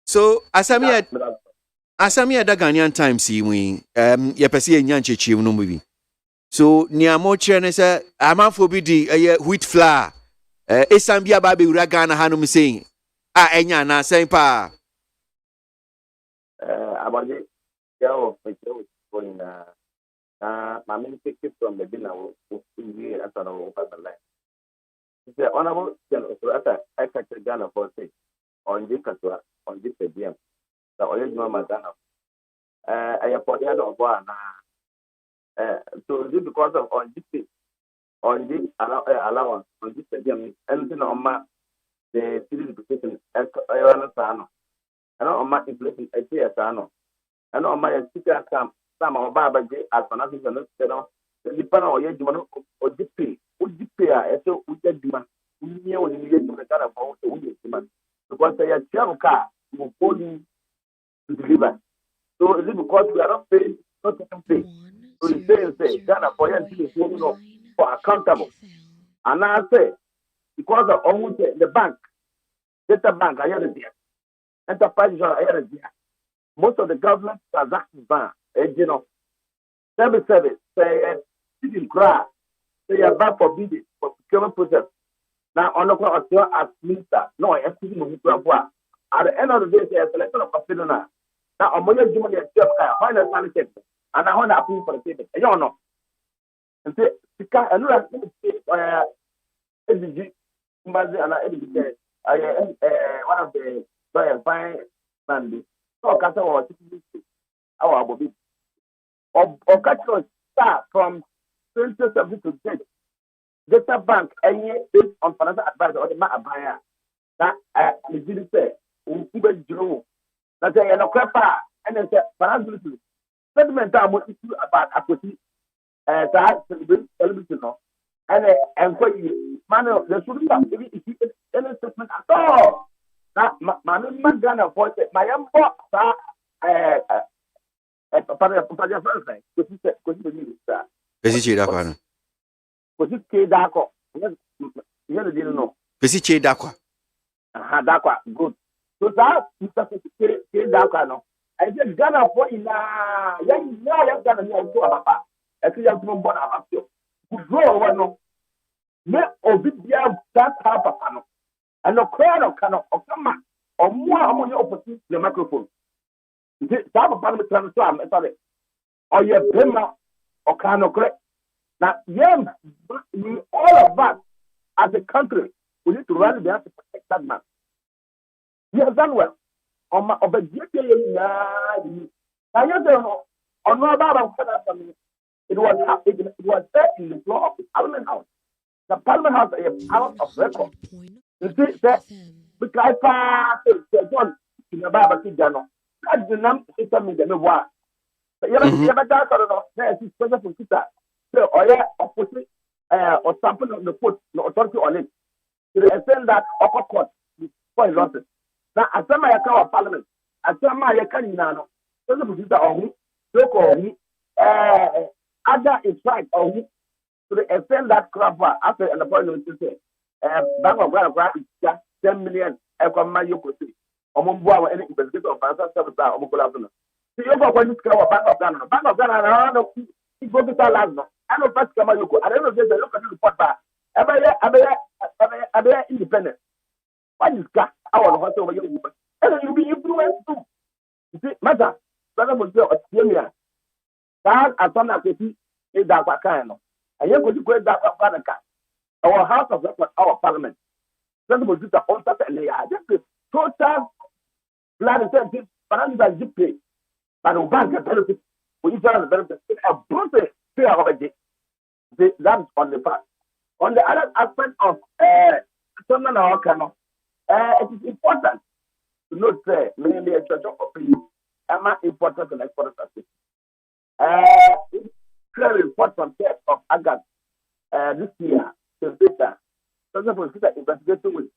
So Asamia the Ghanaian Times see we ye pesi enya nchechi no movie. So nia mo chere ne say amanfo bi di wheat flour esambia ba be wura Ghana hanum saying enya na sen pa Abage yawo fecho going my main ticket from the dinner will be at an over the line. The honorable Senator I catch Ghana for say on this on this PM. The original Madonna. I applaud the other one. So this because of on this allowance on this stadium anything on my the city education and on my inflation I say and on my speaker some of Baba J as an assistant the panel or Yajuman or GP would GP so we get demand we know when you get to the kind of demand because they are travel car will hold you to deliver. So is it because we are not paying not to pay? So you say Ghana for you for accountable. And I say because of almost the bank, data bank I hear there, enterprises are here there. Most of the government transactions ban, you know, service say city grant, they are back for bidding for procurement process. Now on the court as minister, no, at the end of the day, they are selection of a now. Now, I'm going to do my check, and I want to approve for the payment. You don't know. And say, I know that SDG, one of the fine man, so Kata was our Bobby. Or Kata start from 2017 to date. Data bank, based on financial advice or the buyer. That the GD say, we drew. That's a no crapa and it's a financial settlement time about equity television and for you man the shouldn't have any statement at all. Now my Ghana voice my box good. So that Mr. Dakano, I said Ghana for in young Ghana to Papa. I see young born about you. Grow one. Me obedient that Papa. And no crowd of Cano or come or more among your opportunity the microphone. That Parliament transform, sorry. Or your Bema or Cano correct. Now, young, all of us as a country, we need to rally there to protect that man. He has done well. On my it was there in the floor of the Parliament House. The Parliament House is a house of record. You see that because John in the Bible Kijano, God the name is me the memoir. But you ever got there is special for Kita. So opposite or something on the foot, no authority on it. To the extent that upper court is for losses. Now, as some of your parliament, as some of your canino, doesn't produce on so called other is right on to the extent that crap after an appointment to say, Bank of Ghana is just 10 million. You could see. Omumbo any investigator of Bank of Ghana, Omukolabuna. See, you go when you go Bank of Ghana. Bank of Ghana, I don't know. You go to Talazno. I know first Kamayuko. I don't know if they look at the report back. Every independent. Why is got our hotel over you? And you'll be influenced too. You see, matter, brother was there at Yemia. That as some of the is that Wakano. And you're going to go that Wanaka. Our House of Record, our Parliament. That was just a whole set and they are just a total blood incentive, but I'm going to pay. But we can't get benefits. We each other benefits. It's a brutal fear of a day. That's on the part. On the other aspect of someone our canoe. It is important to note that mainly a church of opinion am important to export assistance. It's very important from 1st of August this year to data. For example, investigation with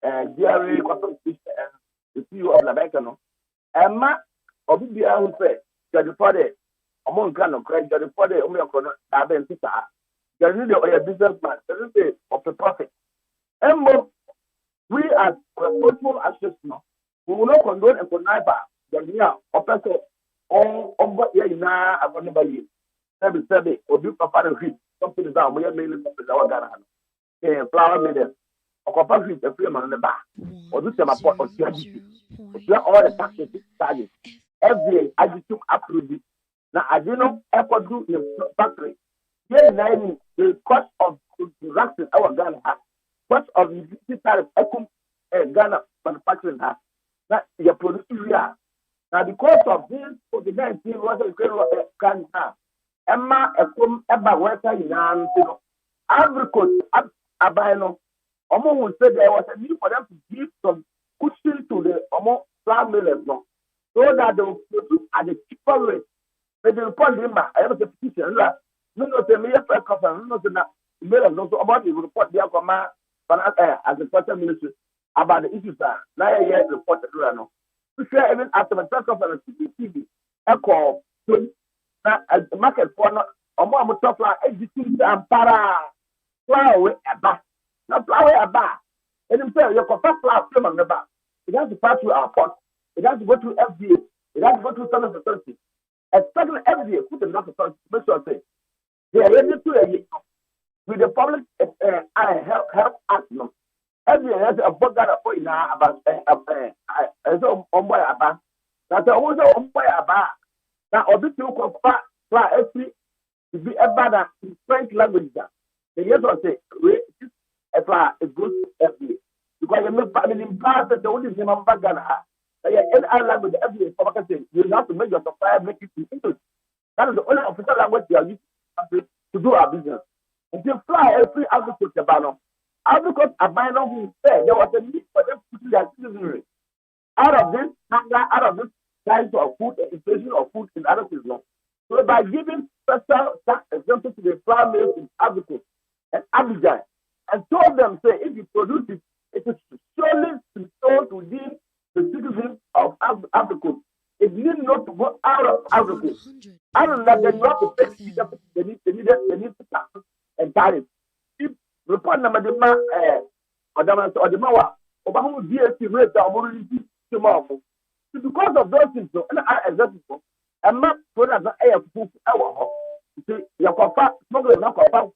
GRA Consultation and the CEO of Labecano. Emma Obibia who said, Judge for the among Gano, Judge for the Omeocono, Aben Tita, Judge or a businessman, doesn't say of the profit. Emma. We as responsible access no. We will not condone and connive the near oppressor on what you now are going to buy. Sebi, or do papa and feet, something down, we are mainly our Ghana. Flower million, or papa feet, a free man on the back, or do some apart or all the taxes charges. Every I took approved it. Now I didn't know ever do in the factory. Here in the cost of production our Ghana has, cost of the tariff Ghana manufacturing has. Now you produce here. Now because of this, for the 19 was a can have. Emma Eba Weta Yan, agriculture, Abano. Omo would say there was a need for them to give some cushion to the flour millers, no, so that they will produce at a cheaper rate. But the report, I have a petition. No, the mayor press conference, no, the millers, no, about the report their command agriculture ministry about the issues that now yet reported. No, to share even after the press conference, CCTV, echo, market for no, or top line, existing and para flower about. Now, flower about. And in fact, your first flower film on the back. It has to pass through our port. It has to go through FDA. It has to go through Senate authority. Especially FDA, put the North authority. Make sure say they are ready to with the public health act. No, FDA has a book that for now about so about. That's also about. Now, obviously, you can fly every to be about in French language. The yes will say, it goes to FDA. Because you make family in part that the only thing I'm back Ghana. Any other language, every you have to make your supplier make it in English. That is the only official language we are using to do our business. If you fly every agriculture banner, agriculture abandon who said there was a need for them to put their citizenry out of this hunger, out of this price of food, inflation of food in other things. So by giving special tax exemption to the flour mills in agriculture and Abidjan, and told them, say, if you produce it, it is solely sold within the citizens of Africa. It needs not to go out of Africa. Other than that, they not to pay they need to tax and tariff. If report number the man or the Mawa, Obama DSC rate tomorrow. Because of those things, and I example, and not product not air food our see your coffee, smuggling not coffee,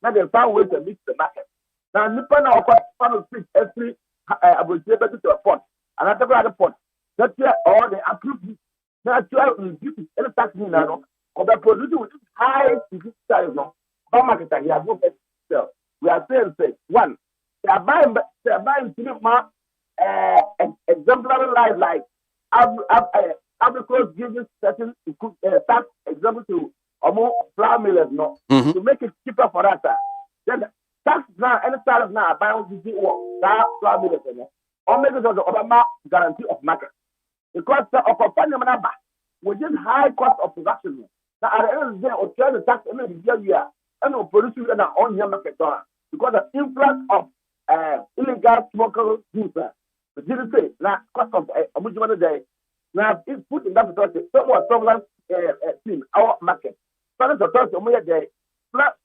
now they found ways to meet the market. Now, Nippon or final fish every I will say better to a pot, and I other pot. That's where all the approved natural duty and tax me now, or the producer with high size no. How market he has no sell. We are saying, say, one, they are buying more exemplary life like agriculture giving certain tax example to more flour millers no to make it cheaper for us. Then tax now, any tariff now, buy on the that flour millers or make it as the Obama guarantee of market. Because of a funding number, with this high cost of production, now at the end of the day, or try the tax every year, and will produce it in our own market because the influx of illegal smokers goods. But didn't say, now, cost of a much money day. Now, it's put in that authority, somewhat prevalent in our market. So that's authority, day.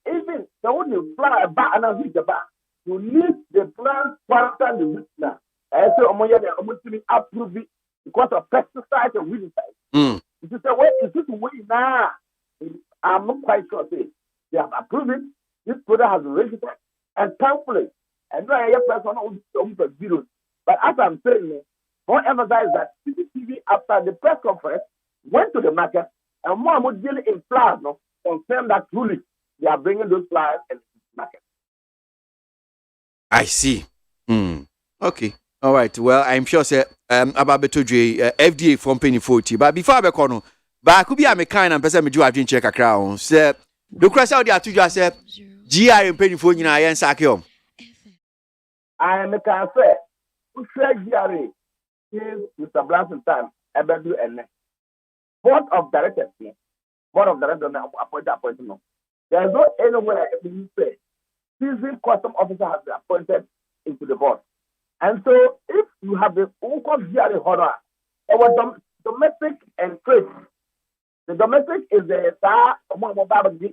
Even the only fly a bar and a heat a bar, you need the plant quarantine the week now. I say, almost approve it because of pesticides and weedicides. If you say, wait, is this way now? I'm not quite sure. They have approved it. This product has been registered and thankfully, and now I have person on the zero. But as I'm saying, I want to emphasize that CCTV after the press conference went to the market and more dealing in flowers, confirmed that truly they are bringing those flowers in the market. I see. Okay. All right. Well, I'm sure say about Betodre FDA from penny 40. But before I be but I could be a kind and person me do adwin check akra on. Say the question out there to just say GI and penny 40 na yen sakiom. I am a can say who share GRA is Mr. Blanton time ebedu and board of directors appointed no. There is no anywhere you say seasoned custom officer has been appointed into the board. And so if you have the Uncle GRA honor, our domestic and trade, the domestic is the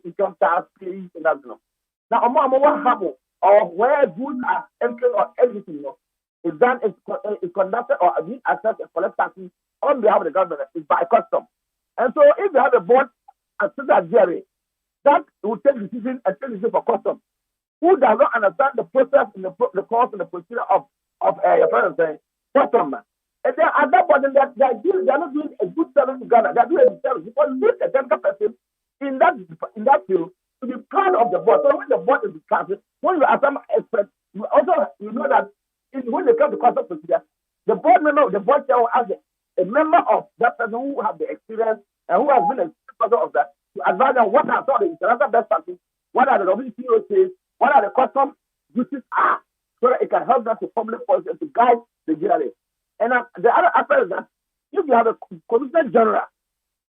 income tax paying in that. Now, what happen or where goods are entering or exiting, is done is conducted or being assessed and collect taxes on behalf of the government is by custom. And so if you have a board as Jerry that will take decision and take decision for custom, who does not understand the process and the course and the procedure of your friend saying custom. And then at that point, they are not doing a good service to Ghana. They are doing a service because you need a technical person in that field to be part of the board. So when the board is discussed, when you are some expert, you know that when they come to custom procedure, the board member of the board chair will ask a member of that person who have the experience and who has been a part of that to advise them what are some of the international best practices, what are the WTO says, what are the custom duties are, so that it can help them to formulate policy and to guide the GRA. And the other aspect is that if you have a Commissioner General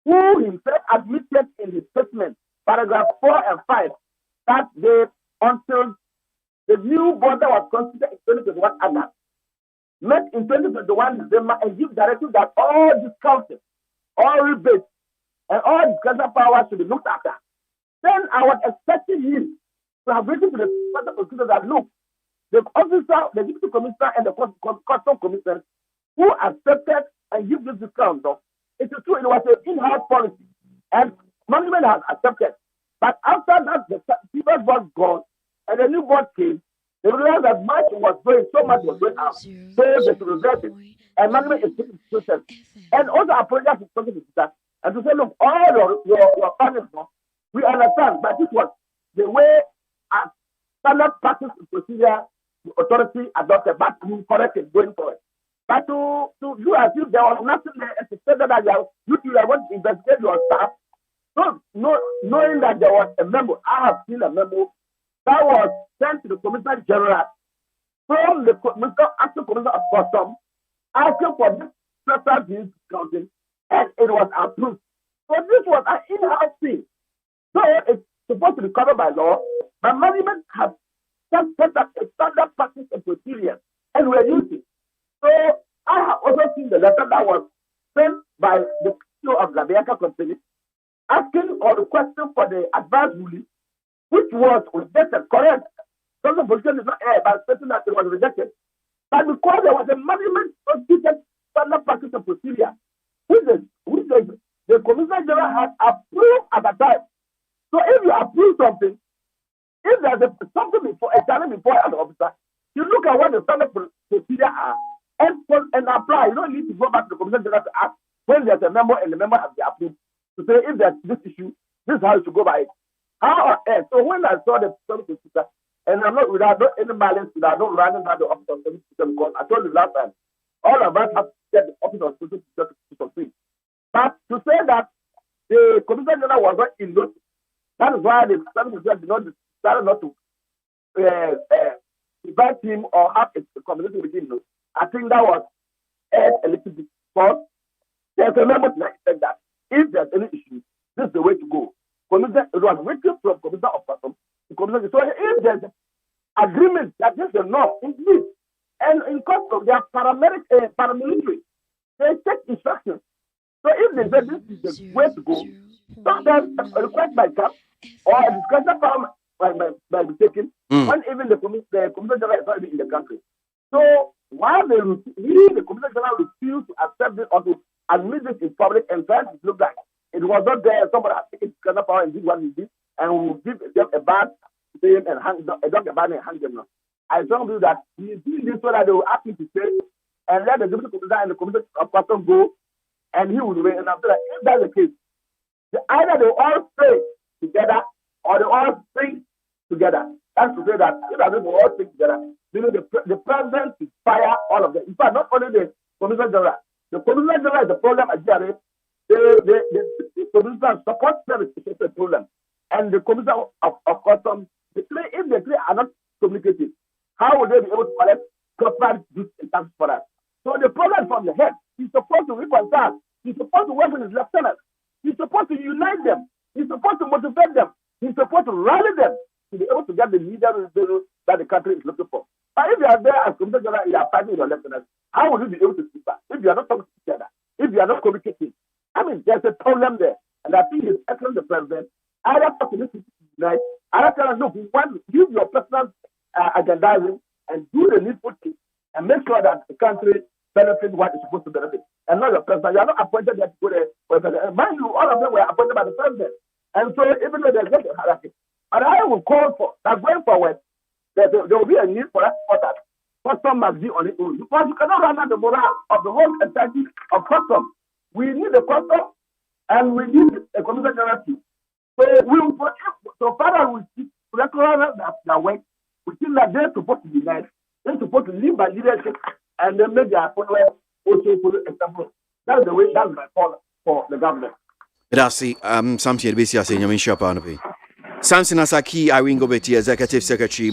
who himself admitted in his statement, paragraph 4 and 5, that until the new board that was constituted in 2021 August, met in 2021 December and give directive that all discounting, all rebates, and all discretionary powers should be looked after. Then I was expecting him to have written to the prosecutor that look, the officer, the deputy commissioner, and the custom commissioner who accepted and give this discount, it is true it was an in-house policy, and management has accepted. But after that, the previous board gone, and the new board came, they realized that much was going out. So they should reverse it. And management is taking the process. And also apologize to talking to that. And to say, look, all your partners, we understand, but this was the way as standard practice and procedure the authority adopted, but we correct it going forward. But to do as if there was nothing there and to say that you are going to investigate your staff, knowing that there was a memo, I have seen a memo that was sent to the Commissioner General from the Acting Commissioner of Customs asking for this special duty discounting, and it was approved. So this was an in-house thing. So it's supposed to be covered by law, but management has set up a standard practice and procedure, and we're using. So I have also seen the letter that was sent by the CEO of the Bianca company asking or requesting for the advance ruling, which was rejected, correct. Some of the position is not air, but stating that it was rejected. But because there was a management constituted standard practice and procedure, which the Commissioner General had approved at the time. So if you approve something, if there's something before a challenge before an officer, you look at what the standard procedure are and apply. You don't need to go back to the Commissioner General to ask when there's a member and the member has been approved to say if there's this issue, this is how you should go by it. How on earth? So when I saw the standard procedure, and I'm not without any malice, without running down the office of the system, because I told you last time, all of us have to get the office of the system to succeed. But to say that the Commissioner General was not in notice, that is why the standard procedure decided not to invite him or have a conversation with him. I think that was a little bit false. There's a memo that said that if there's any issue, this is the way to go. It was written from Commissioner of Customs to Commissioner. So if there's agreement that this is enough, indeed, and in Customs, they are paramilitary, they take instructions. So if they say this is the way to go, sometimes a request by CAP or a discussion power might be taken when even the Commissioner General is not even in the country. So while the Commissioner General refused to accept this or to admit this in public and try to look like it was not there, somebody has taken discussion power and did what he did, and will give them a bad name and a bad name and hang them now. I strongly believe that he is doing this so that they will ask him to stay and let the deputy commissioner and the commissioner of customs go, and he will remain. And after that, if that's the case, either they all stay together or they all sing together. That's to say that if they all sing together, the president will fire all of them. In fact, not only the commissioner general. The commissioner general is the problem at GRA. The commissioner support service is a problem. And the commissioner of customs, if the three are not communicating, how will they be able to collect corporate goods and tax for us? So the problem from the head. He's supposed to reconcile. He's supposed to work with his lieutenants. He's supposed to unite them. He's supposed to motivate them. He's supposed to rally them to be able to get the leaders that the country is looking for. But if you are there as Commissioner General, you are fighting with your lieutenants, how will you be able to speak back? If you are not talking together, if you are not communicating, I mean, there's a problem there. And I think it's excellent the president. Either talk to this tonight, either tell us, look, we want to use your personal agendizing and do the needful thing and and make sure that the country benefits what it's supposed to benefit. And not the president. You are not appointed there to go there. Mind you, all of them were appointed by the president. And so even though there's just a hierarchy, but I will call for that going forward, there will be a need for that. Custom must be on its own. Because you cannot run out the morale of the whole entity of custom. We need a custom and we need a commission directive. So far we see recognize that work, we think that they're supposed to be nice. They're supposed to live by leadership and then make their appointment also for example. That's the way, that's my call for the government. That's something to be seen in your shop. Samson Asaki, I will go to Executive Secretary,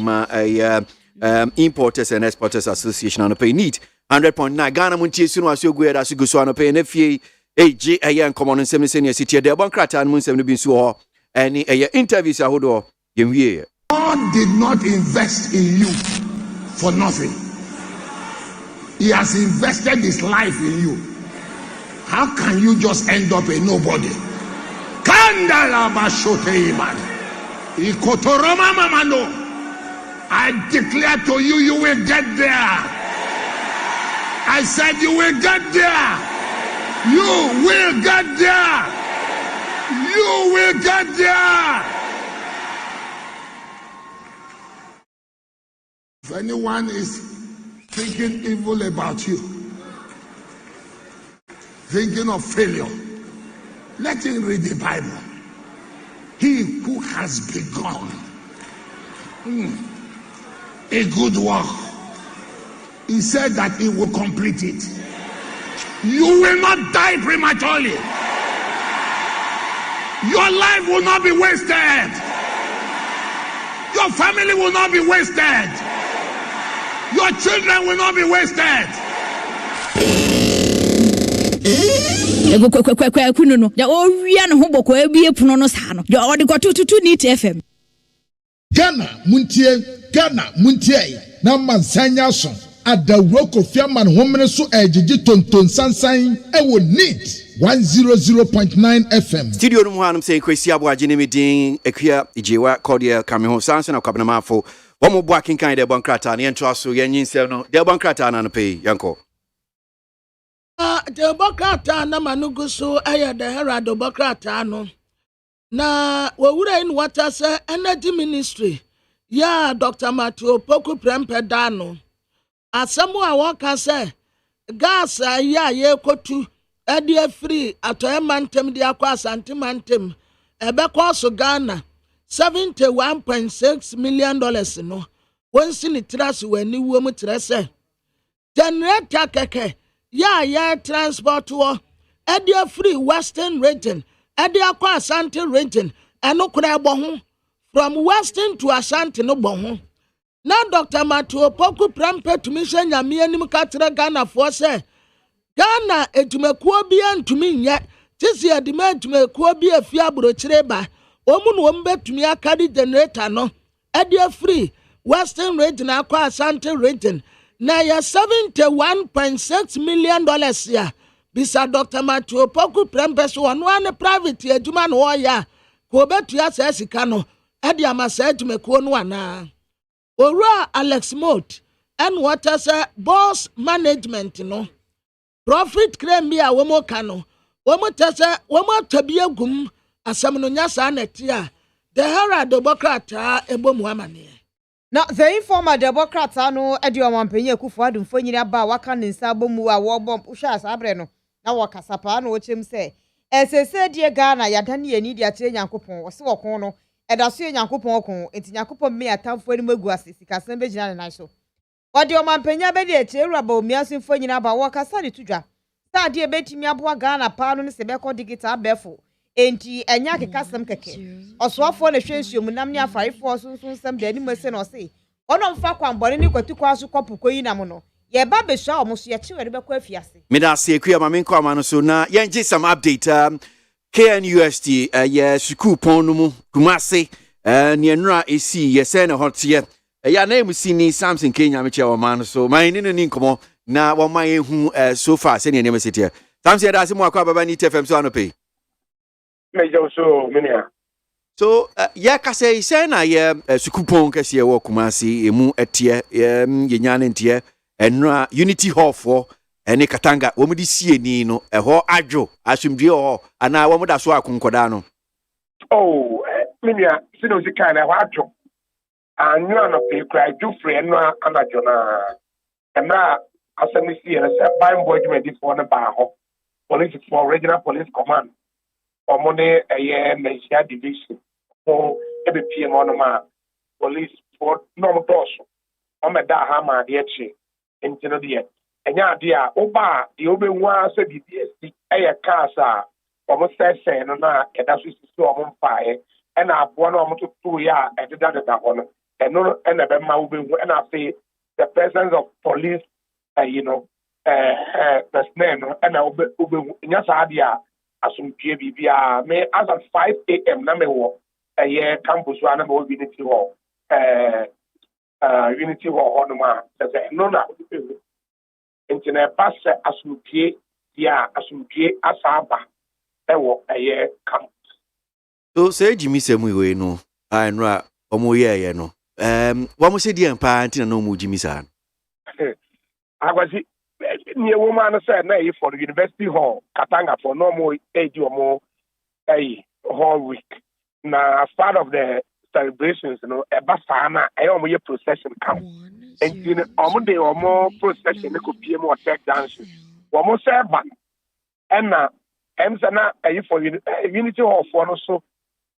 Importers and Exporters Association on the pay need 100.9 Ghana Montier soon as you go as you go so on a pay and if ye a young common and 7 senior city, the Bankrat and Moon 7 been so any interviews I would all year. God did not invest in you for nothing. He has invested his life in you. How can you just end up a nobody? I declare to you, you will get there. I said you will get there. You will get there. You will get there. If anyone is thinking evil about you, thinking of failure, let him read the Bible. He who has begun a good work, he said that he will complete it. You will not die prematurely. Your life will not be wasted. Your family will not be wasted. Your children will not be wasted. Ghana Montie na mansanya so adawroko fiaman homene so ejiji tonton sansan ewo neat 100.9 FM studio no hanum say kwesi aboagye ne medin akua ejewa cordial kame ho sansan akwabena mafo wo mo bo akenkan de bankrata na yento aso yanyinsem no de bankrata na no pay yanko de bankrata na manugo so aya de herald bankrata no na wawura in water say energy ministry ya Dr. Matthew Poku Prempedano asemu a won say gas ya ye kotu e free atoye mantem de akwa asante mantem ebe so Ghana $71.6 million no won si ni trase wani wo mu trase generator keke ya transport wo e free western region e akwa asante region eno kura ebo ho from Western to Ashanti no bon. Now Dr. Matthew Poku Prempeh to mission nyame anim ka tere Ghana for say Ghana etumekuo bia ntumi nye tisi adima etumekuo bia fi abrochire ba omu no mbetumi akari generator no e free Western region akwa Ashanti region na ya $71.6 million ya bisa Dr. Matthew Poku Prempeh so ono ane private adwuma no ya ko betu ya se sika no edi amasa tumekuo no ana owura Alex Mott and what as a boss management no profit claim bia wo mo ka no wo mo tese wo mo tabia gum asam no nyasa na tia the herald democrat ebomu amane na the informer democrat no edi omampenye Akufo Addo mfonyiri aba waka ne nsa bomu a wo bom hwa asabre no na wo kasapa na wo chem se esese die Ghana yadane yani dia kire Nyankopon wo se wo kon no edaso Nyankopon kon enti Nyankopon me atamfo ani magu asisi kasem be gina na so wode omampenya be de echeru aba omiaso mfonyiri aba wo kasa de tudwa sa de betimi aboa Ghana pa no ne se be ko digital befo enti enya kekasem keke osoafo na hwensuom nam ne afarefo sunsun sam de ani mase no se ono mfa kwambore ni kwatukwa aso kopukoyi nam no ye ba be sha omo so ye chiwere be kwa afiase me da se akua mamenko amano so na yenje some update KNUST ye school pon no mu Kumase ne nra esi ye se ne hotie ya na emusi ni Samson Kenya meche o man so man ni nkomo na wo man ehu so far se ne nemesitie Samson da se mu akwa baba ni TFM so anope Major so minia. So ya kase say na ye school pon kase ye wo Kumase emu etie ye nyane ntie enra Unity Hall for ene Katanga wo mu di sie ni no ho adwo asumdue ho ana wo mu da so akonkoda no oh minia sinozi kind of adwo anyu no pe kra ju free no anadwo na emra asemisi ene se buying boy dwedi for no ba ho police for regional police command omone eye Nigeria division for ebepiem ono ma police for no motoso o me da ha ma de echi entino de enya de a oba de obenwa se BBSC eye kasa omo sese no na eda so sisi omo mpae ena abo na omo tutu ya ededa deda ho no eno ena be ma obenwu ena say the presence of police personnel no ena obenwu nya sa de a asumpie bibia me as at 5 a.m. na me wo campus wa na me Unity Hall Unity Hall no ma se no na entine pass asumpie dia asumpie asaba ewo campus so say Jimmy semu we no anra omo ye no wo mo se di empa antina no mo Jimmy san agwazi ni woman say na for the University Hall Katanga for no more age or more hall week na as part of the celebrations ebasana omo ye procession come and you know omo de omo procession ko pie mo tech dance omo say ba na emsana for Unity Hall for no so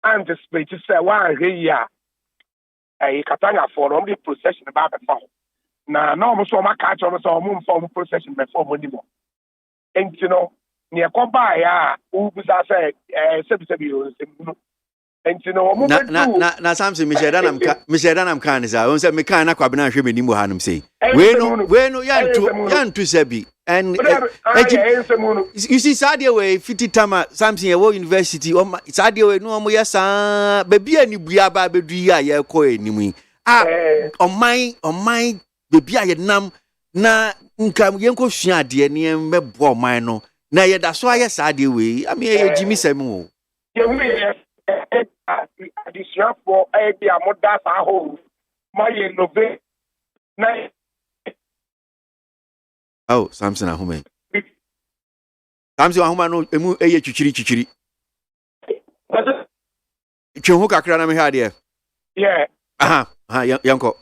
anticipate say one here Katanga for omo the procession ba be fa na omo so ma catch omo so omo form procession before money mo and you know near komba ya u bisa say sebi o semunu and you know omo na Samson Michedanam kan is on say me kan na kwabena hwe meni mo hanum say we no yantu sebi and you see Sadia way 50 tama Samson ye university Sadia way no omo yesa baby ani bua ba bedu ya ye ko enimu on my baby aye nam na nka yenko hua de ne mebo oman no na ye da so aye Sadia way am ye Jimmy semu ye we addition for be a moda sa ho my innovate na oh Samson ahome no emu eye chichiri twenho kakra na me ha de yeah yanko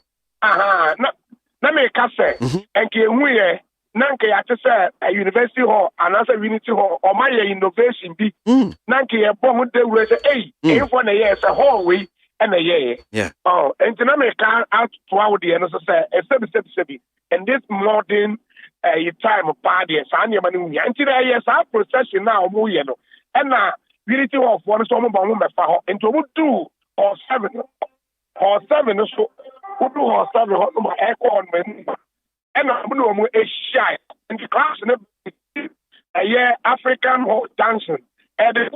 na me ka say enke hu ye na nke ya tse University Hall and as Unity Hall or my innovation be na nke ye bo ho de wure say for na ye say hall we and yeah oh and na me ka out to out the no say sebi and this modern time party sa na ma ni and na ye sa procession na omo ye no and na Unity Hall for so omo ba mo me fa ho and omo do or 7 so do or 7 ho no echo on me and I'm no more a shy and the class a African hall dancing and a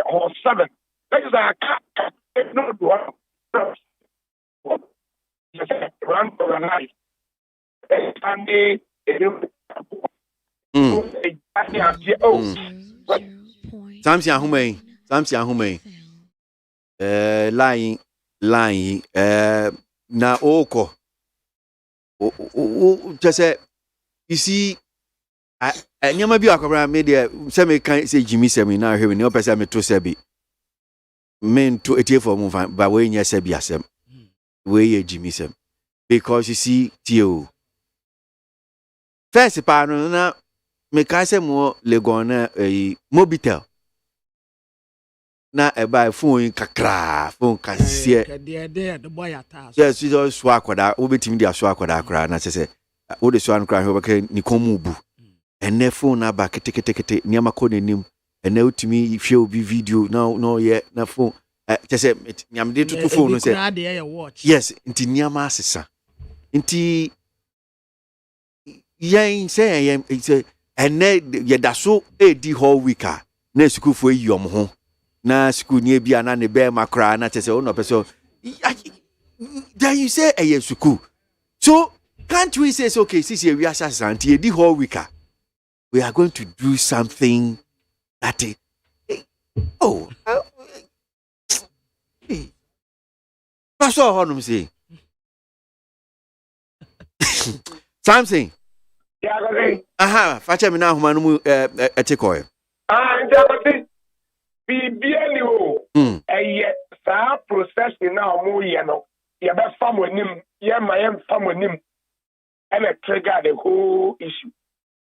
hall 7. That is a cat no run for the life. And Samsi ahume line na oko just say you see nyama bi akobra me de say me kan say Jimmy semi na hwe me opese me to sebi men to etie for mu fan ba we nya sebi asem we ye Jimmy sem because you see tio first pa no na me ka say mo legon na mobitel na eba phone kakra phone kasie de boy atas yes you just so akoda wo betimi dia so akoda akra na say wo de so an kra ho beka ni komu bu ene phone na ba kete niam akọ nanim ene utimi hwe obi video no ye na phone say niam de tutu phone no say yes nti niam asesa nti yen say yen ene ye da so edi whole week na school for yom ho na school nie bia na ne be makra na tese no person then you say a school so can't we say okay since we are santi the whole week we are going to do something that that's all honum say Something. Yeah, okay. Aha, facha me na homa no mu etikoy. Njabati bibiani o. Saa process na omo ye no. Ye be fam onim, ye ma ye fam onim. And it trigger the whole issue.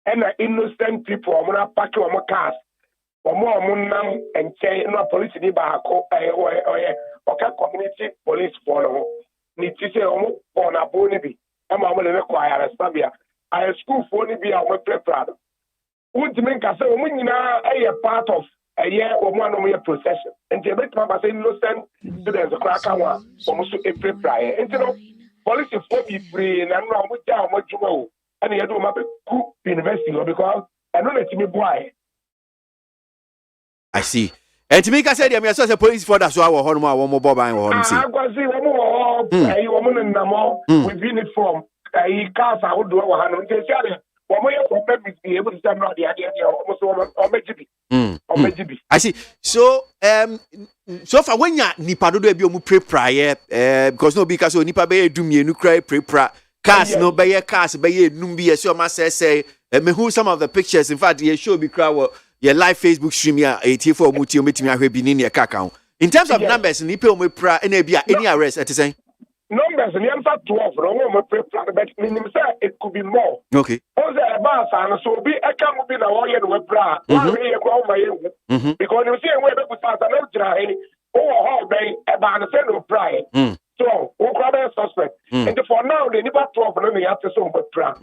And innocent people omo na pack omo cars. Omo nam and say no police ni ba ko community police follow. Ni ti say omo on aboni bi. E ma omo le ko ayara sabia. I school for ni bi a omo prepare. Would you make us say a part of a year or one of your procession? And the bit of innocent students, a cracker one, almost a prepare. And you know, police is for me free and I'm not with down what you know. And you do my cook university because I don't let me boy. I see. And to make us say, I'm a police for that, so I will hold my one more bob and one. I was see one more, a woman in the mall with uniform. A cars I would do a 100. I see. So so far when ya nipa do e bi omu pray because no because nipa be edum ye nu cry pray cars no be cars be enum bi so ma say me who some of the pictures in fact ye show be cry your live Facebook stream ya 84 muti o metimi ahwe bi ni ne kaka in terms of numbers nipa omu pra na bia any arrest at say numbers in answer 12 no prepare but minimum say it could be more. Okay. Oze eba san so be e can be na wo ye no bra. Wa we ye kwa ma ye hu. Because you see we be ku san na jira he. O ho ben eba na say no pray. So, we kwa be suspect. And for now the nipa 12 no me have to so bra.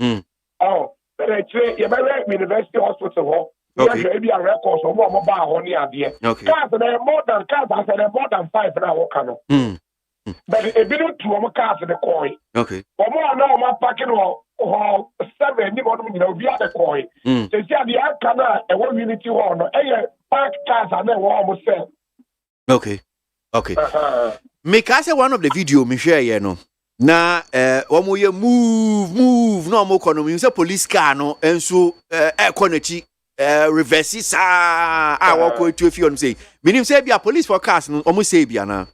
Oh, but I say you be university hospital ho. Okay. Yeah, be a record so mo ba ho ni ade. Cars there more than 5 na wo kan no. But a bit to a car for the coin. Okay. Or more now, my packing or 7, you know, the other coin. So, see, the Akana, a 1 unity one, a park cars are never almost said. Okay. Okay. Make us one of the video, me share, you know. Na, one more year move, no more economy, a police car, no, and so, quantity, reverses, I walk to a few and say, meaning, say, be a police for cars, almost say, Biana.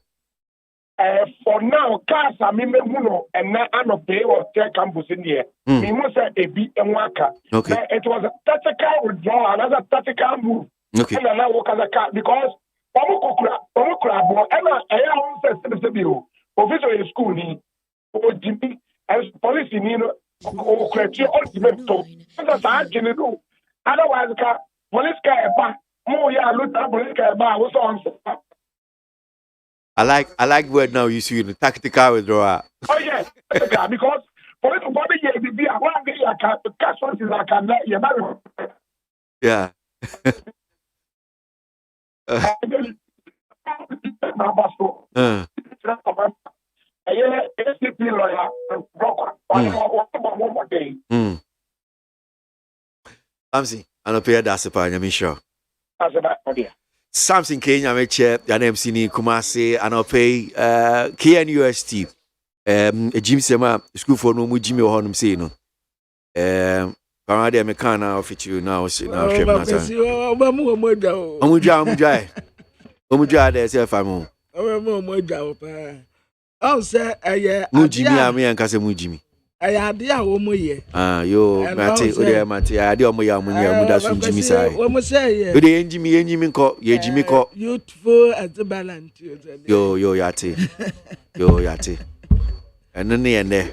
For now, cars are me and now I'm a pay or take campus in here. We must say a bit and waka. Okay. It was a tactical withdrawal, another tactical move. Okay. And I walk as a car because official in school, as police in ultimate talk. That's I can do. Otherwise, police car, more, yeah, look at police car, was on. I like word now you see the tactical withdrawal. Oh yes, because for it to bother you, be a one day I can catch what is I can let you know. Yeah. I'm saying, I'm not paid that's I'm sure. Something Kenya meche ya MC ni Kumasi anopay KNUST a gym sema school for no mu gym ho no say no parade me kan na ofichu na o say na hwem na ta omudwa de say famu omudwa o pa o say eye mu gym ya me yan kase mu gym ade a wo mo ye yo mate o de mate ade o mo ya mo nya mu da so gym sai wo mo say ye o de enjimi nko ye gym ko youthful at the balance yo yate and then ene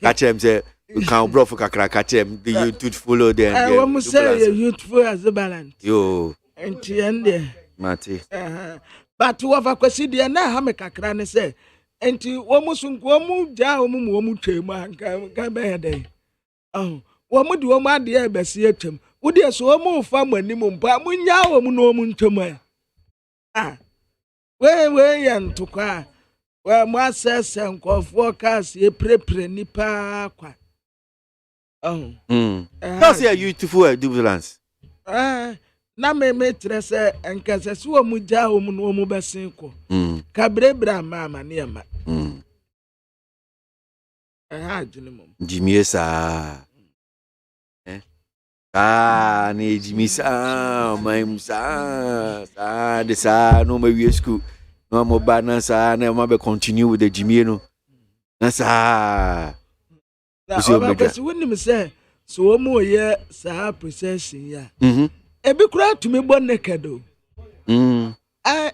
catch him say we can bro for kakra catch him the youthful then wo mo say youthful at the balance yo enti ende mate but wo fa kwasi de na ha me kakra ne say enti womu ja womu twem anka be dey womu de womu ade e bese atwem wo de so womu fa manim mpa munya womu no womu ntwem we yantokwa we mu assess nkofo cars e prepare nipa kwa that's a beautiful dubulance na me trese enkase so womu ja womu no womu besen ko kabrebra mama ne ma Jimmy sa ni Jimmy sa mai sa de sa no ma wi school no mo ba na sa na ma be continue with the Jimmy no na sa Because when you say so more yeah, sa procession ya. Ebi kura to me born naked. A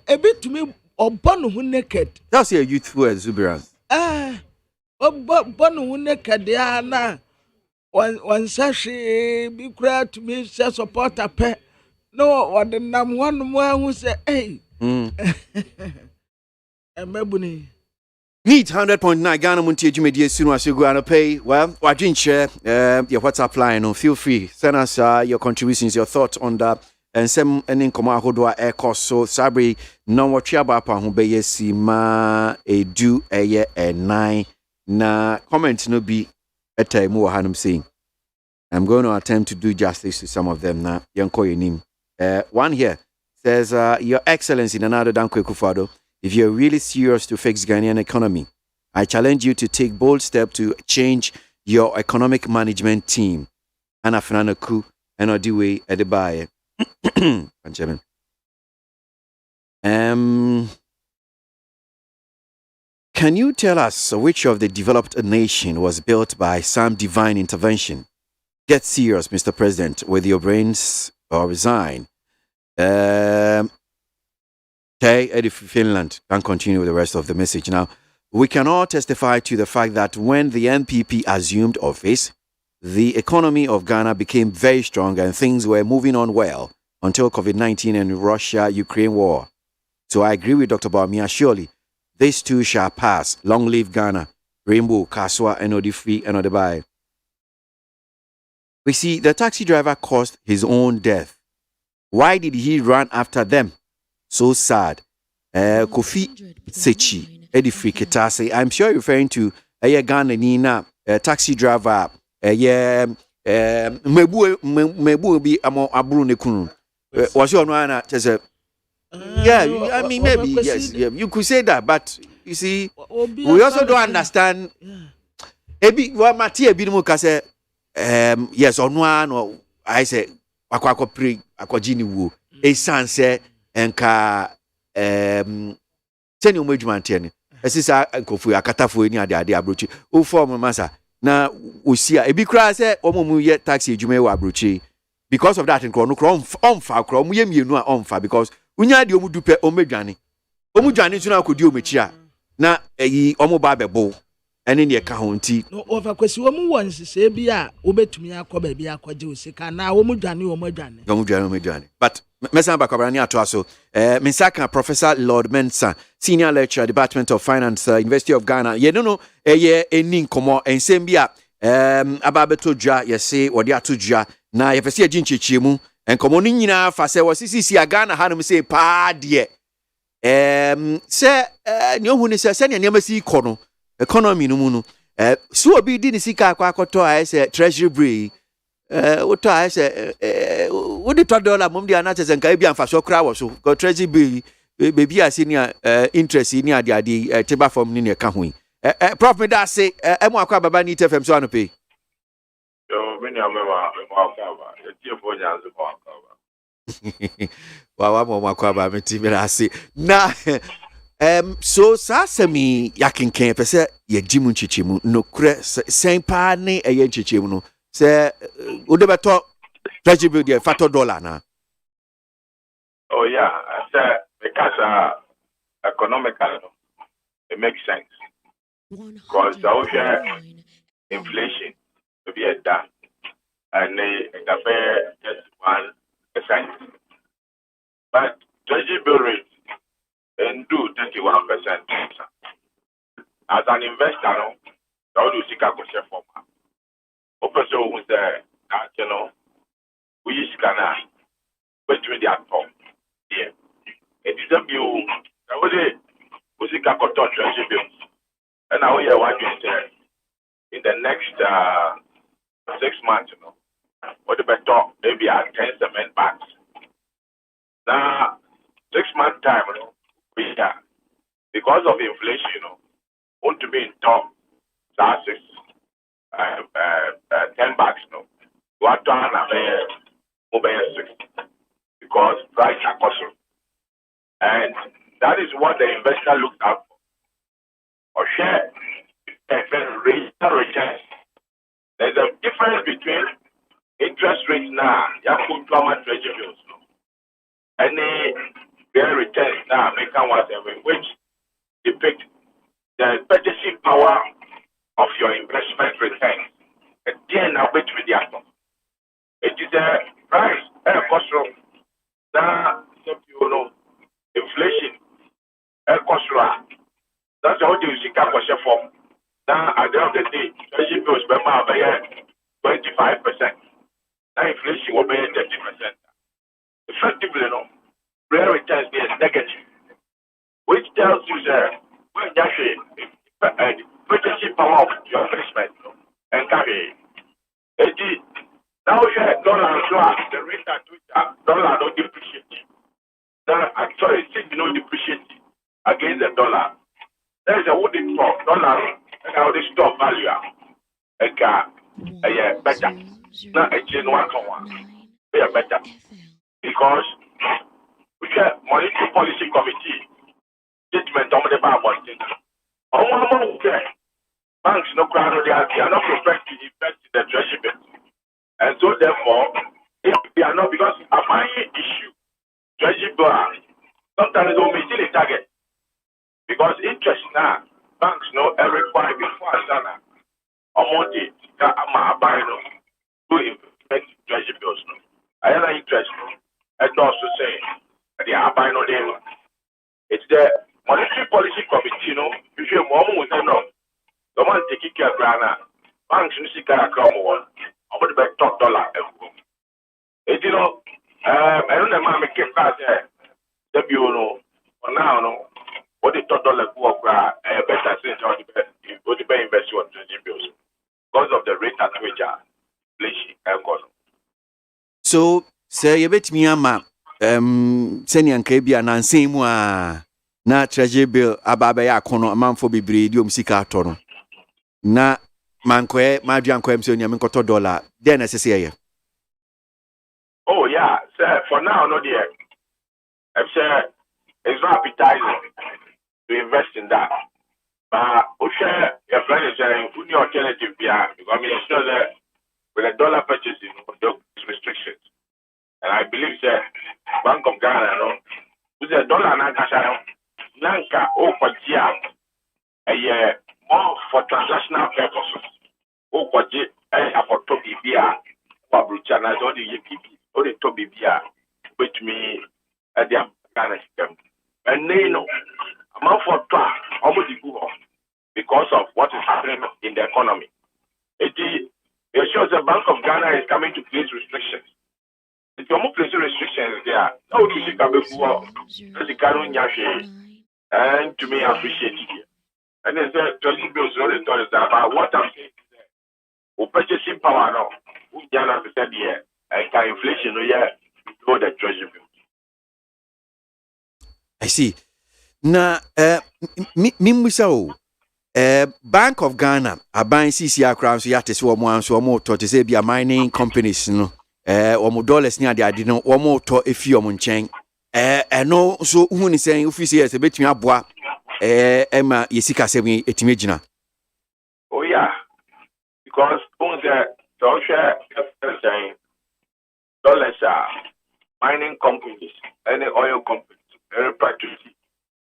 bit to me or born who naked. That's your youthful exuberance. Born who naked ya na. One sashi be kura to me say support a pet. No, what the name one more who say, hey. Mebuni. Need 100.9 Ghana Montie Jumedi as soon as you go and pay. Well, I didn't share your WhatsApp line. No, feel free. Send us your contributions, your thoughts on that. And some any command hodwa air cost. So Sabri no what chiabapa who be yesi ma a do a year and 9 na comment no be a time more hanum saying. I'm going to attempt to do justice to some of them now. Yanko your name. One here says, Your Excellency Nanado Dankwe Kufado. If you're really serious to fix Ghanaian economy, I challenge you to take bold steps to change your economic management team. Anna Fernando Ku and Odiwe Edebaye. Can you tell us which of the developed nation was built by some divine intervention? Get serious, Mr. President, with your brains or resign. Finland can continue with the rest of the message. Now, we can all testify to the fact that when the NPP assumed office, the economy of Ghana became very strong and things were moving on well until COVID-19 and Russia-Ukraine war. So I agree with Dr. Bawumia. Surely, this too shall pass. Long live Ghana. Rainbow, Kaswa, and Odi-Free, and Odi-Bai. We see the taxi driver caused his own death. Why did he run after them? So sad. Kofi Sechi, Eddie Friketase. I'm sure you're referring to a Ghana Nina, taxi driver. Mebu be among Abrune Kun. Was your one? Yeah, I mean, maybe, yes, yeah, you could say that, but you see, we also don't understand. Ebi, what Mattia Binuka said, yes, on one, or I say, Aquaco Pre, Aquagini Wu, a son said. Enka teni umejumanteni esisa nkofu akatafu ni ade abrochi o form masa na osia ebi kra se omomu ye taxi adwuma wa abrochi because of that nkro no kro onfa kro mu ye mienu a onfa because unya de omudupe omedwane so na akodi omechi a na eyi omoba bebo ene ne ka ho nti no over kwesi wo mu won sise bi a obetumi akoba bi akoje osika na wo mu dwane but Mesa Bakwabani Atoaso, Minsaka Professor Lord Mensa, Senior Lecturer, Department of Finance, University of Ghana. You don't know, nin komo and sembia, ababeto ja, yese, wadiatu ja, na yefesi jinchi chimu, and komoni na fase wasisi Ghana hanum say pa die. Se, nyohuni se, senya nyamasi kono, economy numunu, so obi di nisika kwa koto a treasury bri. What I say, what the $2 mum the anathes and Caribbean for so crowd so go treasury bill, baby, a senior interest in the table from Nina Kahui. Prof, me that say, I'm a crab about need FM so on pay. Wow, I'm a crab about me, I say. Now, so Sasami Yakin Camp, say, ye Jimunchichimu, no crest, Saint Parney, a Yenchichimu. Say, would never talk treasury bill the $5 na. Oh yeah, I said because economically it makes sense. Because inflation to be done and the fair just 1%. But treasury bill rate and do 31%. As an investor, how do you see a for? Open so was there, you know, we use Ghana between the atom. Yeah. It is a view. I was a musical treasury bill. And now we are watching in the next 6 months, you know, what the better, maybe 10 cement bags. Now, 6 months time, you know, we are, because of inflation, you know, want to be in top, that's 10 bags, no. What done mobile 6 because price are costing. And that is what the investor looks out for. Or share and then raise the returns There's a difference between interest rates now, you put government treasury bills, any real returns now, make whatever, which depict the purchasing power of your investment returns. And then I wait with the outcome. It is a price, cost of now, inflation, cost. That's how you see question for. Now, at the end of the day, treasury bills by 25%. Now, inflation will be 30%. Effectively, real returns is negative, which tells you that when you actually purchasing power of your investment and carry it. Now, dollar, the rate at which dollar don't depreciate. Now, actually, since you don't depreciate against the dollar, there is a wooden for dollar and how they store value. Better. Now, a genuine one. They are better. Because we have monetary policy committee statement on the money. Banks no crowd, they are not prepared to invest in the treasury bill. And so therefore, if they are not, because a money issue, treasury bill, sometimes they will maintain a target. Because interest now, banks know every require before Sana or MONTIE to invest in treasury bills. I have interest, and also say they are buying on them. It's the monetary policy committee, if you're more with them, the one taking care of Ghana, banks in Chicago come on, over the back top dollar. I don't know, I make it fast there. The bureau, for now, what the top dollar go up, better since what the bank invest on treasury bills because of the rate at which inflation and cost. So, sir, you bet me, senior Kabia and same na treasury bill ababe ya kono amanfo bebre di omsika atoro na mankwe madwanko emse onyame nkoto dollar then asese. Oh yeah, sir, for now no there. I'm sure it's not appetizing to invest in that. But your friend is saying only alternative because I mean it's not that with a dollar purchasing those restrictions. And I believe sir Bank of Ghana with a dollar Nanka Okwaji more for transactional purposes. Okwaji for Toby Bia, Wabruchana, or the Toby Bia, which me at the Ghana system. And they know amount for almost because of what is happening in the economy. It shows the Bank of Ghana is coming to place restrictions. It's almost placing restrictions there. How do you come before the Kanu and to me, I appreciate it. And then the treasury bills all the time about what I'm saying is that purchasing power now, we can understand here, and inflation below the treasury bills. I see. Na Mimusao Bank of Ghana, a buying CCR crowns, yatis or more to say be a mining companies, or more dollars near the idea, or more to a few muncheng. And no, so who is saying officials a bit me aboa Emma Yesika Semi etimagina. Oh yeah, because on the social saying dollars are mining companies, any oil companies, very practically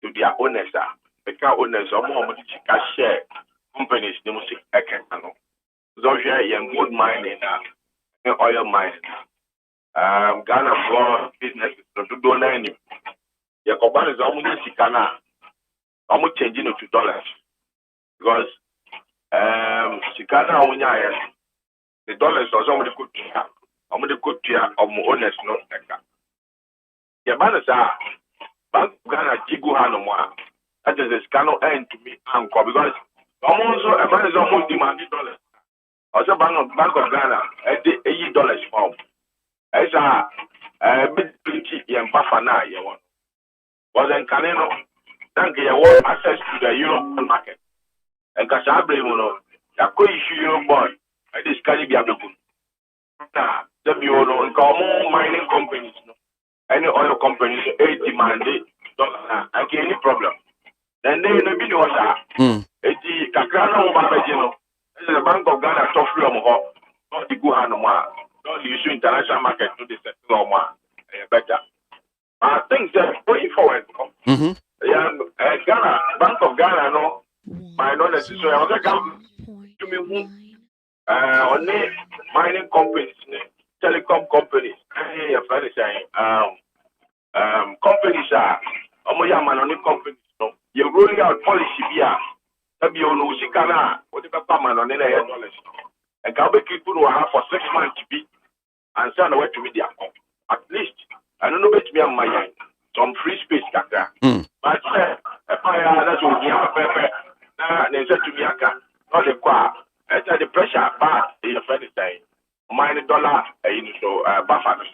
to their owners are because owners are more share companies the most I can know. Those young gold mining oil mining. Ghana for businesses to do any. Your company is almost Sikana, almost changing it to dollars because Sikana the dollars are somebody could owners not like that. Your banners are Bank Ghana Jigu Hanoma. That is a scandal end to me anchor because also a man is almost demanding dollars. Also Bank of Ghana at the $80 form. As a bit and Bafana, you want. Was in Caneno, thank you, want access to the European market. And Casabre, the issue Euro bond, and this Caribbean. Now, the Bureau and common mining companies, any oil companies, demand I get any problem. Then they in the video, it's the Cacrano Babagino, The Bank of Ghana top free not the good hand not the issue international market to the settle better. I think that going forward, Ghana, Bank of Ghana, no, my knowledge is so I was to me only mining companies, telecom companies, companies are only companies, no, you're rolling out policy here. Maybe you know, whatever permanent on any knowledge. And Gabe people who have for 6 months to be and send away to media. At least, I don't know what me on my end. Some free space, Kaka. But if I that's what we have a paper, they said to me, not the car. The pressure, but in the friend saying, $1 so buffer.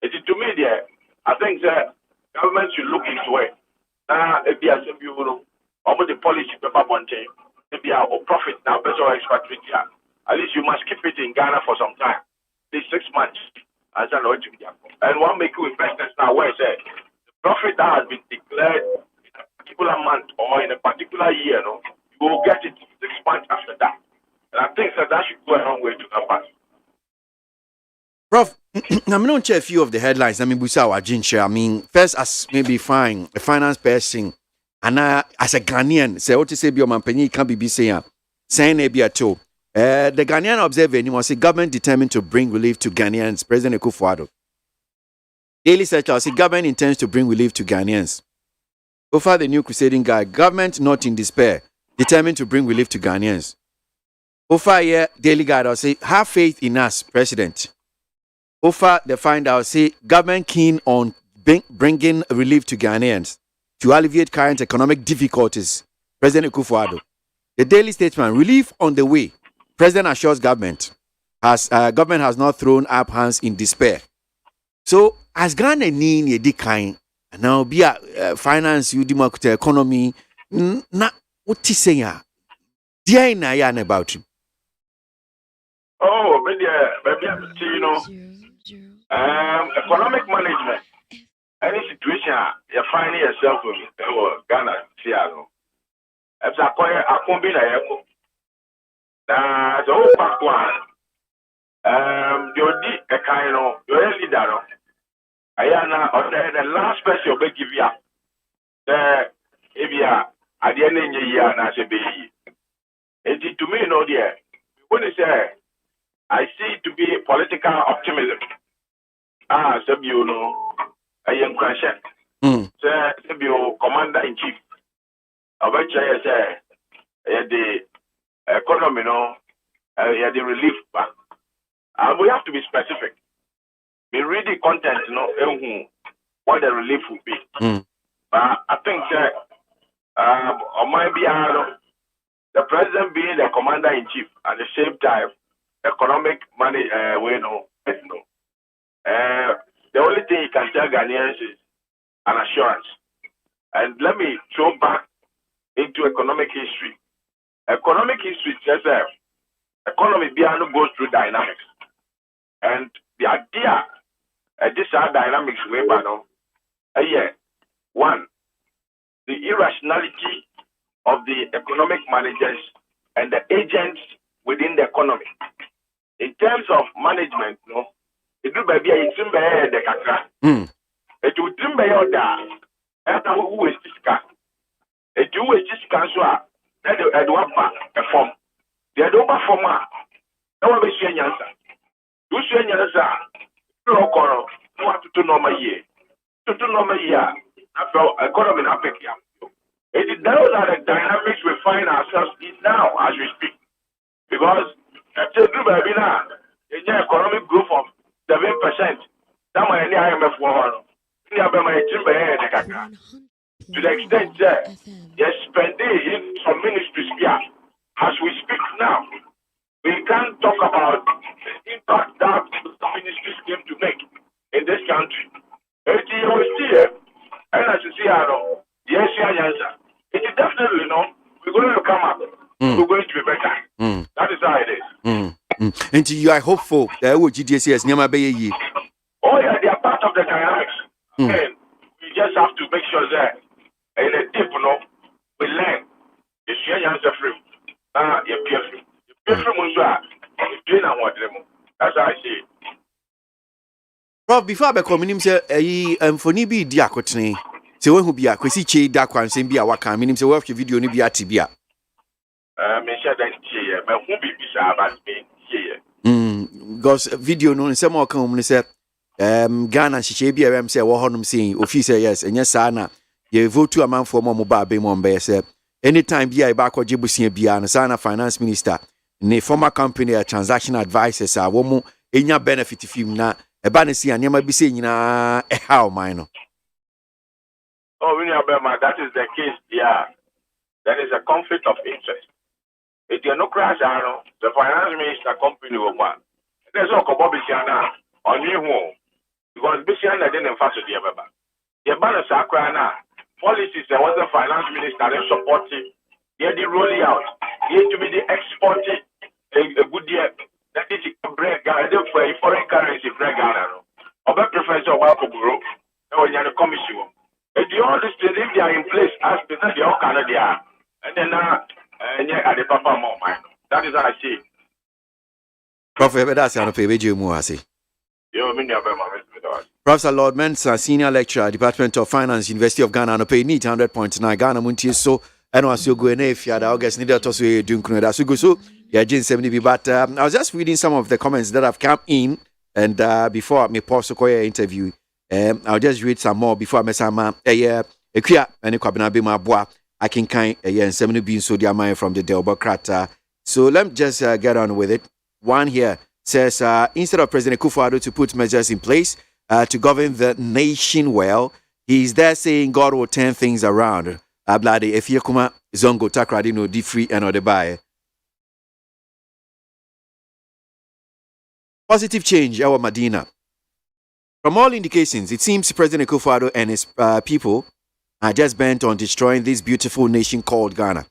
It is to me there. I think the government should look into it. If they are you know. Over the policy paper bunting, maybe our profit now, better expatriate. At least you must keep it in Ghana for some time. This 6 months. As I know it. And one make you investors now where I say the profit that has been declared in a particular month or in a particular year, no, you will get it 6 months after that. And I think that should go a long way to help us. Prof, I'm not sure a few of the headlines. I mean, first as maybe fine, a finance person. And as a Ghanaian, say what to say, Bio Mampany can't be saying maybe at all. The Ghanaian Observer anymore say government determined to bring relief to Ghanaians. President Akufo-Addo. Daily Searcher say government intends to bring relief to Ghanaians. So far, the new crusading guy, government not in despair, determined to bring relief to Ghanaians. So far, yeah, Daily Guide will say have faith in us, President. So far, the find out say government keen on bringing relief to Ghanaians. To alleviate current economic difficulties, President Akufo-Addo. The Daily Statesman, relief on the way. President assures government has not thrown up hands in despair. So, as Ghana need a decline, and now be a finance, you democratic economy, na what is saying? Dear na yan about him. Oh, maybe you know, economic management. Any situation you're finding yourself in Ghana, Seattle. If I combine a the whole back one, you're a kind of you're a leader. I or the last person you'll give you if you are at the end of the year and I say, it to me, no, dear. When you say, I see it to be political optimism. Some you know. I am crashing. Sir, you commander in chief. I bet you say the economy, no, the relief. We have to be specific. We read the content, what the relief will be. But I think or maybe the president being the commander in chief at the same time, economic money, the only thing you can tell Ghanaians is an assurance. And let me throw back into economic history. Economic history says economy goes through dynamics. And the idea these are dynamics way back now. One, the irrationality of the economic managers and the agents within the economy. In terms of management, it will be a timber the kakra. It will timber the who is this car. It will is this cancer. That the Edwapa perform. The Adoba former. No one will see an answer. You see an answer. No corner. No one to normal year. To normal year. After economy in Africa. It is those are the dynamics we find ourselves in now as we speak. Because the economic growth of 7%. That might be IMF 100. To the extent that yes, spending in some ministries here, as we speak now, we can't talk about the impact that the ministries came to make in this country. And as you see, yes, answer. It is definitely we're going to come up. We're going to be better. That is how it is. And you are hopeful that GDCS never be. Oh yeah, they are part of the dynamics. And we just have to make sure that in a deep, we learn. You share your answer free. You peer free. That's how I see it. Prof, before I come in, say, mfoni bi di akotene. Se we hu bia kwesi che da kwansem bia waka minim se we hwe video ni bia tibia. Me share that here, but who be bisa about me here? Because video no se mo kan mu say Ghana hyehyɛ bia wem say wo honum sei office yes enye saa na ye vote amanfo mo ba be mo mbe say anytime bia e ba akɔgye busia bia no saa na finance minister ne former company transaction advisors a wo mu enya benefit film na e ba ne si anema bi se nyina e how man no. Oh, that is the case. Yeah, there is a conflict of interest. If you no crash, the finance minister company will want. There's no Bisiana on your home because Bisiana didn't fast the other. The balance Sakrana policies there was the finance minister they supporting. They had the rolling out. They had to be the exporting a good year. That is a bread Ghana for a foreign currency bread Ghana. Or better preference of Wakoburo. When you're the commission. If you all if they are in place as they all Canada they are, and then at the papa more mind. That is how I see it. Prof, that's how pay beju mu ase. You mean you Professor Lord Mensah, Senior Lecturer, Department of Finance, University of Ghana, no pay need 100.9 Ghana Montie so and was you go in if you had August needed to say doing that so go so yeah Jane 70 but I was just reading some of the comments that have come in and before me pause the interview. I'll just read some more before I mess up my Equia and Equabina Bima Bois. I can kind and 70 being so dear mine from the Democrat. So let me just get on with it. One here says instead of President Kufuor to put measures in place to govern the nation well, he's there saying God will turn things around. Ablade Efiekuma Zongo Takradino D free and the buy. Positive change, our Medina. From all indications, it seems President Kufuor and his people are just bent on destroying this beautiful nation called Ghana.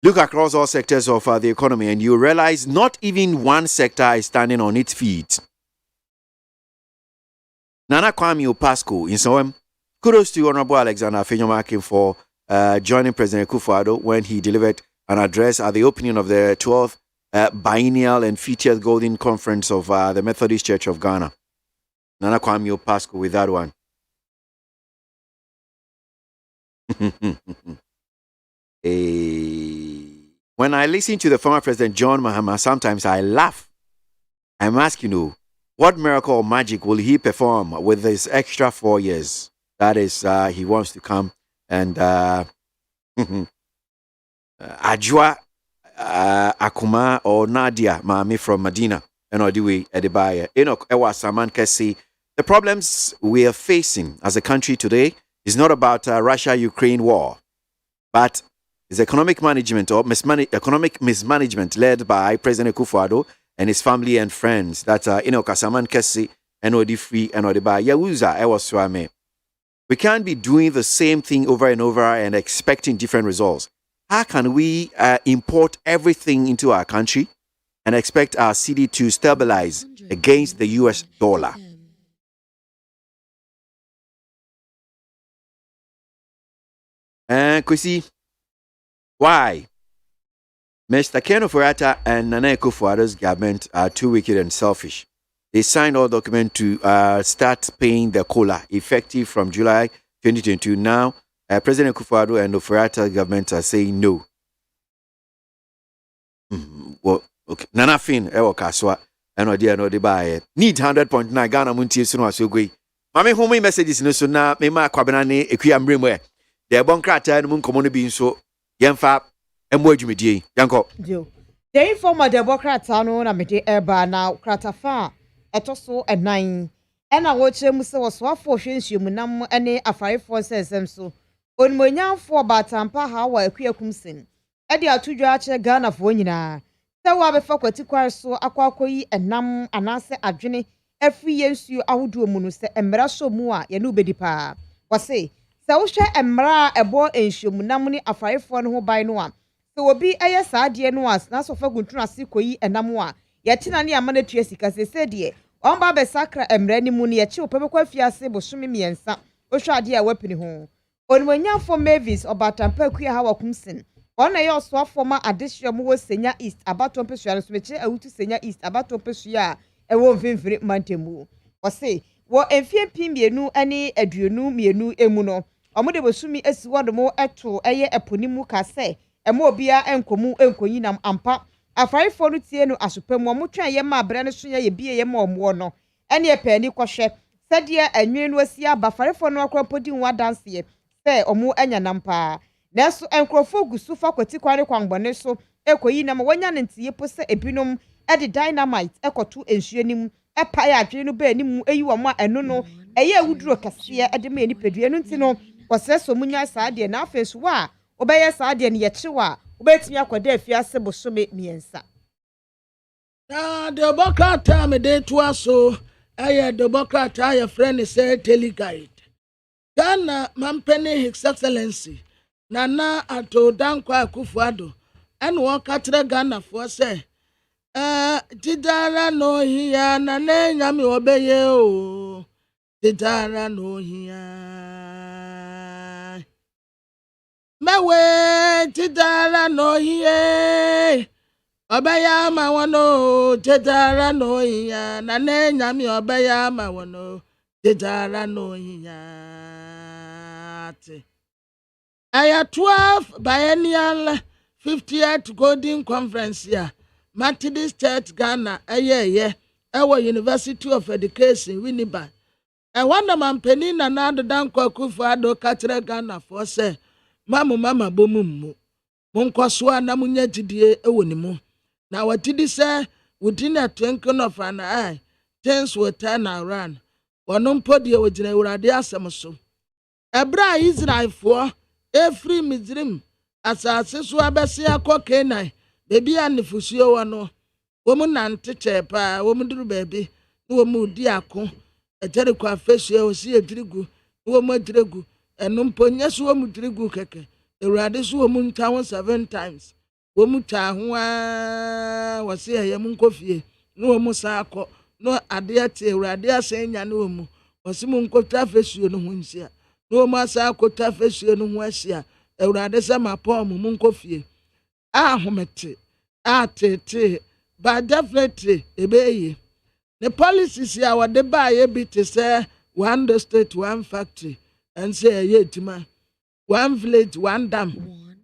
Look across all sectors of the economy and you realize not even one sector is standing on its feet. Nana Kwame Opasco in Soem, kudos to Honorable Alexander Afenyomakin for joining President Kufuor when he delivered an address at the opening of the 12th biennial and featured Golden Conference of the Methodist Church of Ghana. Nana Kwame Opasco with that one. When I listen to the former President John Mahama, sometimes I laugh. I'm asking what miracle or magic will he perform with his extra 4 years? That is, he wants to come and Ajwa Akuma or Nadia Mami from Medina and Odiwe Edibaya. Enoch Ewa Saman Kesi. The problems we are facing as a country today is not about Russia-Ukraine war, but is economic management or economic mismanagement led by President Kufuor and his family and friends. That's Enoch Asaman Kesi and Odifri and Odiba Yawuza Ewaswame. We can't be doing the same thing over and over and expecting different results. How can we import everything into our country and expect our city to stabilize against the US dollar? And Kwesi, why? Mr. Ken Ofori-Atta and Nana Akufo-Addo's government are too wicked and selfish. They signed all documents to start paying the COLA effective from July 2022. Now, President Akufo-Addo and Ofori-Atta's government are saying no. Well, okay. Nana Fin, Ewo Kaswa, and Odia no de buy. Need 100.9 Ghana Montie Suno Asogwe. Mame home messages no so na me ma kwabena ne ekuya mremwe. The Bonkrata and Moon Common being so Yanfa and Wojumidi Yanko. The informer Democrats are known at the Eba now, Kratafa, Etoso and 9. And I watch him so was what for shins you munam any a 5 4 says them so. On Moyan for Batampa, how a queer kumsin. Edia to Jacha Ghana for Nina. So I be for so aquakoi and nam and answer at Jenny. Every year you out do munuse and Brasso Mua, Yanubedipa. Was say. Sausha emra ebo enhwemu namuni afarefo no ho ban no a so obi eye saade no as na so fa guntuna sikoyi enam a ye tina ne amana tua sika sese de on ba be sakra emra ni mu ne ye chi opebekwa fiase bosome miensa ohwade a wapini ho onwanyafo Mavis obatampa akua ha wakumsin Ona ye osoafo ma adehye mo wo Senya East abato mpesua no so meche awutu Senya East abato mpesua e wo mfimfiri mantemu ose wo enfie pimienu ani aduonu mienu emu no omo de bosumi esi wodomo eto eye eponimu ka se ema obia enkomu enkonyinam ampa afarifo no tie no asopemu omo twan ye ma abre no so ye bie ye ma omo no ene epani kwohwe sede anwen no asi aba afarifo no akropodi nwa danse se omo anya nampa Nesu enkrofo gusu fa kwati kware kwangbone so ekoyi na wonya ntiye pose ebinom e dynamite ekotu ensuanim epa ya adwe no ba animu eyi wo ma eno no eye awuduro kase e de ma enipedua no nti no woseso munya saade na afesu wa obeye saade ne ye chewa obetimi akwada afiase bosome miensa na Democrat me de to aso eye Democrat aye friend say teleguide Ghana mampene His Excellency Nana Ato Dankwa Akufo-Addo ene wo katre Ghana fo se tidara no hia na ne nyame obeye o tidara no hia mewe tidara no hia obeye ma wono tidara no hia na ne nyame obeye ma wono tidara no hia Aya 12 biennial 50th Golden Conference ya Methodist Church Ghana ye ewo University of Education Winneba. Wana mampeni na Nana Dankwa Akufo-Addo katre Ghana for se mama bomummu. Munkoswa na munye jidie ewo ni mu. Na watidi se within a twinkling of an eye things will turn around. Wanumpo die wajina urade asem so. Ebra Israel for Every Midrim asase so abese akọ Kenai bebi anifusuo wo no wo mu nante chepa wo mu duru bebi wo mu di ako etere kwa fesuo o si edirigu wo mu edirigu enu mponye so wo mu dirigu keke ewurade so wo mu ntawo 7 times wo mu ta ho a wo se ye mu nkofie no wo mu sa akọ no ade ate ewurade asenya no wo mu wo se mu nkota fesuo no ho nsia no masa akota fesuo no ho ahia ewurade se mapom mu nkofie ahomete atete but definitely ebeye the policies ya wade ba ye bi te say one state one factory and say ye tima one village one dam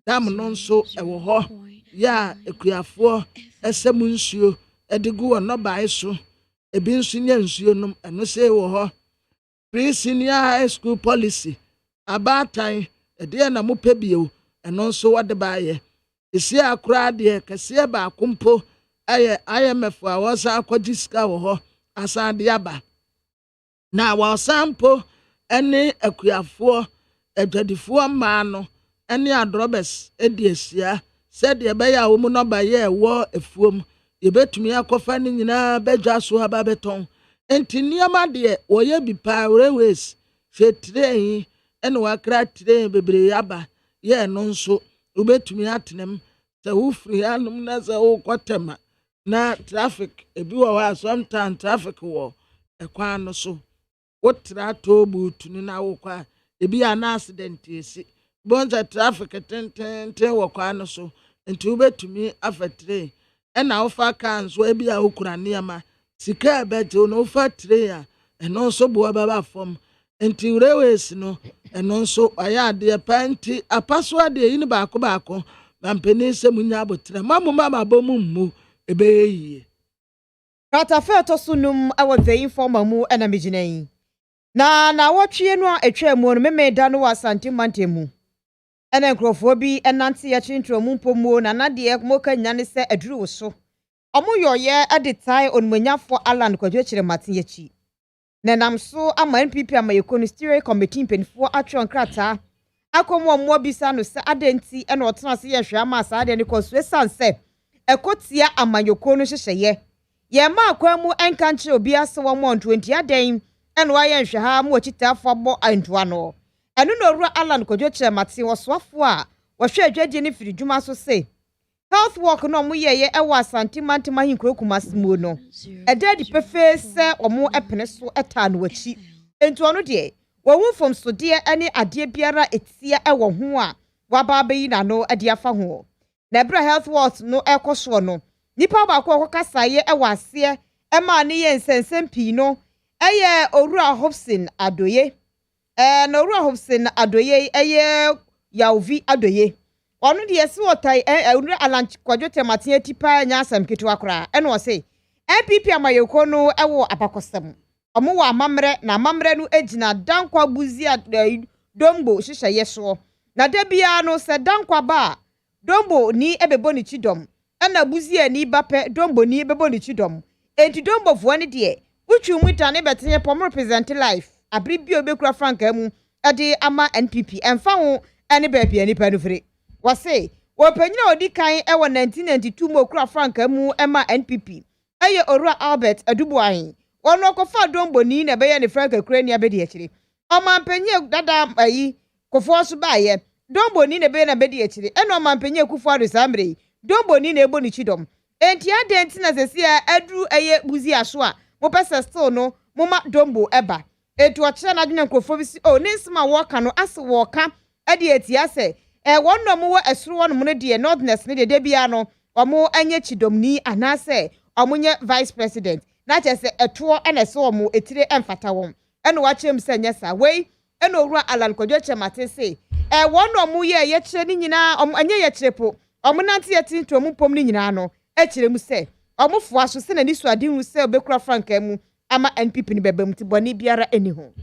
no nso ewo ho ya ekuafo esem nsuo edigu wono bae so ebi nsu nya nsuo nom eno say wo ho pre-senior high school policy abatan ede na mo pebio eno nso wade ba ye esi akura de kase ba akompo aye IMF a wasa akwajiska wo ho asade aba na wa sampo ene akuafo adwadifo ma no ene adrobes edi esia said ye be ya wo mu no ba ye wo efuom ye betumi akofa ni nyina bedwa so aba beton enti niama de wo ye bi pa railways fetrei ene wa kra train bebre aba ye no nso ubetumi atenem se wo free anum na se wo kwatema na traffic ebi wo ha sometimes traffic wo ekwan no so wo tra to butu na wo kwa ebi ana accident esi bonza traffic tenten wo kwa no so enti ubetumi afetre ena wo fa kan so ebi a okura niama sika ebeje no fa tre a eno so bo baba fom enti railways no eno nso aya de panti apaso ade yin baako mampeni se munya abotre mama bomummu ebeyi Katafe to sunum awo the informa mu ena miginan na wotwe no a etwa mu no memeda no wasante mantemu ena nkrofo bi enante ya chintro mu mpomu na de moka nyane se aduru so omo yoye adetai onmanyafo Alan kwadwo kire matin yachi nenam so ama NPP ama yekonu steering committee mpenifo atwe nkrata akomo mo bisa no se adenti ena otena se yehwe ama saade ne kosu esanse ekotia amanyoko no hyehyeye ye ma akwa mu enkanche obi ase wo mo 20 aden ena wa ye nhwe ha mo chitafo abo antoa no eno no ru Alan kwadwo kire matin woswafo a wohwe adwadie ne firi dwuma so se health work no mo yeye ewa asante mantima hinkrokumasimo no edadi pefe se omo epene so eta no wachi ento no de wo fom so de ane ade biara etia ewo ho a waba abeyi na no ade afa ho na ebra health world no ekoso no nipa ba ko kasaye ewase ema ne ye nsensem pii no eye Owura Hobson Adoye na Owura Hobson Adoye eye Yauvi Adoye onu de yesi wotai Owura Alanchi Kwadwo Temate tipa nya asam ketwa kra eno o say MPP amayeko no ewo apakosem omo wa amamre na amamre no ejina dankwa buzi dombo hihye yeso na debia no se dankwa ba dombo ni ebebo ni chidom na buzi ani bape dombo ni ebebo ni chidom enti dombo fo ne de uchu muta ne betenye pom represent life abribio bekura franka mu ade ama NPP emfa ho ene baabi ani pa no firi wase wopanyina odi kan ewo 1992 mo kura franka mu ema NPP eye Owura Albert Adubuahin wono kofa dombo ni na beye ne franka kura ni abedi akire omampanye dada ayi kofo so baaye dombo ni na beye na bedi akire eno omampanye kufu adusambre dombo ni na ebo ni chidom enti adenti na sesia adru eye buzi aso a mo pese still no moma dombo eba etu akira na dwene krofo bi si o nensima woka no ase woka ade etia se wonno mo wo esoro wonno mo de northerners ne de bia no omo anye chidomni anase omonye vice president na chese eto ene se omo etire emfata won ene wa chem se nyesa wei ene Owura Alan Kwadwo Temate se wonno mo ye kire ni nyina omo anye ye kirepo omo nante ye tinto mo pom ni nyina no ekire mu se omo fo aso se na ni so ade hu se obekura franka mu ama NPP ni bebem ti boni biara eni ho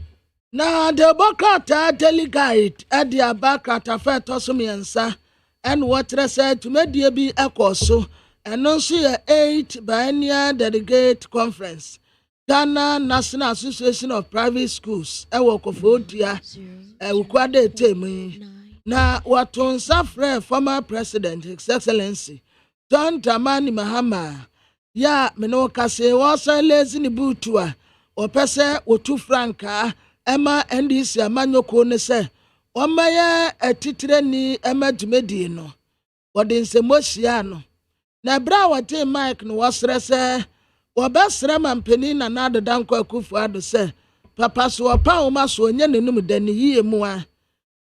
na Democrat delegate ade abakata fa toso miensa en wotre se tumedie bi ekoso eno so ye 8 biennial delegate conference Ghana National Association of Private Schools ewo kofodia ukwade temi na watonsa frɛ former president His Excellency John Dramani Mahama ya meno kase wosan lezi ni butua opese otu franka ema NDC amanyoko ne se omaye etitire ni ema dwumedi no wode nsemohia no na bra wate mike no wasre se wobesre mampeni na nadeda nkwa akufu ado se papa so opa oma so onye nenum dani yie mu a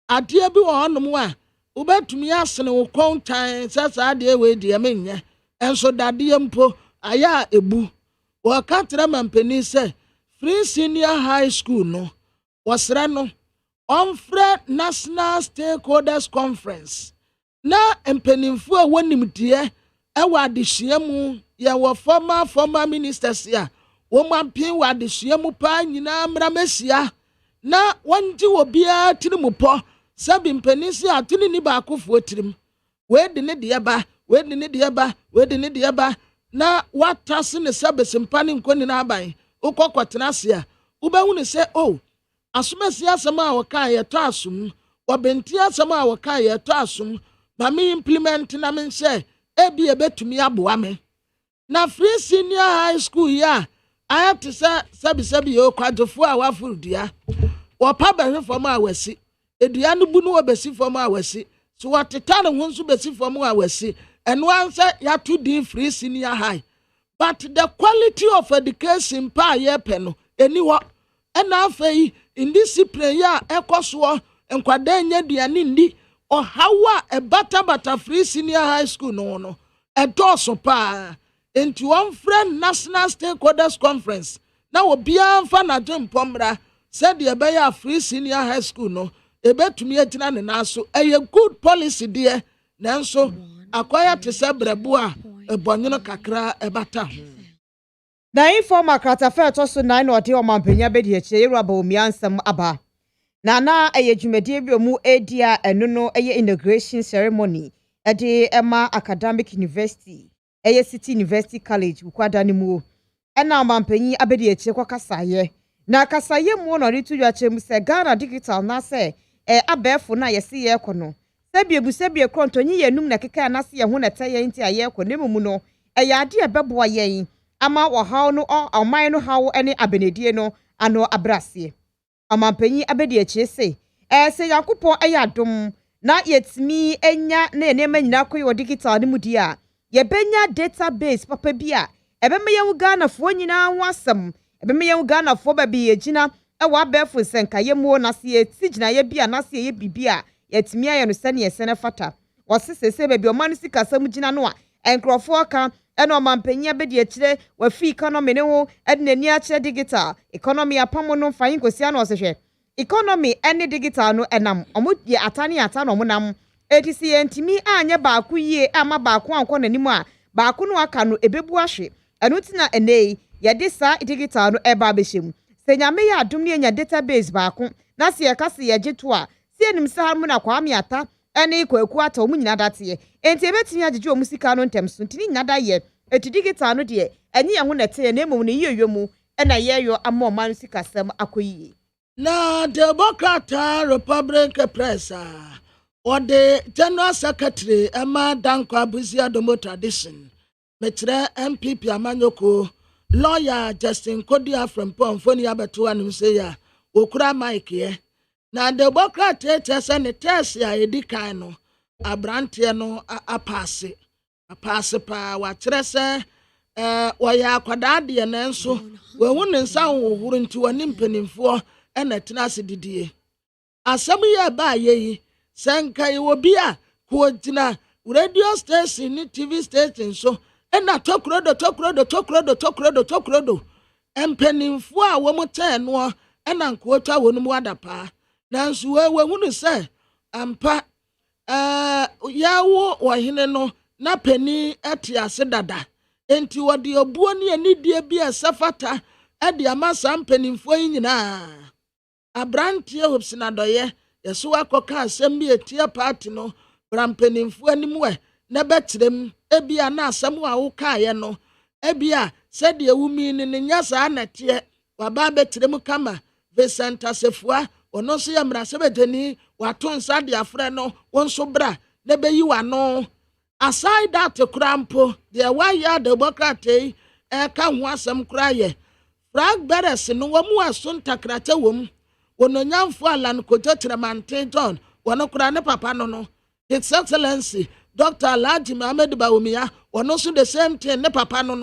ade bi wo honom a ubetumi asene wo kontan sasa ade we die menye enso dade mpo aya ebu wakatra mampeni se free senior high school no wasra no onfre national stakeholders conference na empenimfu a wonimdie ewa adehia mu ya wo former ministers ya wo mampin wa adehia mu pa nyina mramesia na wanji obia tirimupo sabi mpenisi atuni ni ba akofo tirim we de ne de ba we de ne de ba we de ne de ba na watase ne sabesimpa ne nkoni na aban ukokotena sia ubehu ne se o asomasi asama a woka ye to asum obenti asama a woka ye to asum ma me implement na me se ebi ebetumi aboa me na free senior high school ya aya to say sabi yo kwadofo a wafurudua wopa behwe fam a wasi edua no bu no obesi fam a wasi so wateta ne ho nso besi fam a wasi eno ansa ya to din free senior high but the quality of education pa ye pe no eniwo ena afei indiscipline ya ekoso enkwada nya duane ndi ohawa ebata free senior high school no edoso pa enti one friend national stakeholders conference na obia mfa na dwempomra said the beya free senior high school no ebetumi agyina ne naso eye good policy de nanso akwaya te se brebu a ebonyono kakra ebata na informa kratafa to so 9 ode o mampanya bedi eche yeraba omiansam aba na eye dwumedie bi omu edia eno no eye inauguration ceremony ede ema academic university eye city university college ukwada ni mu ena mampanyi abedi eche kwa kasaye na kasaye mu no ritu yache mu se Ghana digital na se abefo na yesi ye kono sebie krontonyi yenum na keka na se ye ho na taye nti aye kono mu no ade ebeboa yen ama wo haw no oman no haw ene abenedie no ano abrase amampanyi abedi eche se yakopon ayadom na yetimi enya na enema nyina koyo digital ni mudi a ye benya database papa bia ebemeye wo Ghana fo nyina ho asem ebemeye wo Ghana fo ba bi yegina ewa befo senka ye mu na se ye tigina ye bia na se ye bibia yɛtumi ayɛ no sɛ ne yɛsɛne fata wɔse sese baabi ɔma no sika sɛm gyina no a nkurɔfoɔ ka ɛna ɔmampanyia bɛdi akyire wafi economy ne ho ɛde n'ani akyerɛ digital economy apam no mfa nkosia na ɔsehwɛ economy ɛne digital no ɛnam ɔmo yɛ ata na ɔmo nam eti si yɛntimi anyɛ baako yie ama baako ankɔ n'anim a baako no aka no ebebu ahwe ɛno ti na ɛnɛ yɛde saa digital no ɛba abɛhyɛ mu sɛ nyame yɛ adom ne nya database baako na sɛ yɛka sɛ yɛgye to a sɛ anim sɛ ha mu na kwame ata ɛne kwaku ata ɔmo nyina dateɛ enti ebɛtumi agyegye ɔmo sika no ntɛm so ntini nya da yɛ eti digital no deɛ ɛnye yɛn ho na ɛte na emom no yie mu ɛna yɛyɔ ama ɔman no sika sɛm akɔ yie na Democrat Republic Press or the General Secretary Emma Danko Abusia Domo Tradition Metre MPP Amanyoko lawyer Justin Kodia from Pomfoni Abetu and say okura Mike ye na Democrat test and the test ya edikano abrante no apase pa wakyerɛ sɛ wɔyɛ akwadaa deɛ nanso wɔhu ne nsa hohoro nti wɔne mpanimfoɔ ɛna tena ase didie asɛm yɛ ba yi sɛ nka yɛwɔ bi a kuogyina radio station ne TV station so ɛna tokrodo mpanimfoɔ a wɔn tɛn no ɛna nkootwa wɔn mu adapaa nanso wɔhu ne sɛ ampa yawo wɔhene no na pani ati ase dada enti wɔde obuo ne anidie bi asafata ɛde ama saa mpanimfoɔ yi nyinaa abrantie hopsinadoye yeso akɔka asɛm bi etie party no brampanimfoɔ anim wɛ na bɛkyerɛm ebia na asɛm a wokaeɛ no ebia sɛde ewumi ne nya saa nateɛ waba bɛkyerɛm kama Vincent Asefua ɔno so yɛ mmarahyɛbadwani wato nsa de afrɛ no wɔn so bra na bɛyi wano aside that krampo deɛ wayɛ Democrat yi ɛka ho asɛm kora yɛ Frank Beres no wɔn aso ntakrate wɔm wɔnonyamfo alan kojo tremante John wɔno kora ne papa no His Excellency Dr. Alhaji Mohammed Bawumia wɔno so the same thing ne papa no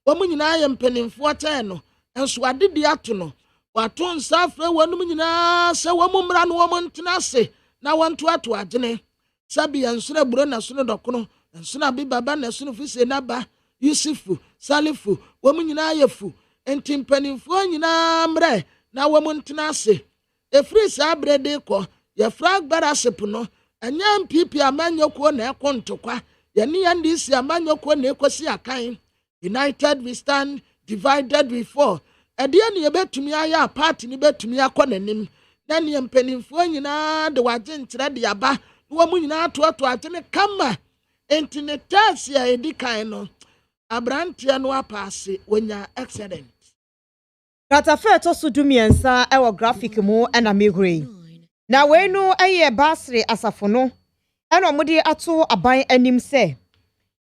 wɔn nyinaa yɛ mpanimfoɔ tɛn no nso adedi ato no wato nsa afrɛ wɔn nyinaa sɛ wɔn mmra no wɔn ntena ase na wɔn to ato agene sabi nsoro buro na so no dɔkono nsoro abi baba na so no fise na ba Yusufu Salifu wɔn nyinaa yɛ fu enti mpanimfoɔ nyinaa mrɛ na wɔn ntena ase efiri saa brede kɔ yɛ frag baraship no anya MPP amanyoko na ɛkontokwa yɛ ne yɛn de si amanyoko na ekosi akan united we stand divided we fall ɛdeɛ ne yɛbɛtumi ayɛ a party ne bɛtumi akɔ n'anim na ne mpanimfoɔ nyinaa de wagye nkyerɛ de aba na wɔn nyinaa toato agye kama enti ne tasi a edi kan no abranteɛ no apaase wonya excellent Katafe to so dumiensa ewo graphic mu na megre na we no eye basre asafo no ena omode ato aban anim se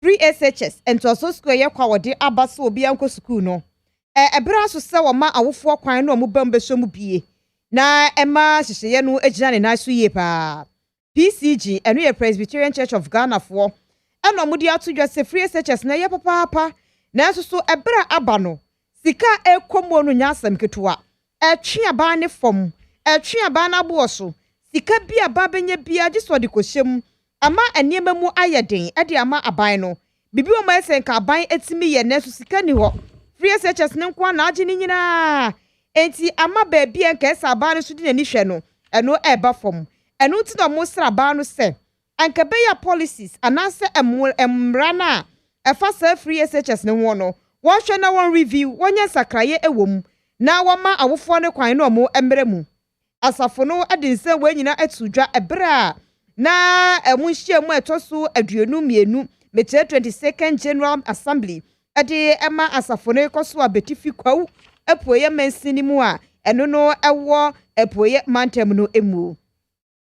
free SHS ento so school ye kwa wode abase obi anko school no ebra so se wo ma awofo kwan no omubam beso mu bie na ema hyehyeye no agina ne na so ye pa PCG eno ye Presbyterian Church of Ghana fo ena omode ato dwa se free SHS na ye papa na so ebra aba no sika ekomo no nyasam ketua etwe aba ne fom etwe aba na boso sika bi aba benye bia giso de kohyem ama eniema mu ayeden ede ama aban no bibi o ma esen ka aban etimi ye na so sika ni ho free SHS ne nko na age ni nyina enti ama ba bia nka esa aban so de nani hwe no eno eba fom eno ti no mo sra aban no se anka be ya policies anase emra na efa sa free SHS ne ho no won hwe na won review wonya sakraye ewom na woma awofo ne kwan no mo emre mu asafo no adinse we nyina atudwa ebra na emunhye mu etoso aduonu mienu meche 22nd General Assembly ade ema asafo no koso abetifi kwawu epoye mansini mu a eno no ewo epoye mantem no emu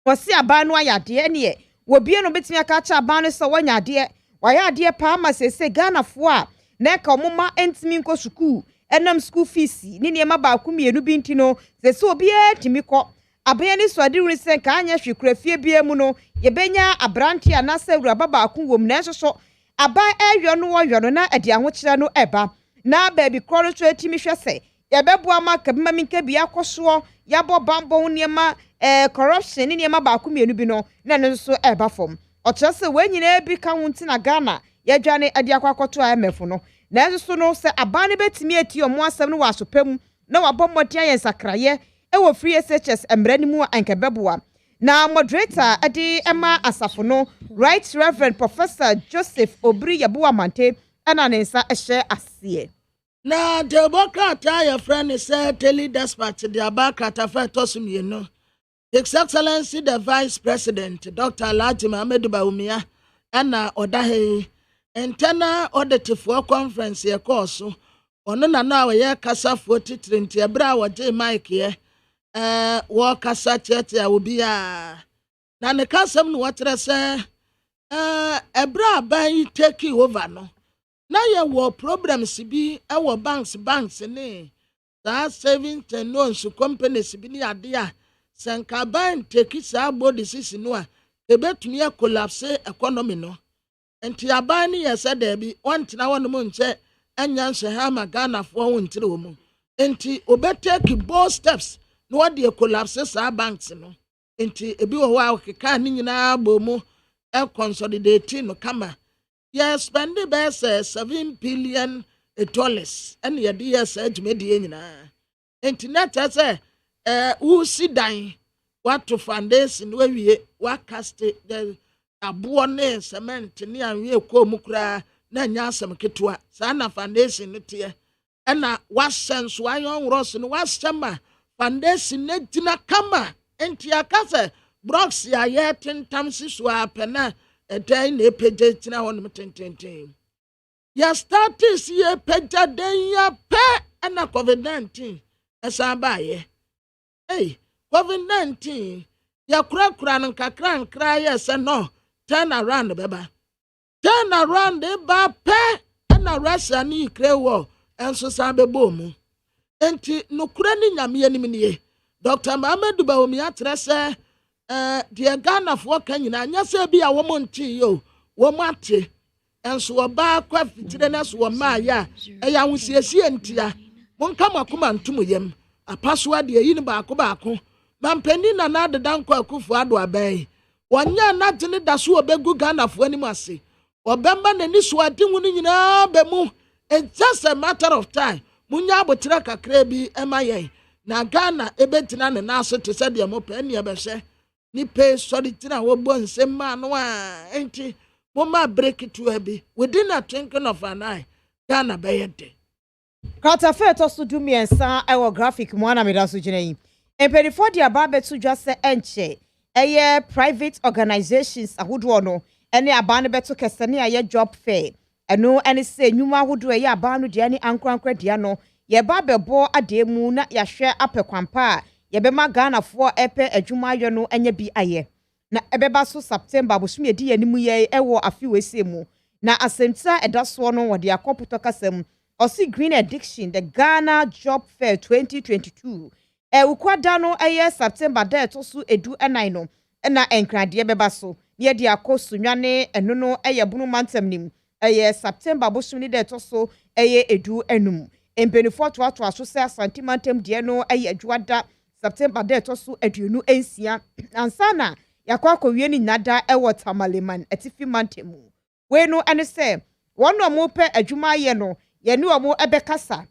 wosi aba no ayade ne wobie no betimi aka cha aba no so wonya ade waya ade pa ma sese Ghana fo a na ka omuma entimi nko suku enam school fees ni niema ba ku mienu bi ntino sese obi etimi kɔ abaya ni so ade wuri se ka anya hwekura fie bia mu no yebenya abrante anasa wura baba ku wom na so aba ehwo no wo no na ade ahokyera no eba na baabi kro no so etimi hwɛ se yɛbɛboa ma kabima minka bi akɔsoɔ yɛabɔ bambɔ nneɛma corruption ne nneɛma baako mmienu bi no na no nso ɛba fam ɔkyerɛ sɛ wɔn nyinaa bi ka ho nti na Ghana yɛdwane ade akɔkɔto IMF no na ɛso so no sɛ aban no betumi ati ɔmo asɛm no wɔ asopɛ mu na wabɔ mmɔden ayɛ nsakraeɛ ɛwɔ free SHS mmara no mu a nkɛbɛboa na moderator ade ɛma asafo no Right Reverend Professor Joseph Obri Yabuwa Mante ɛna ne nsa ɛhyɛ aseɛ. Na Democrat your friend is Telly Despatch the Abakrat affair Tosum, you know. His Excellency the Vice President, Dr. Alhaji Mohammed Bawumia, Anna Odahe, and Tena Auditive for Conference, your course. Ono na now a kasa 40 30 bra wa J Mike here. War kasa church will be na ne kasam no watre say bra ban take over no. Na ye wo problems bi our banks ne that savings and loans companies bi ni ade a sanka ban take sa body sisi no a ebetumi collapse economy no enti aban ni ye said there be one tina won mo nche anya nhwe ha ma Ghana fo won tire wo mu enti obetake bold steps no what dey collapse sa banks no enti ebi wo wa okeka ni nyina bo mu consolidate no kama. Yes, spend the best $7 billion and your dear said to me, Internet as who sit down, what to foundation where we what cast the abuone cement near we ko mukra na nyasam ketua sana foundation netie na what sense why on ross no what sema foundation ne tina kama enti akase blocks ya yetin tamsi so apena edan na epeje tina won metententen ya status ye peja den ya pe na COVID-19 esa baaye COVID-19 ya kura no kakra ye se no turn around beba turn around e ba pe na Russia ni Ukraine war enso sa bebo mu enti no kura ni nyame anim nie Dr. Mohammed Bawumia trese the Ghana for Kenya nya se bi a wo monti yo wo mate enso oba kwa fitire na so ma ya eya hosiesie ntia monka makoma ntum yem apaso de yi ni baako mampani na na deda nkwa akufo ado aban wonya na tene da so obegu Ghana fo anim ase obemba na ni so ade hu ni nyina ba mu it's just a matter of time munya abotira kakra bi emayen na Ghana ebetina ne na so te se de mo pa ne ebehye ni pay sorry tina wo bo nsem ma no a enti mo ma break it to abi within a twinkling of an eye Ghana be yede Kata fe to so dumi ensa ewo graphic mo na me da so gina yi empedifo dia ba betu dwa se enche eye private organizations ahodo no ene aba ne betu kese ne aye job fair eno ene se nyuma ahodo eye aba no dia ni ankrankra dia no ye ba bebo ademu na ya hwe apekwampa ye be ma Ghana fo epe adwuma ayo no enya bi aye na ebeba so September bosum ye di yanimu ye ewo afiwese mu na asenta edaso no wode akoputo kasam osi green addiction the Ghana job fair 2022 ukwada no eye September de to so edu enan no na enkrade beba so ne de akosu nwane eno no eye bunu mantem nim eye September bosum ni de to so eye edu enum empenifo to aso se santimantem de no eye adwada September de to so aduonu ensia ansana yakwa kowie ni nada ewo tamaleman atifi mantemu we no ene se wono mo pe adwuma ye no ye ne omo ebekasa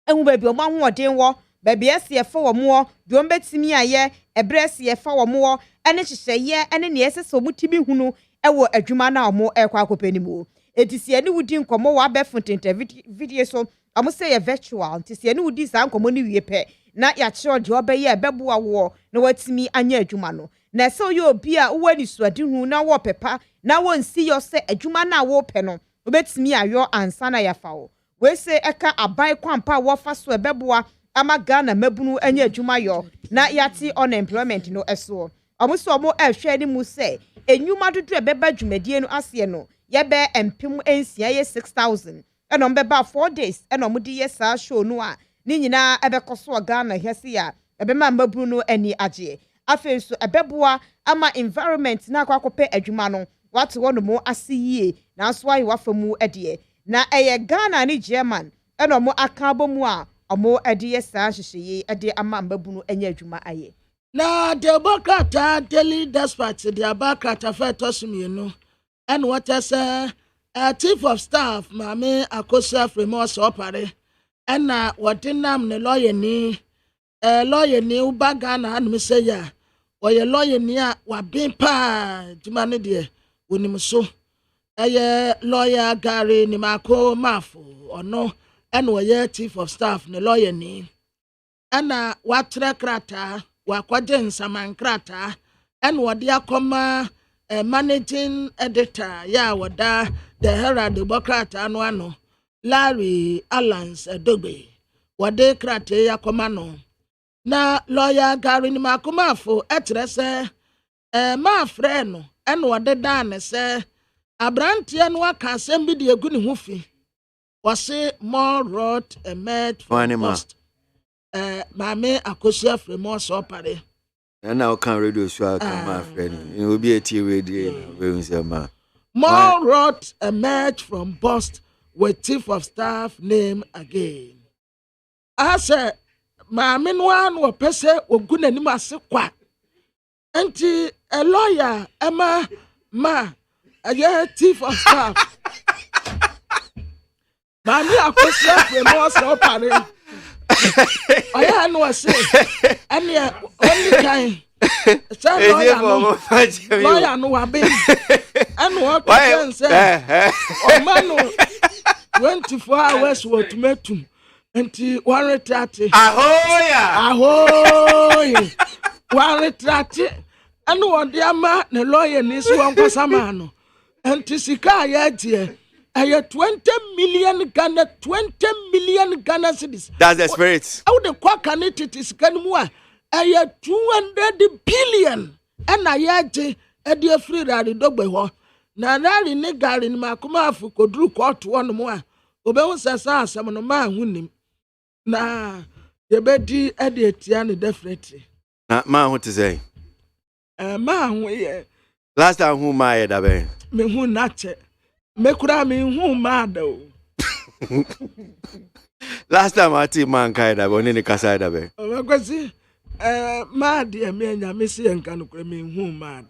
ehu ba bi omo ahoden wo ba bi ese fa wo mo do mbetimi aye ebre ese fa wo mo ene hyehyeye ene ne ese so mutimi hunu ewo adwuma na omo ekwa akopanimu etisi ne wudi nkomo wa be fontente video so omo say ye virtual etisi ne wudi sa nkomo ni wie pe na ya chiro de obeye ebeboa wo na watimi anya adwuma no na so yo obi a wo ni suade hu na wo pepa na wo nsi yo se adwuma na wo pe no obetimi ayo ansa na ya fa wo we se eka aban kwampa wo fa so ebeboa ama Ghana mabunu anya adwuma yo na yati unemployment no eso omo so omo ehwe ni mu se enwuma dodo ebeba dwumadie no ase no ye be empem ensia ye 6000 eno mbeba 4 days eno mudi ye sa show no a ni nyina ebekoso Ghana hese ya ebema mabunu no ani agye afenso ebeboa ama environment na akwakope adwuma no wate wono mo asiyie na so ayi wafamu ede na eye Ghana ni German eno mo akabo mu a omo edi yesa hyehyeye edi ama mbabunu enya adwuma aye na the Bokata daily dispatch the Abakata Fetosmienu and what as a chief of staff Mame Akosia Fremos opare and what in nam ne lawyer ni ubagana and Messiah or your lawyer near what being pa Jimani dear when so a lawyer Gary Nimako Mafu or no and we chief of staff ne lawyer ni and what krata wakwaje nsamankrata and wadi akoma managing editor ya wada the Herald Democrata ano Larry Allans Dogbe wade krate ya komano na lawyer Gary Nimakomafo etrese ma freno and wade dan se abrantie no aka asem bi de egu ne ho fi wase more road emerged from post Mame Akosia Fremos opare and now can radio show come my friend it will be a TV radio we say ma more road emerged from bust with chief of staff name again I say Mame no one wo pese ogu nanim ase kwa enti a lawyer Emma ma a chief of staff Mame Akosia Fremos opare I know say any only time lawyer no abi and what can say oh man 24 hours what metum enti 130 ahoy 130 and what the ama na lawyer ni so kwasama no enti sika ya die 20 million Ghana cedis. That's the spirit. How the quakanit is Ganmua. 200 billion. And I had a dear free rally dogbe. Nanari negar in Makumafu could do court one more. Obewa some of man winning. Na the bedi Edietiani definitely. Man, what to say? Man, we last time who my dabe. Me who not Mekura me who mad though. Last time I see man kaida boni ni kasaida be. Omakwasi mad ya me nya me si enka no kura me who mad.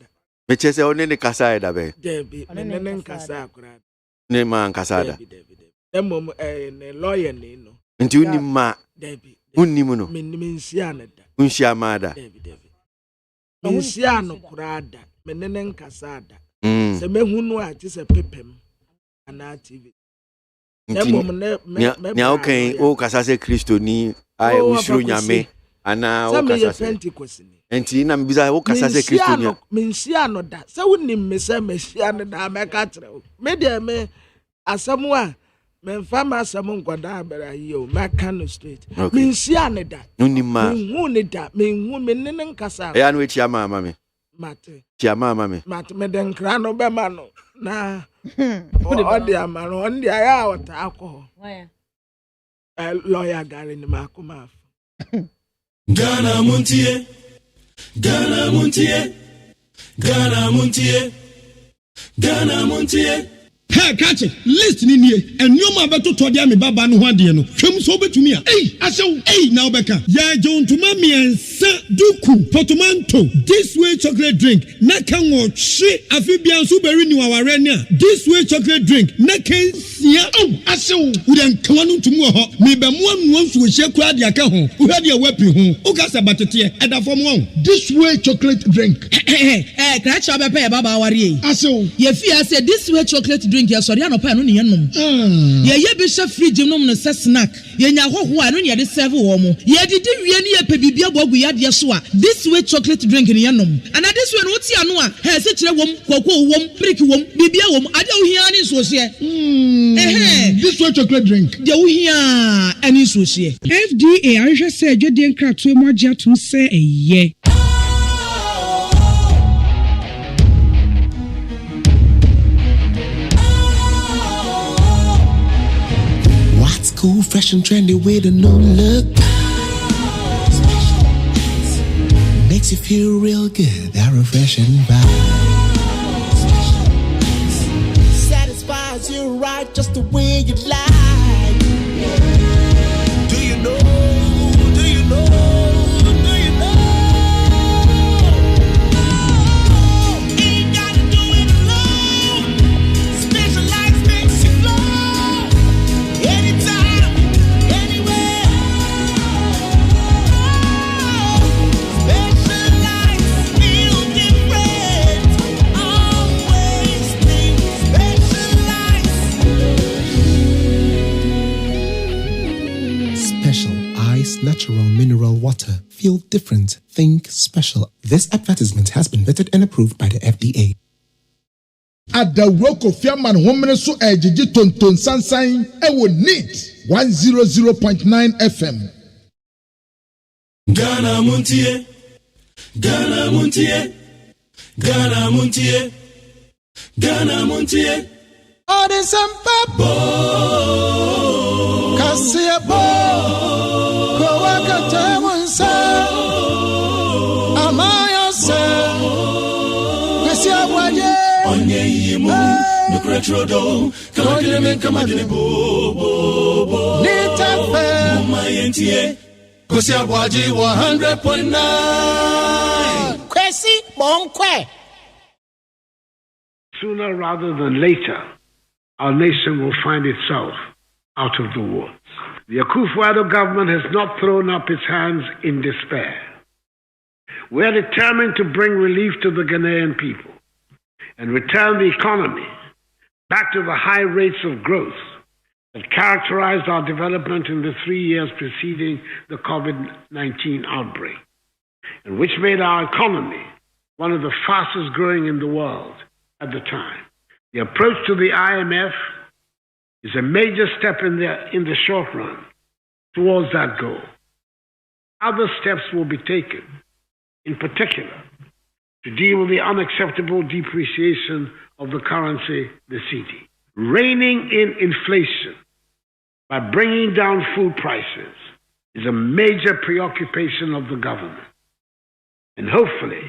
Me chese oni ni kasaida be. Debi ne nkasa akura. Ne man kasada. Demom ne lawyer ni no. Nti uni ma. Debi. Uni mu no. Me nsia na da. Unsia ma da. Debi. Me nsia no kura da. Me ne nkasa da. Se me hu no a ti se pepem. Na TV. Nya okay o kasase Kristo ni ai usuru nyame ana o kasase enti na mbiza o kasase Kristo ni mensia no da se wonim me se mesia no da meka kire me de me asemu a me fama asemu nkwada abera yi o meka no straight mensia no da unima hu ne da me hu me ne nkasa ya no echi ama me mate chiama mame mate me den kra no be ma no na odi amaro ndi aya wata akọ lawyer Gary Nimakomafo Ghana Montie Ghana Montie Ghana Montie Ghana Montie Hey, catch it. List ni nie. And you ma beto to dia me baba no ho ade no. Hwem so betumi a. Now beka. Ya John to ma miensa duku potomanto. This way chocolate drink. Na kan wo hwe afibian so beri ni waware ni a. This way chocolate drink. Na kan sia. Asew. Udan kwanu tumu ho. Me be mo anu so hye kura de aka ho. Wo hwe de wapi ho. O ka sa batete. E da fom won. This way chocolate drink. Kra cha be pe baba ware. Asew. Ye fi say this way chocolate drink. Ya sorry anopa no ne yenom ye bi hye fridge nom no se snack ye nya hoho a no ne de serve wo mo ye didi wie ne ye pe bibia bogu ya de so a this way chocolate drink ne yenom and this way no ti ano a he se kire wom kokko wom brick wom bibia wom ade wo hia ne so hye this way chocolate drink de wo hia ani so hye FDA ahwe se adwede nkrato mu agya to se eye cool, fresh and trendy with a new look. Makes you feel real good, that refreshing vibe. Satisfies you right just the way you like. Do you know feel different, think special. This advertisement has been vetted and approved by the FDA. Adawroko Fiaman Homene so ejiji tonton sansan ewo NEAT 100.9 FM. Ghana Montie, Ghana Montie, Ghana Montie, Ghana Montie. Ode Sampabo Kasiabo Kowakate Munsa Amaya Se Kwesi Abwaagye Onye yimu Nukretrodo Kamadine Bo Nitafe Mayentie Kwesi Abwaagye 100.9 Kwesi Bonkwe. Sooner rather than later, our nation will find itself out of the woods. The Akufo-Addo government has not thrown up its hands in despair. We are determined to bring relief to the Ghanaian people and return the economy back to the high rates of growth that characterized our development in the 3 years preceding the COVID-19 outbreak, and which made our economy one of the fastest growing in the world at the time. The approach to the IMF is a major step in the short run towards that goal. Other steps will be taken, in particular, to deal with the unacceptable depreciation of the currency, the cedi. Reining in inflation by bringing down food prices is a major preoccupation of the government. And hopefully,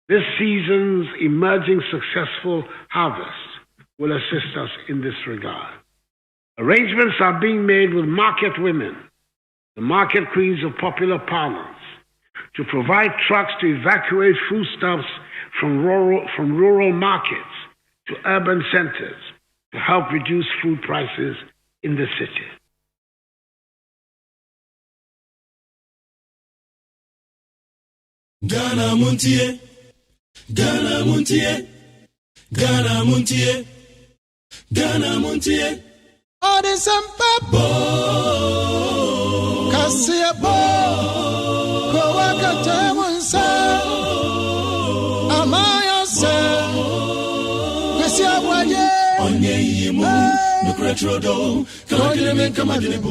this season's emerging successful harvest will assist us in this regard. Arrangements are being made with market women, the market queens of popular parlance, to provide trucks to evacuate foodstuffs from rural markets to urban centers to help reduce food prices in the city. Ghana Montie, Ghana Montie, Ghana Montie, Ghana Montie. Ode Sampabo Kasiabo Kowakate Munsa Amaya Se Kwesi Abwaagye Onye yimu Nukretrodo Kamadine Bo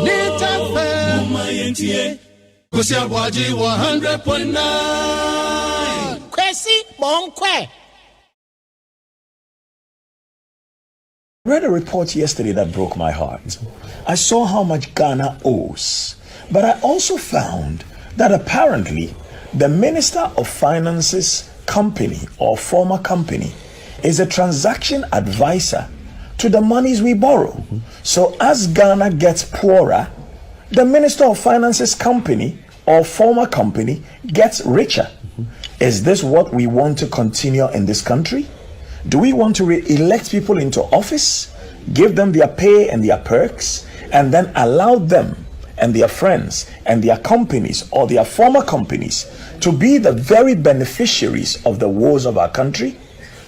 Nitafe Mayentie Kwesi Abwaagye 100.9 Kwesi Bonkwe. I read a report yesterday that broke my heart. I saw how much Ghana owes, but I also found that apparently the Minister of Finance's company or former company is a transaction advisor to the monies we borrow. So as Ghana gets poorer, the Minister of Finance's company or former company gets richer. Is this what we want to continue in this country? Do we want to elect people into office, give them their pay and their perks, and then allow them and their friends and their companies or their former companies to be the very beneficiaries of the woes of our country?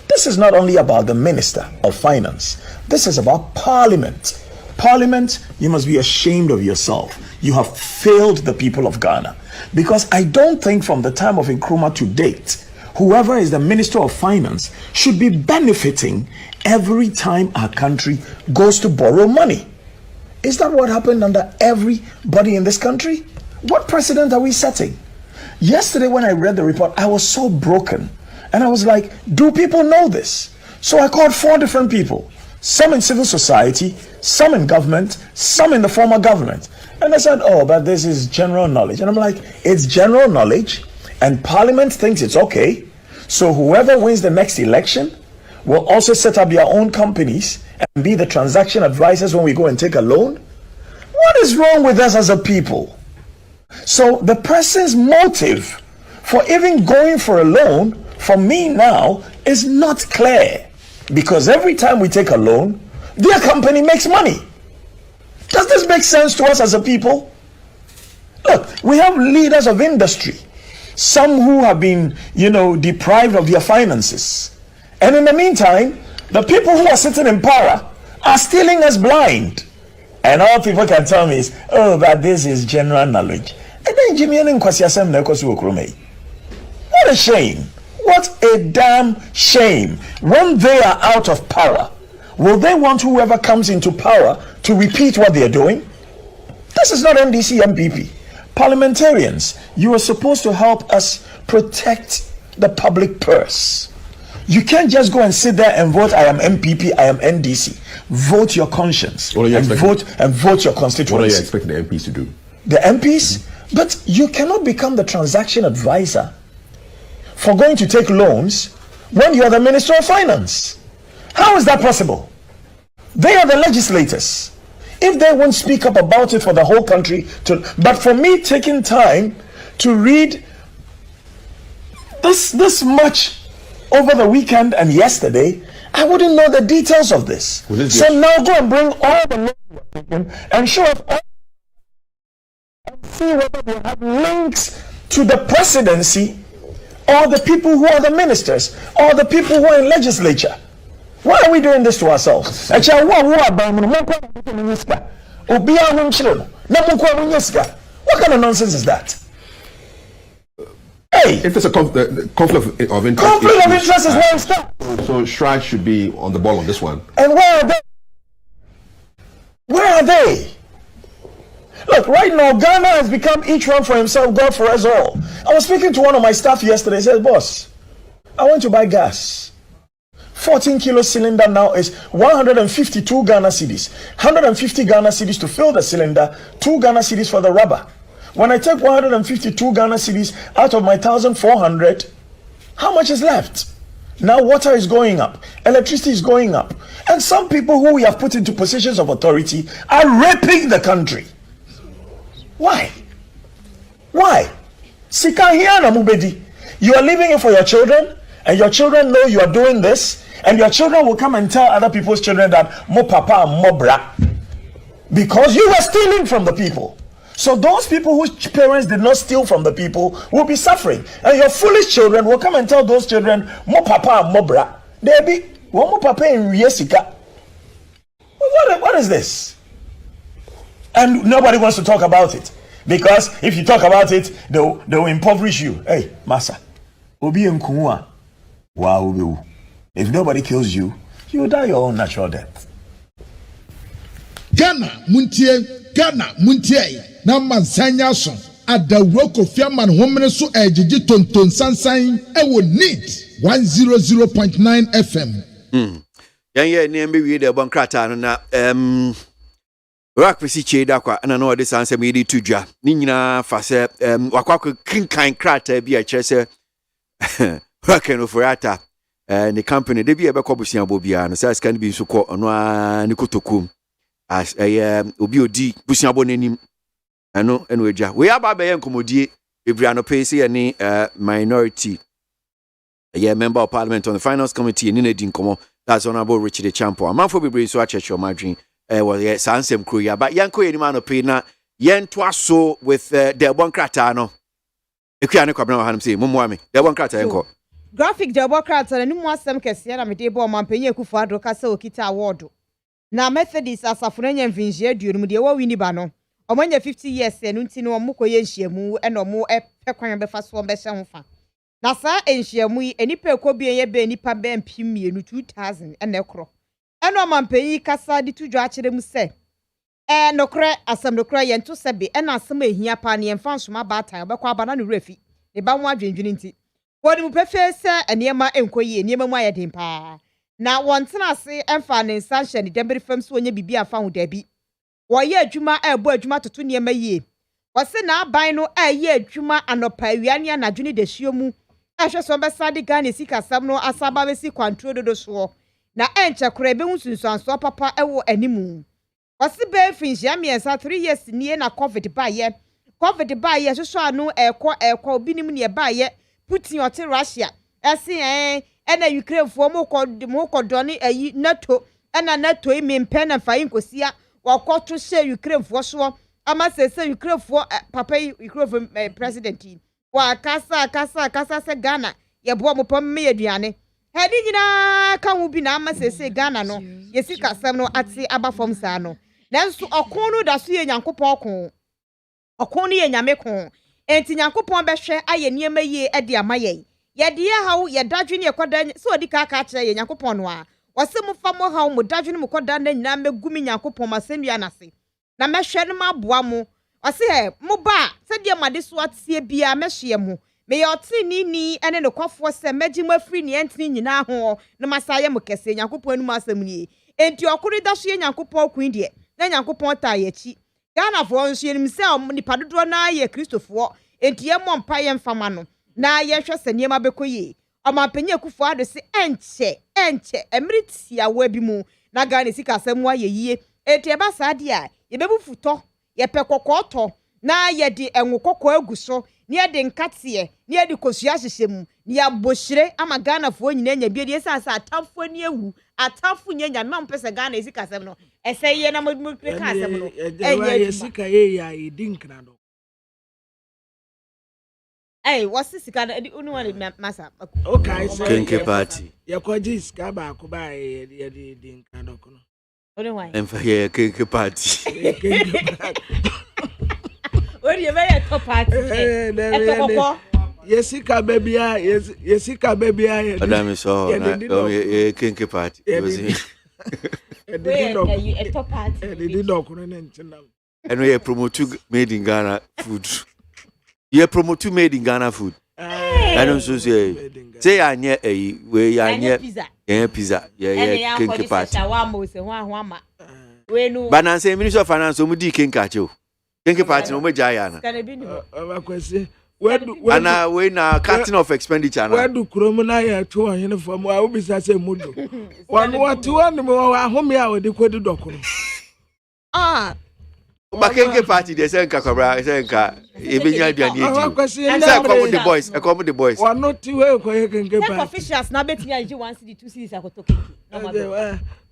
This is not only about the Minister of Finance. This is about Parliament. Parliament, you must be ashamed of yourself. You have failed the people of Ghana. Because I don't think from the time of Nkrumah to date, whoever is the Minister of Finance should be benefiting every time our country goes to borrow money. Is that what happened under everybody in this country? What precedent are we setting? Yesterday when I read the report, I was so broken. And I was like, do people know this? So I called 4 different people. Some in civil society, some in government, some in the former government. And I said, oh, but this is general knowledge. And I'm like, it's general knowledge? And Parliament thinks it's okay. So whoever wins the next election will also set up their own companies and be the transaction advisors when we go and take a loan. What is wrong with us as a people? So the person's motive for even going for a loan for me now is not clear. Because every time we take a loan, their company makes money. Does this make sense to us as a people? Look, we have leaders of industry. Some who have been, deprived of their finances. And in the meantime, the people who are sitting in power are stealing us blind. And all people can tell me is, oh, but this is general knowledge. And then Jimmy and Kwasi Asem na ekosu okromei. What a shame. What a damn shame. When they are out of power, will they want whoever comes into power to repeat what they are doing? This is not NDC MPP. Parliamentarians, you are supposed to help us protect the public purse. You can't just go and sit there and vote, I am MPP, I am NDC. Vote your conscience and vote your constituency. What are you expecting the MPs to do? The MPs? But you cannot become the transaction advisor for going to take loans when you are the Minister of Finance. How is that possible? They are the legislators. If they won't speak up about it for the whole country, but for me taking time to read this much over the weekend and yesterday, I wouldn't know the details of this. So now go and bring all the notes you are taking and show up all and see whether they have links to the presidency or the people who are the ministers or the people who are in legislature. Why are we doing this to ourselves? What kind of nonsense is that? Hey, if there's a conflict of interest, is where it starts. So Shrine should be on the ball on this one. And where are they? Where are they? Look, right now Ghana has become each one for himself, God for us all. I was speaking to one of my staff yesterday. He said, "Boss, I went to buy gas. 14 kilo cylinder now is 152 Ghana cedis. 150 Ghana cedis to fill the cylinder, 2 Ghana cedis for the rubber. When I take 152 Ghana cedis out of my 1,400, how much is left? Now water is going up, electricity is going up. And some people who we have put into positions of authority are raping the country. Why? Why? Sikahiana Mubedi. You are leaving it for your children, and your children know you are doing this. And your children will come and tell other people's children that mo papa and mo bra, because you were stealing from the people. So those people whose parents did not steal from the people will be suffering. And your foolish children will come and tell those children mo papa and mo bra. They be mo papa in Yesika. What is this? And nobody wants to talk about it, because if you talk about it, they will impoverish you. Hey, massa, obi enkuwa wa obi. If nobody kills you, you die your own natural death. Ghana muntie na mansanya so adawroko fiaman homene so ejiji tonton sansan ewo need 100.9 FM. Yan ne mbe wi de bon krata no na rock pesi cheda kwa na no de sanse me di tudwa ni nyina fa se wakwa kinkan krata bi a kire se rock no forata the company they be ebe ko busia bobia no say scan bi so ko ono a ni kotokum as obi odi busia bo nanim eno edja we aba be yenkomodie ebria no pay say any minority member of parliament on the finance committee ni na di nkomo. That's honorable Richard Champo amanfo bebre so acheche o madwin was sansem kro ya ba yanko yeni ma no pay na yento aso with the bon krata no ekua ne kwabna hanum say momo ame the bon krata yanko graphic democrat na nimu asem kese na mede bo mampanyi Akufo Addo kasa okita award na Methodist asafunanya mvinje aduonum de wa wini ba no omanya 50 years enu nti no omokoye nhyiamu ena omo pekwan befa so be hye hofa na sa nhyiamu yi enipa ekobie ye be enipa be mpimienu 2000 ena ekro ena mampanyi kasa di tudwa akire mu se nokre asem nokre ye nto sebe ena asem ehia pa ne yemfa nsoma ba atan obekwa abana no refi ne ba ho adwendwene nti wodi mu pefese eniema enkoyi eniema mu ayedin pa na wontena se emfa ne nsanhye ne dembere fam so onye bibi afa ho dabi wo ye adwuma ebo adwuma toto niema yie wose na aban no aye adwuma anopa awiane anadwene de hyiemu ahwe so besade Ghana sika sam no asaba besi control dodo so na enche kora be hunsunsuanso papa ewo animu wose be finhia miensa 3 years nie na covid ba ye so anu ekọ obinim ne ba ye Putin ote Russia ese ena Ukraine fo mo kodoni ayi NATO ena NATO imempe na fa inkosia wakoto hye Ukraine fo so ama sese Ukraine fo papa Ukraine president wa kasa se Ghana ye bo mo pam me aduane hedi nyina ka wo bi na ama sese Ghana no yesika sam no ate aba fom sa no nanso okon no da so ye Nyankopon okon ɔko no yɛ nyame ko enti nyankopɔn bɛhwɛ ayɛ nneɛma yie de ama yɛn yɛde haw yɛdadwe ne yɛkɔda so odi ka kyerɛ yɛ nyankopɔn no a wɔse mo fa mo haw mo dadwe ne mo kɔda na nyinaa mɛgu me nyankopɔn masɛnnua nase na mɛhwɛ no maboa mo ɔse mo ba sɛdeɛ made so ateɛ bia mɛhyeɛ mo meyɛ ɔtenini ne nokwafoɔ sɛ mɛgye mo afiri ne ɛntene nyinaa ho na masa yɛ mo kɛse nyankopɔn no mu asɛm nie enti ɔkoro da so yɛ nyankopɔn kuin deɛ na nyankopɔn taa yɛkyi Ghanafoɔ nso yɛnim sɛ nipa dodoɔ na yɛ kristofoɔ enti yɛmmɔ mpa yɛ mfama no na yɛhwɛ sɛ nneɛma bɛkɔ yie ɔmanpanyin Akufo-Addo se ɛnkyɛ ɛmere tiawa bi mu na Ghana sika asɛm ayɛ yie enti ɛba saa deɛ a yɛbɛbu futɔ yɛpɛ kɔkɔɔ tɔ na yɛde ɛnwo kɔkɔɔ agu so na yɛde nkateɛ na yɛde kosua hyehyɛ mu na yɛabɔhyire ama Ghanafoɔ nyinaa nya bi de sɛ atamfoɔ ni ewu atamfo nya nya ma mpɛ sɛ Ghana sika asɛm no ɛsɛ yɛ na mo ka asɛm no ɛyɛ sika yɛ ya yɛdi nkra no what's this kind of one massa? Okay, Kenke party. Your koji skaba kuba the ding kind of no. And for here, Kenke party. What do you mean a top party? Yesika baby, Yesika baby. Madame is all Kenke party. A top party. They did not. And we promote made in Ghana food. You promote made in Ghana food. I don't so say I near a way I near pizza. Yeah, Kenke party. But I say Minister of Finance, so mudi catch you. Kenke party no me Jayana. And we now cutting off expenditure. Where do Cromona to a uniform? I will be such a mood. One, two, and more home here with the quoted document. But Kenke party, they say Kakabra, even you are the boys. I come with the boys. One not too well, officials now bet me you want the 2 cities I could talk.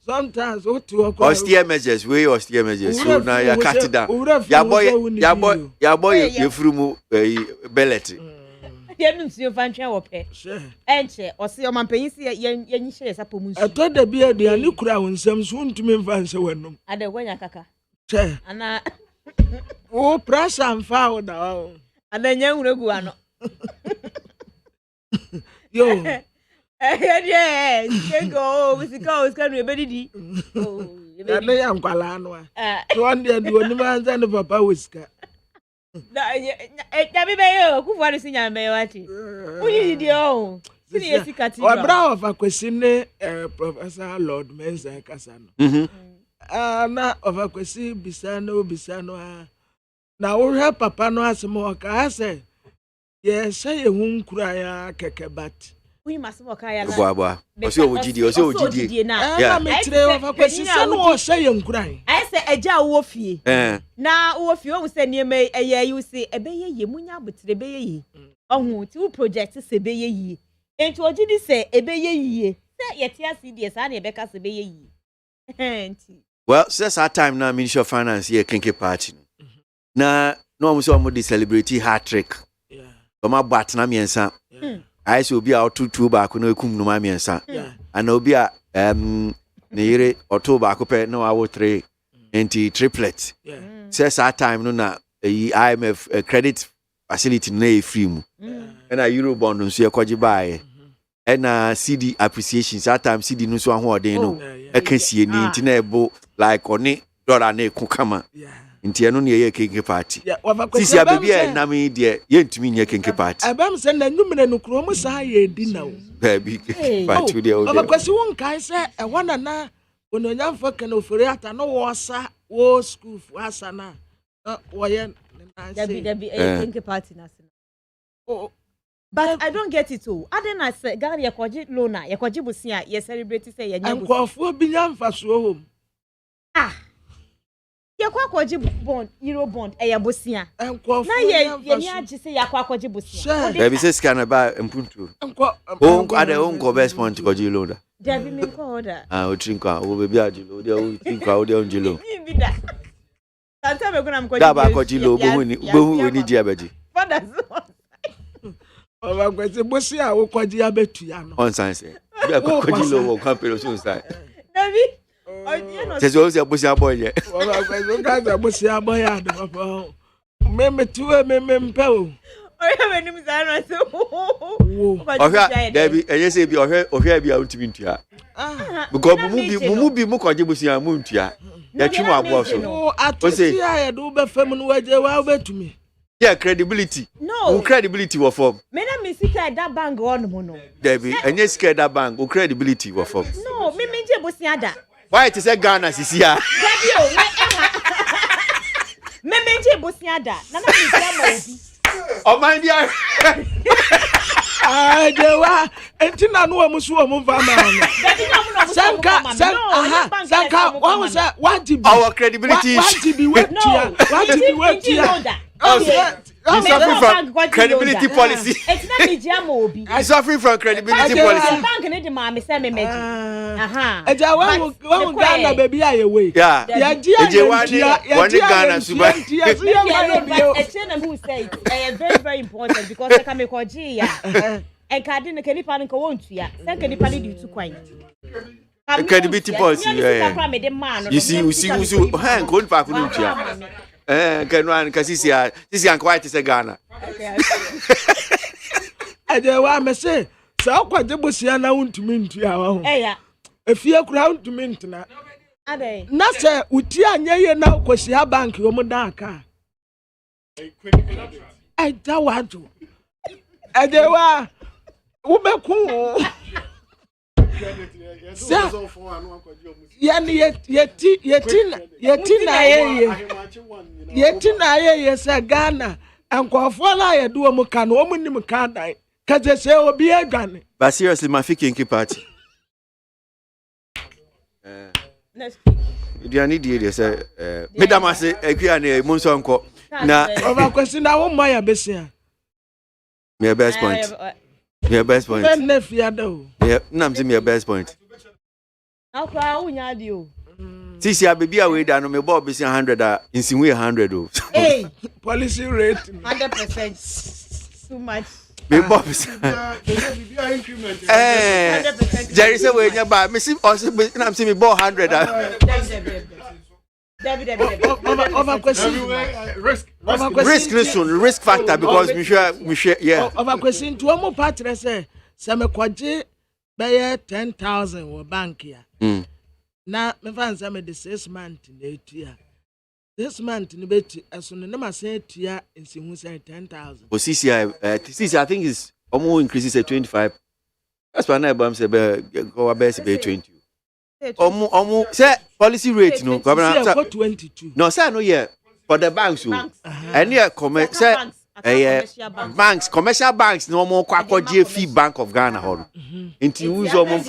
Sometimes austere measures, we austere measures. So now you cut it down. Your boy, you through bellet. You find your pay. And or see your man paying yen shares up. I thought the beer, the new crown, some soon to me fancy when I don't want kaka. And oh, press and found now. And then young Reguano. Yo. Yes, can go with the cows, can be ready. Oh, I am Calano. One day, do any man's and a papa whisker. Who want to see your mayorati? Who did you? Or brow of a question, Professor Lord Mensa Casano. Now of a question, Bisano. Now we'll have Papa no as more. I say, yes, say a wound cry, Kekabat. We must walk. I say, a jar woffy. Now, Woffy always said near me a year you say a bay ye munya, but the bay. Oh, 2 projects say bay ye. And what did he say a bay ye? Say yet, yes, dear Sandy Becca's a bay ye. Well, since our time now, Minister of Finance here, Kenke party. Now, no one saw the celebrity hat trick. Come up, but na me and I shall be out 2 back no kum no mami ensa and no be a near or 2 back up no I will 3 anti triplet says our time no na IMF credit facility na free mu and a euro bond no so yakoji buy and CD appreciation that time CD no so ahoden no e kan sie ni nti na ebo like oni dollar na eku kama nti eno na ye Kenke party sisi a baby e na me de ye ntumi nye Kenke party abam se na numene no kro mo sa ye di na o baby party de o de abakwasi won kai se e wana na ononyamfo kan ofori ata no wo sa wo school fu asa na wo ye na say Kenke party na se oh but I don't get it all. I didn't say Gary yakoji lona yakoji busia ye celebrate say ye nya nkofo bi nya mfaso hom yakwakoji bond euro bond e yabosia na ye ni agi say yakwakoji bosia baby say scan ba mpuntu o ade o nko best point koji loda David me ko order o trinka o baby agi lo de o trinka o de onjilo bi da tanta me kuna mkoji da ba koji lo bo ni dia baji father Ova kwese bosia wo koji abetu ya no on sense bi koji lo wo kan pero so sai David Just always a boy. Ova kwese ka bosia boy ya de papa Memento. Debbie, and you say, be or be out to me. Because Mubi Mukajibusia Muntia. That you are also. Oh, I say, I do be feminine way to me. Yeah, credibility. No credibility will form. Me na me sika that bank on mono. Debbie, and you scared that bank, or credibility will form. No, me je bosia da. Why it is a Ghana, Sisia? Me je bosia da. Na me jama obi. Oh, my dear. I do. And Tina no musu omu fama. Sanka, what was that? What to be our credibility? What to be wet? What to be wet? He's suffering from credibility policy. It's not me jam obi. He's suffering from credibility policy. Bank need the mama say me meji. Aha. Eja one Ghana baby aye way. Yeah. Eje one Ghana suba. It's na who say it very very important because I can make oji ya. And kadi ne kanipa nko wontu ya. Say kanipa ni di tu kwan. Credibility policy. You see, hang go back on you. Can one because this is quite is a Ghana. I do want to say, so quite the Bussiana won't to mean to our own. If you are crowned to mint na. Nasa, Utia, ye now, because you have bank, your Modaka. I don't want to. I do want Ubeku. Yetina yes Ghana and Kwafola ya do mukano omuni mukanda kaze se obi agane. But seriously, my thinking party. You need the say Madam say agree monso nko na over question na won my besia. My best point. Your best point. Yeah, nam say my best point. Akwa unya di o. Sisi a baby away da no me bob be 100 insin we 100 o. Hey, policy rate 100%. Too much. Me bob Jerry say we nya ba me see also nam say me bob 100. Over question. Risk factor because we share yeah. Over question to omo partner say me kwaje be 10,000 wo bank ya. Na me fan say me the 6 months na etua. This month ni beti aso ne ma say etua nsi hu say 10,000. O CCI I think is almost increases at 25. That's why na bam say be go best be 20. Almost say policy rate no governor 22. No say no yeah for the banks o. And yeah commercial banks, commercial banks no more kwakoje fee Bank of Ghana hall. Into use almost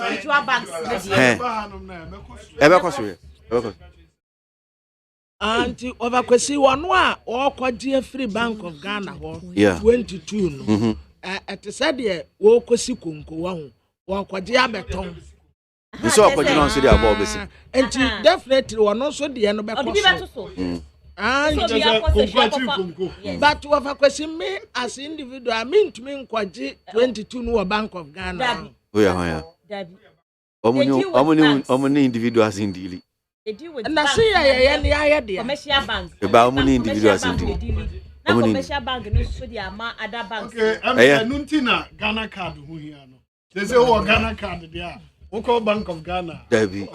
Anti over kwesi wonu a okwaje free Bank of Ghana hall 22 no. At said there wo kwesi konko wa ho. Wo kwaje abeton. So okwaje no so dey above besi. Anti definitely wonu so dey no be koso. But over question me as individual, I mean to me kwaji 22 no Bank of Ghana. Oh yeah. Omuni individuals in deal. They deal with. And I see ya commercial banks. About money individuals in deal. Na commercial bank no so dey ama other banks. Okay, nuntina Ghana card hu here no. They say oh Ghana card there. We call Bank of Ghana. Debbie.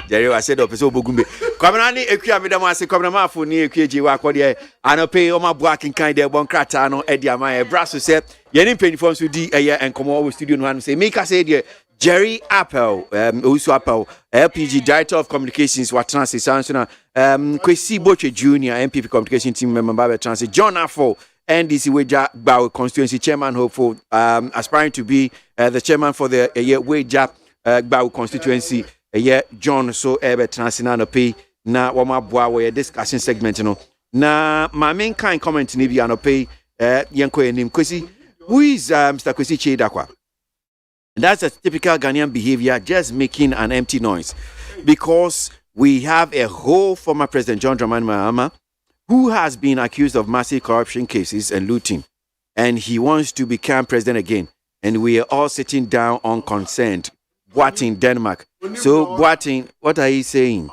Jerry was said up so bogumbe. Kwamna ni ekua me dem ase kwamna ma afo ni ekueji wa akode anope o ma boaking kind de bon krata no edi ama e braso se ye ni penifo so di eye enkomo wo studio no anu say make say de Jerry Appel also Appel LPG Director of Communications wa transit sansuna Kwesi Boche Junior MPP Communication Team member ba transit John Afo NDC Weja Gbawe constituency chairman hopeful aspiring to be the chairman for the Weja Gbawe constituency John so transina no pay na wama boa we discussion segment no na my main kind comment ni bi anope yenko enim Kwesi who is Mr. Kwesi Chedakwa. That's a typical Ghanaian behavior, just making an empty noise, because we have a whole former President John Dramani Mahama who has been accused of massive corruption cases and looting, and he wants to become president again, and we are all sitting down unconcerned. Boating, Denmark. So Boating, what are you saying?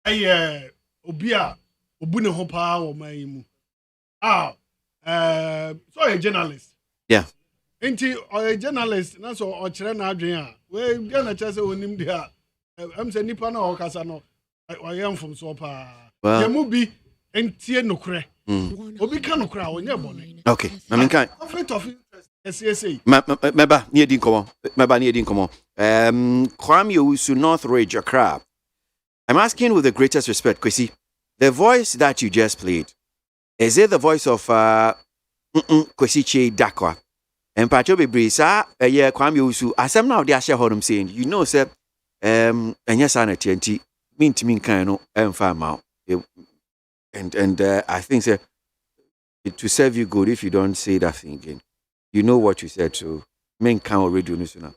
Obia Obune Hopa or my so a journalist. Yeah. Ain't he or a journalist? That's all China Adrian. Well, Gana Chasa on him there. I'm saying Nipana or Casano. I am from Sopa. Well, there will be NT no cre. Obi can cry on your bonnet. Okay. I mean, kind conflict of interest. SCSA. Meba near Dinkomo. Meba near Dinkomo. Kwame Owusu Northridge, Accra. I'm asking with the greatest respect, Kwesi. The voice that you just played, is it the voice of Kwesi Che Dakwa? And Pacho Bebrisa, a year Kwame Owusu, as I'm now the Asha Hodum saying, you know, sir, and yes, Anna TNT, mean to mean kind of farm out. And I think, sir, to serve you good if you don't say that thing again. You know what you said, so men can't already do this now.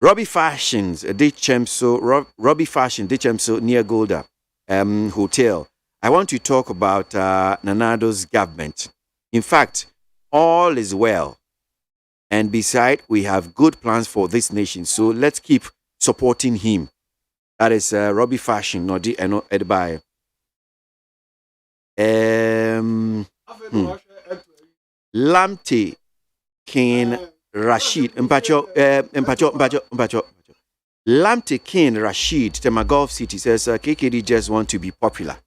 Robbie Fashions, Robbie Fashion, Dichemso near Golda Hotel. I want to talk about Nanado's government. In fact, all is well. And beside, we have good plans for this nation. So let's keep supporting him. That is Robbie Fashion, Nodi Eno Edbai. Lamte King Rashid Mpacho. Lamte King Rashid, Temagolf City says KKD just want to be popular.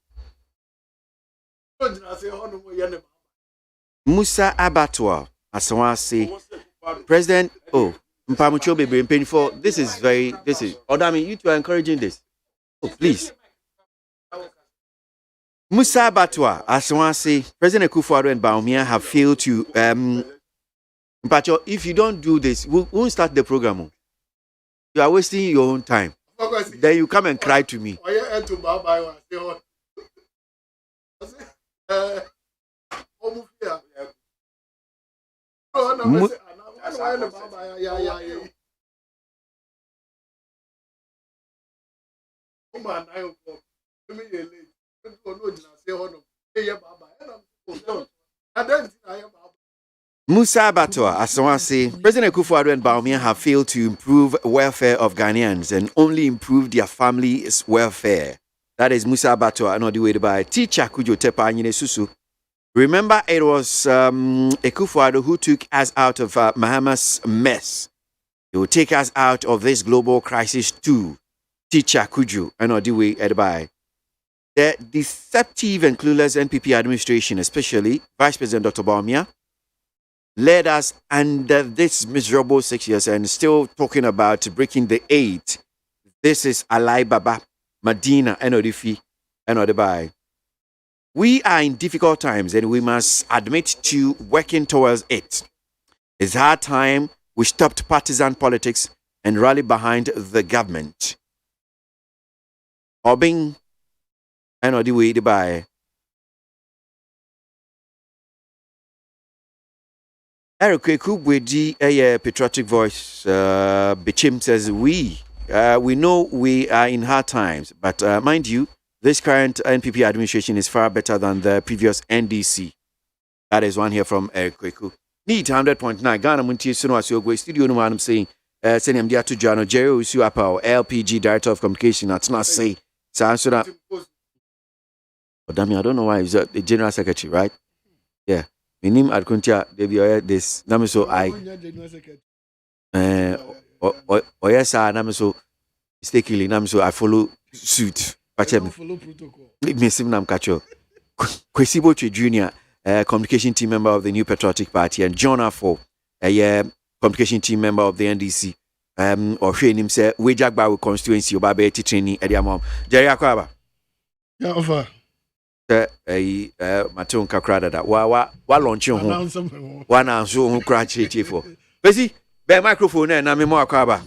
Musa Abattoir, Asawasi, President. Oh, Mpamucho Baby painful. This is Odami, you two are encouraging this. Oh, please. Musa Abattoir, Asawasi, President Akufo-Addo and Bawumia have failed to Mpacho, if you don't do this, we won't start the program. You are wasting your own time. Then you come and cry to me. Musa Abattoir, Asawasi, President Akufo-Addo and Bawumia have failed to improve welfare of Ghanaians and only improve their family's welfare. That is Musa Abattoir, not the way to buy. Teacher Kujo Tepa Anyine Susu. Remember, it was Akufo-Addo who took us out of Mahama's mess. He will take us out of this global crisis too. Teacher Kujo, not the way to buy. The deceptive and clueless NPP administration, especially Vice President Dr. Bawumia, led us under this miserable 6 years and still talking about breaking the 8. This is Alai Baba, Medina, Enodifi, Enodibai. We are in difficult times and we must admit to working towards it. It's hard time we stopped partisan politics and rally behind the government. Obing, Enodibai. Eric Kubwedi, a patriotic voice, Bichim says, we know we are in hard times, but mind you, this current NPP administration is far better than the previous NDC. That is one here from Eric Kweku. Need 100.9 Ghana Montie Suno Asiogwe Studio no man saying send him there to Jano Jerry Usuapa, LPG Director of Communication. That's not say. So that. But damn, I don't know why he's the General Secretary, right? Yeah. My name Adkuntia, they be this. Namiso I. Yes, sir. Namiso mistakenly. Namiso I follow suit. Follow protocol. Miss Nam Kacho. Kwesibo Junior, communication team member of the New Patriotic Party, and John Afo, a communication team member of the NDC. Or train him say we Jagba with constituency or Babe training at their mom. Jerry Akwaba. Yeah, offer. Maton Kakrada that wa launch home. One answer who crash for. Busy, bear microphone and I'm more Akwaba.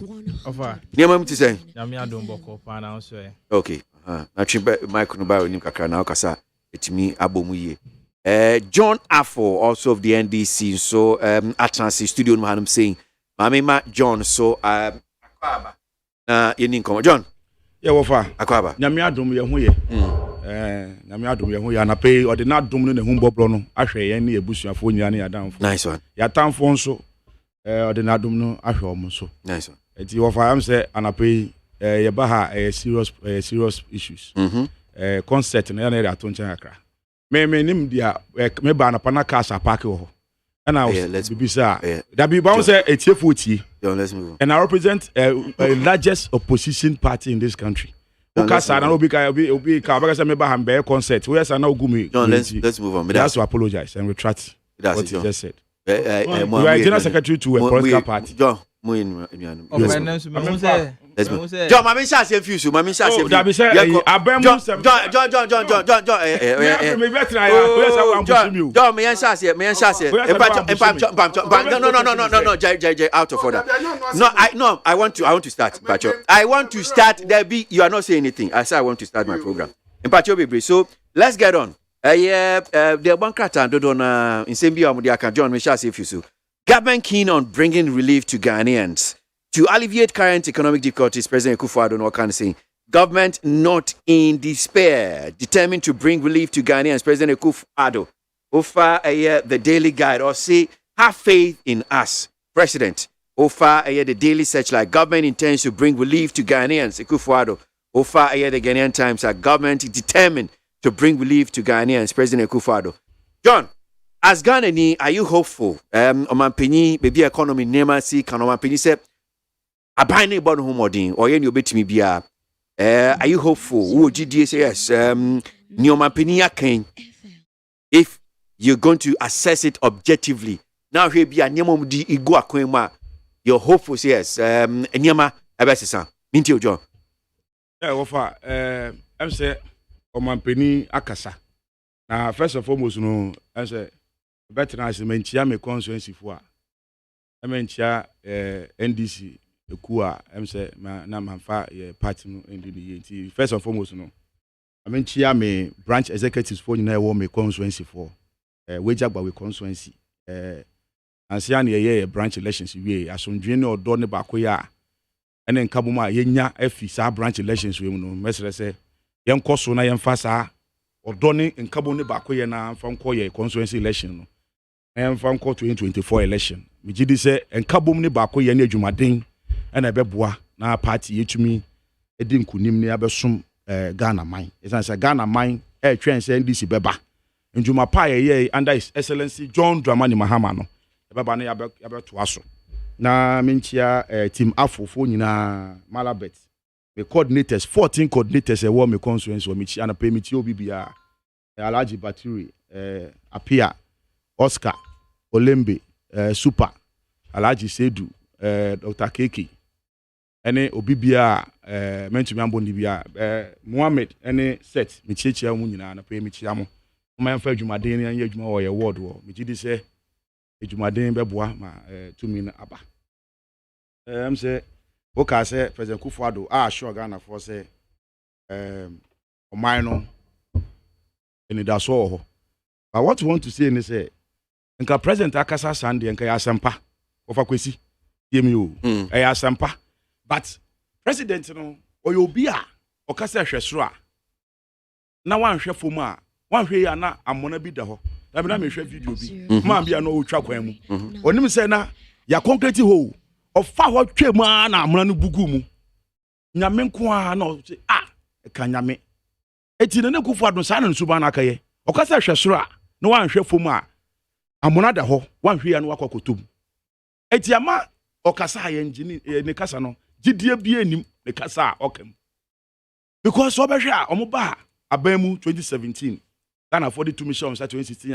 Offer. Near mom to say. Namia don't boko pan Okay. Actually, Michael Nubai Nim Kakra now Kasa. It's me Abomuye. John Afo, also of the NDC. So Atlantic Studio Madam saying, Mamma John, so Akwaba. John. Yeah, Wafa. Akwaba. Namia dum ye hu ye. Namia dum ye hu ya na pay or the not dum no ne hu bobro no ahwe ye ne ebusuafo nyira ne yadamfo. Nice one. Yatamfo nso or the not dum no ahwe omo so. Nice one. Eti Wafa am say anapay ye ba ha serious issues. concert na na ato nchen akra me nim dia me ba na pana casa park ho and I was bibisa that be bound say etiefo let's move on. And I represent a largest opposition party in this country. Let's move on. Let's move on. He has to apologize and retract what he just said. You are general secretary to a political party. John, John, my shall say few. My shall say. John, me shall say. No, Jay, out of order. No, I want to start. I want to start. There be you are not saying anything. I say I want to start my program. So let's get on. The bankrata dodona in same biya John, me shall say few. Government keen on bringing relief to Ghanaians. To alleviate current economic difficulties, President Akufo-Addo can say, government not in despair, determined to bring relief to Ghanaians. President Akufo-Addo offer the daily guide or say, have faith in us. President offer the daily searchlight. Government intends to bring relief to Ghanaians. Akufo-Addo offer the Ghanaian Times that government determined to bring relief to Ghanaians. President Akufo-Addo. John, as Ghanaian, are you hopeful? Omanpenyi, baby economy, nema si, can Omanpenyi say, aban ne bɔ no ho mɔden ɔyɛ ne obetumi bia are you hopeful wo GDA say yes ne ɔmanpanin akan if you're going to assess it objectively now hwɛ bia nneɛma mu di igu akwan mu a you're hopeful say yes nneɛma ɛbɛsesa minti ojo wofa em say ɔmanpanin akasa na first and foremost no em say better na say menchia me constituency fo a menchia NDC Ekua, say na manfa party no ndi first and foremost no chia me branch executives for nyina wo me constituency for wejagba we constituency ansia na ye branch elections we asomdwe ne odo ne ba koya ene nkabom a yenya afi sa branch elections we mu no mesere se yenkoso na yemfa sa odo ne nkabom ne ba koya na mfa nko ye constituency election no yemfa nko 2024 election me gidi se nkabom ne ba koya ne adwumaden and ebeboa na party yetumi edi nkunim ne abesom Ghana mine esanse Ghana mine twen se NDC beba ndwuma pa ye under his excellency John Dramani Mahama no beba na yabeto aso na menchia team afofo nyina Malabet me coordinators 14 coordinators e wo me constituency o mechi ana permit obi bia Alhaji Baturi Apia Oscar Olembe Super Alhaji Sedu Dr. Keke ene obibia mentumi amboni bia Mohammed ene set me chiechia mu nyina na pe me chia mo ma mfa adwumaden ne anya adwuma wo ye ward wo me gidi se adwumaden beboa ma tumi na aba say o ka se President Akufo-Addo sure Ghana for say oman no ene da so ho but what you want to say is say nka President akasa Sunday nka ya asempa ofa kwesi yemi o ya asempa but president no oyobi a okasa hwesoro a na wanhwe fom a wanhwe ya na amona bi da ho na bi na me hwe video bi ma bia no otwa kwan mu onim se na ya concrete ho ofa ho twam a na amona no bugu mu nyame nko a na ka nyame eti ne Akufo-Addo sa na nsuba na akaye okasa hwesoro a na wanhwe fom a amona da ho wanhwe ya no wakokotom eti ama okasa ya engine ne kasa no gidie bia enim ne kasa okam because obehwe a omoba abamu 2017 Ghana 42 missions 2016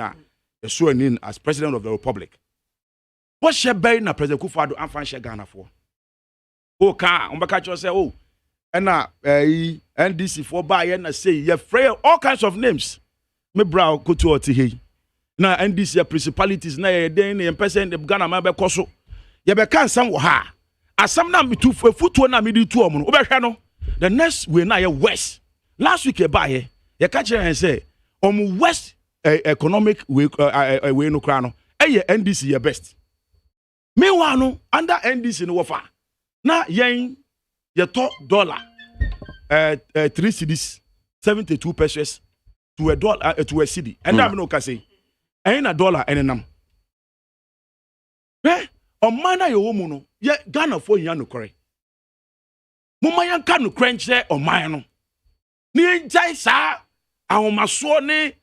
a so anin as president of the republic what she be na President Akufo-Addo amfan she Ghana for o ka ombeka cho say na NDC for ba ye na say ye free all kinds of names me bra kotu oti he na NDC principalities na ye den na person Ghana ma be koso ye be kan sam wo ha asam na mitu futuo na midi tu omo no obehwe no the next way na ye west last week e ba ye ka kire say west economic way no kra no NDC ye best meanwhile no under NDC no wofa na yen ye to dollar 3 cedis 72 pesos to a dollar to a cedi and am no ka say na dollar enenam Omana yo womu no ye Ghana fo nya no kore mumma yan ka no krenche oman no Ni enjai sa ahomaso ne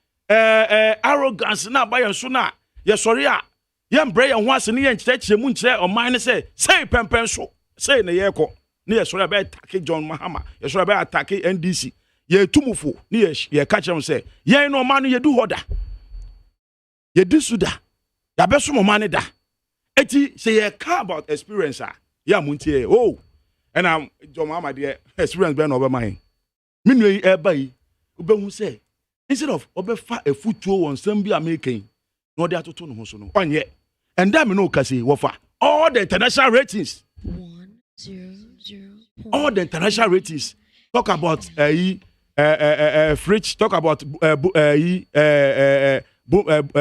arrogance na ba yenso na ye sori a ye mbre ye ho ase ne ye nkyerɛkyerɛ mu nkyerɛ ɔman ne say pempen so say ne ye kɔ ne ye sori a be attack John Mahama ye sori a be attack NDC ye tumufo ne ye ka kyerɛ say ye no ɔman no ye du hoda ye di suda ya be so ɔman ne da eti say ye care about experience a ya montie oh and John Mahama de experience be na obema minu yi eba yi obehu say instead of obefa efutuo won sam bi American no de atoto no ho so no onye and that me no kasi wofa all the international ratings 100 all the international ratings talk about Fritch talk about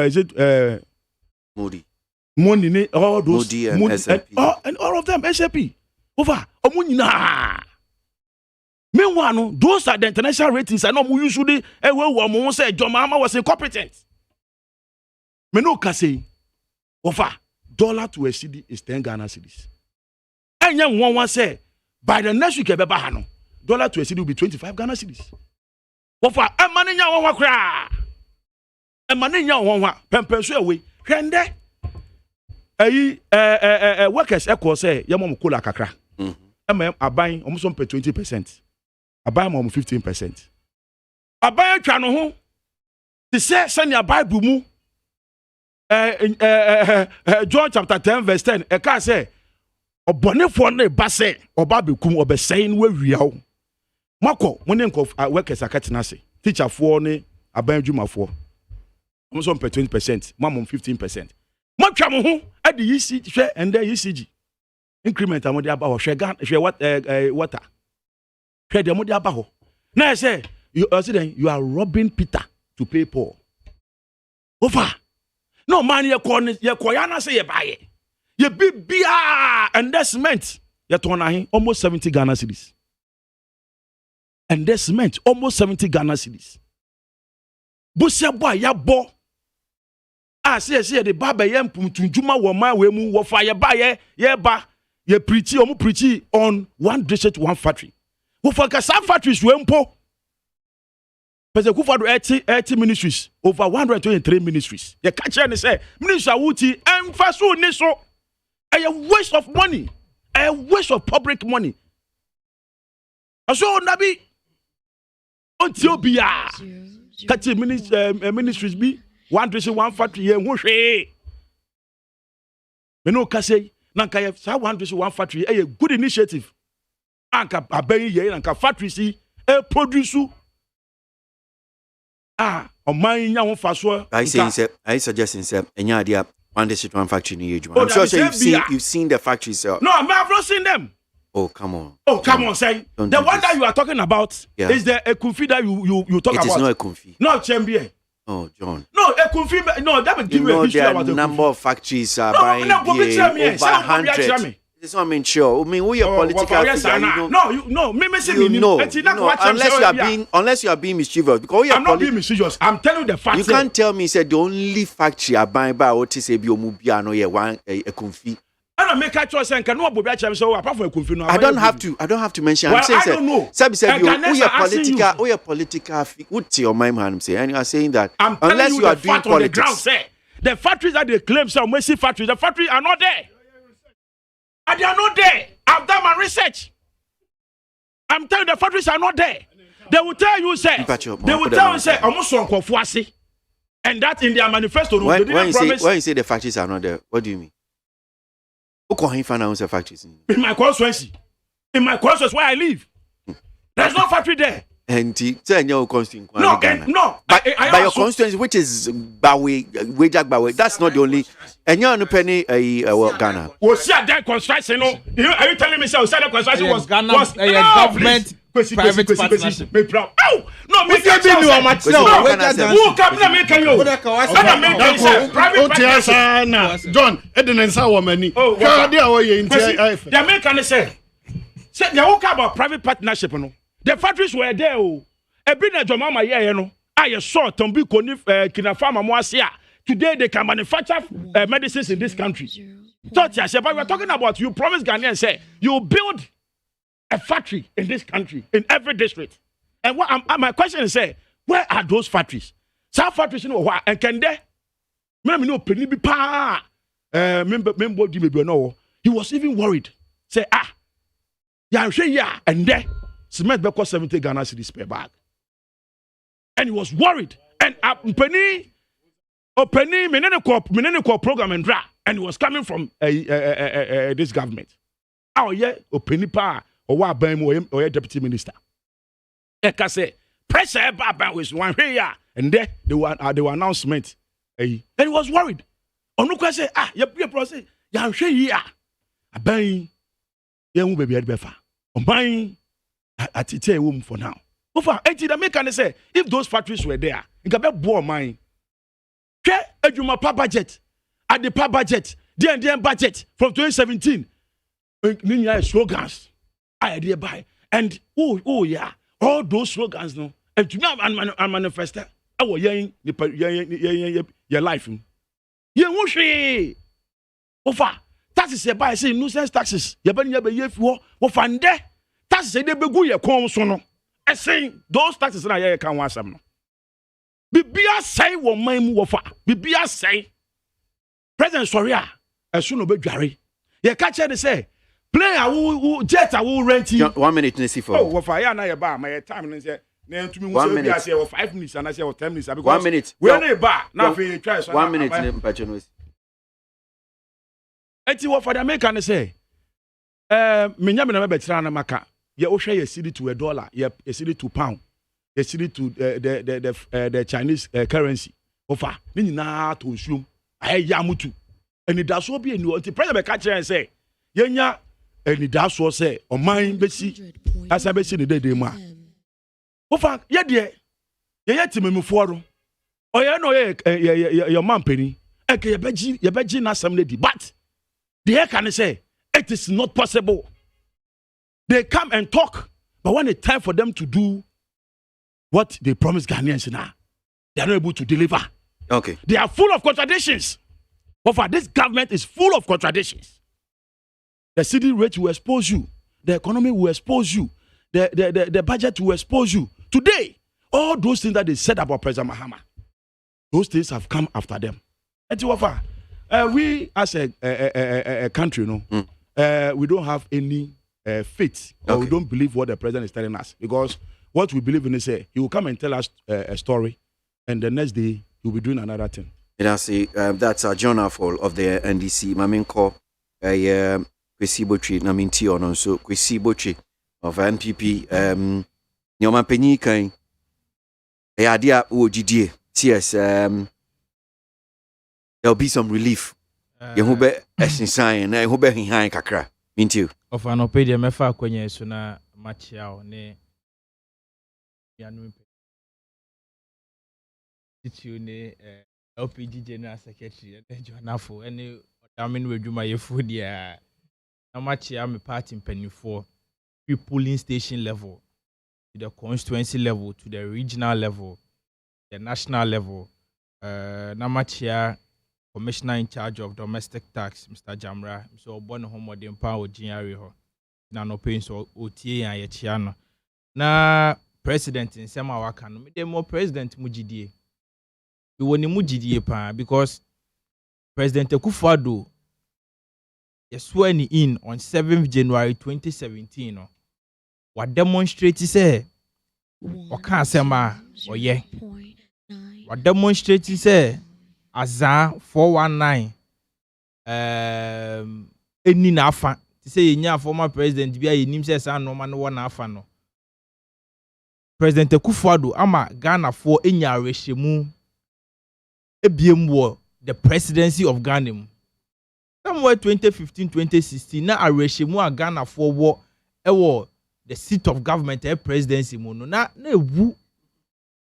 is it Moody all those Moody and SAP and all of them SAP over omunyina. Meanwhile, no, those are the international ratings. I know usually say John Mahama was incompetent. Me no can say over dollar to a cedi is 10 Ghana cedis. And young one say by the next week dollar to a cedi will be 25 Ghana cedis. Over a man in your one cry. A man in your one pempensu away. Rende workers echo say yamom kola kakra. I buying almost 20%. I buy more 15%. I buy a channel home. They say send your Bible mu. John chapter 10 verse 10. I can say obone for ne base obabe kum obe saying we wiao. Mako when you workers akatena se. Teacher for ne aban dwuma for. Almost 20%, mom 15%. Mo twa mo ho e de ECG hwe and the ECG. Increment amode aba ho hwe water. Now I say, you are robbing Peter to pay Paul. Over. No man, you koyana say you buy. You be bia and that's meant you turn almost 70 Ghana cedis. And that's meant almost 70 Ghana cedis. Busia boy ya bo. Say the baba yam tunjuma wo ma we mu wo fa ye ba ye ba ye preachy omu preachy on one district one factory. For some factories, we empo. But the Kufadu 80 ministries, over 123 ministries. The catcher say, Minister Wuti, and Fasu Niso, a waste of money, a waste of public money. So, Nabi, until Bia, catching ministries be, one district, one factory, and Wushe. Meno Kase, Nankaya, one district, one factory, a good initiative. Anka abayi ye anka factory si e produce oman nya ho faso I suggesting say enya dia one district one factory ni ejuma. I'm sure you've seen the factories. No, I have not seen them. Oh, come on. Oh, come on, say. The one that you are talking about is the Ekunfi that you talk about. It is not Ekunfi. No, Chembie. Oh, John. No, Ekunfi. No, that will give you a history about the number of factories are buying over 100. This one mean sure. I mean, we are political figure. Unless you are being mischievous. Because I'm not being mischievous. I'm telling you the fact. You can't tell me say the only factory are buying by Otis Ebiomubia no one a Kunfi. I don't make a choice and can no so apart from a Kunfi. I don't have to mention. I'm saying, I don't know. We are political. What's your mind, man? And you are saying that unless you are doing politics, the factories that they claim some Messi factories, the factories are not there. And they are not there. I've done my research. I'm telling you, the factories are not there. They will tell you, say, almost on KWASI. And that in their manifesto. When you say the factories are not there, what do you mean? Who can find out the factories? In my constituency. In my constituency where I live. There's no factory there. And your constituency. No. But your constituency, which is Bawe, that's not the only. And you're on penny Ghana. Was that construction? Are you telling me so? That construction was Ghana was government private partnership. Oh no, me can't do much. Who come to make you? Private John, Eden say woman. Oh, the American say they won't come about private partnership. No, the factories were there. Oh, a bit of Jomama here, no. I saw Tombi Konif Kinafama Moasia. Today they can manufacture medicines in this country. But we're talking about you promised Ghanaians say you build a factory in this country, in every district. And my question is, where are those factories? Some factories, you know what? And can they? Maybe no penny be pa. He was even worried. Say, yeah, and there, cement be cost 70 Ghana cedis per bag. And he was worried. And penny, menene program and dra, and he was coming from this government. Oh yeah, penny pa, or what or deputy minister. Eka say pressure baba was one here, and there they were announcement. And he was worried. Onuka say you process ya hwe here. Aban ye hu baby befa. Oban atite wom for now. Over 80 the make say if those factories were there, nka be bo man. Hwe adwuma pa budget. At the pa budget, the budget from 2017. Ninya slogans. I dey buy. And oh yeah, all those slogans no. And to and manifest. Awo yen your life. Yen wo hwe. Ofa taxes ye buy say nuisance taxes. Ye ban ye be ye fuo. Wo fande. Taxes they begu ye kon so no. I say those taxes na ye kan wan asem no. Bibia say wo man mu wo fa. Bibia say President Soria esu no bedware. Ye ka che de say plane a jet a wo rent. 1 minute na si for. Oh wo fa ya na ye ba my time no say na ntumi mu say bia say 5 minutes and I say 10 minutes because 1 minute. We na ba na fe try so 1 minute na mpacho no. Eti wo for the American say menya me na be tira na maka ye wo hwe ye cedi to $1 ye cedi to pound ye cedi to the Chinese currency ofa ni nyina to nsuom ayya mutu eni daso bi eni onti president be ka kire say yenya eni daso say oman besi asa besi ne dede mu a ofa ye de ye timemufo ro oye no ye man pani eke ye beji na sam lady but the can say it is not possible. They come and talk, but when it's time for them to do what they promised Ghanaians now, they are not able to deliver. Okay. They are full of contradictions. But this government is full of contradictions. The city rate will expose you. The economy will expose you. The budget will expose you. Today, all those things that they said about President Mahama, those things have come after them. And we as a country, we don't have any faith, or we don't believe what the president is telling us, because what we believe in is he will come and tell us a story, and the next day he will be doing another thing. That's a journal of the NDC. Maminko, Kwesi Botri, Naminti on so Kwesi Botri of NPP. Nyoma penyi kan. Idea OGD. Yes. There'll be some relief. Yehube esinsan na yehube hinhan kakra. Minti. Of an opedia mefa kwenye suna machiao ne yanu titu ne LPG General Secretary and Johnafo any damin weduma yefu dia na machia me party mpanifo polling station level to the constituency level to the regional level the national level na machia Commissioner in charge of domestic tax, Mr. Jamra, so born home or the empower Jinari ho. Na no pain so OTA and Yechiano. Na president in Sema Wakano, me more president Mujidie. We want Mujidie pa because President Akufo-Addo sworn in on 7th January 2017. No, what demonstrate say Waka Sema or ye. What demonstrate say Aza 419 eni na afa say nya former president bia yenim say sa no ma no na afa no President Akufo-Addo ama Ghana for enya arehemu ebiem wo the presidency of Ghana mu somewhere 2015-2016 na arehemu a Ghana for wo ewo the seat of government presidency mu no na ewu.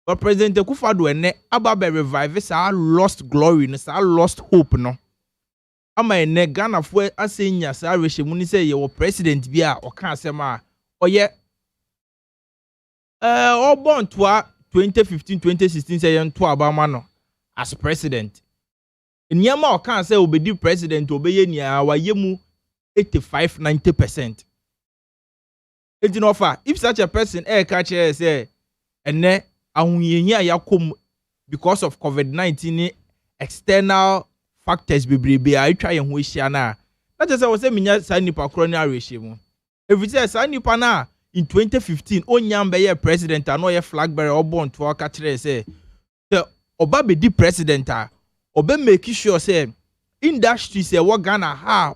But President Akufo-Addo ene ababe revive sa lost glory no sa lost hope no. Ama ene Ghana fo asenya sa rehemu ni say ye wo president bi a oka asema oye born to 2015-2016 say ye nto abama no as president. Niyama oka say obedi president obeye ni awayemu 85-90%. It no offer if such a person catch say ene ahunyenye ayakom because of COVID-19 external factors bebrebe a etwa ye ho ehia na just say we say minya sa nipa kro ni arehye mu if you say sa nipa na in 2015 onyam be ye president and ye flag bearer obon to aka kire say oba be di president a obe make sure say industries e wo Ghana ha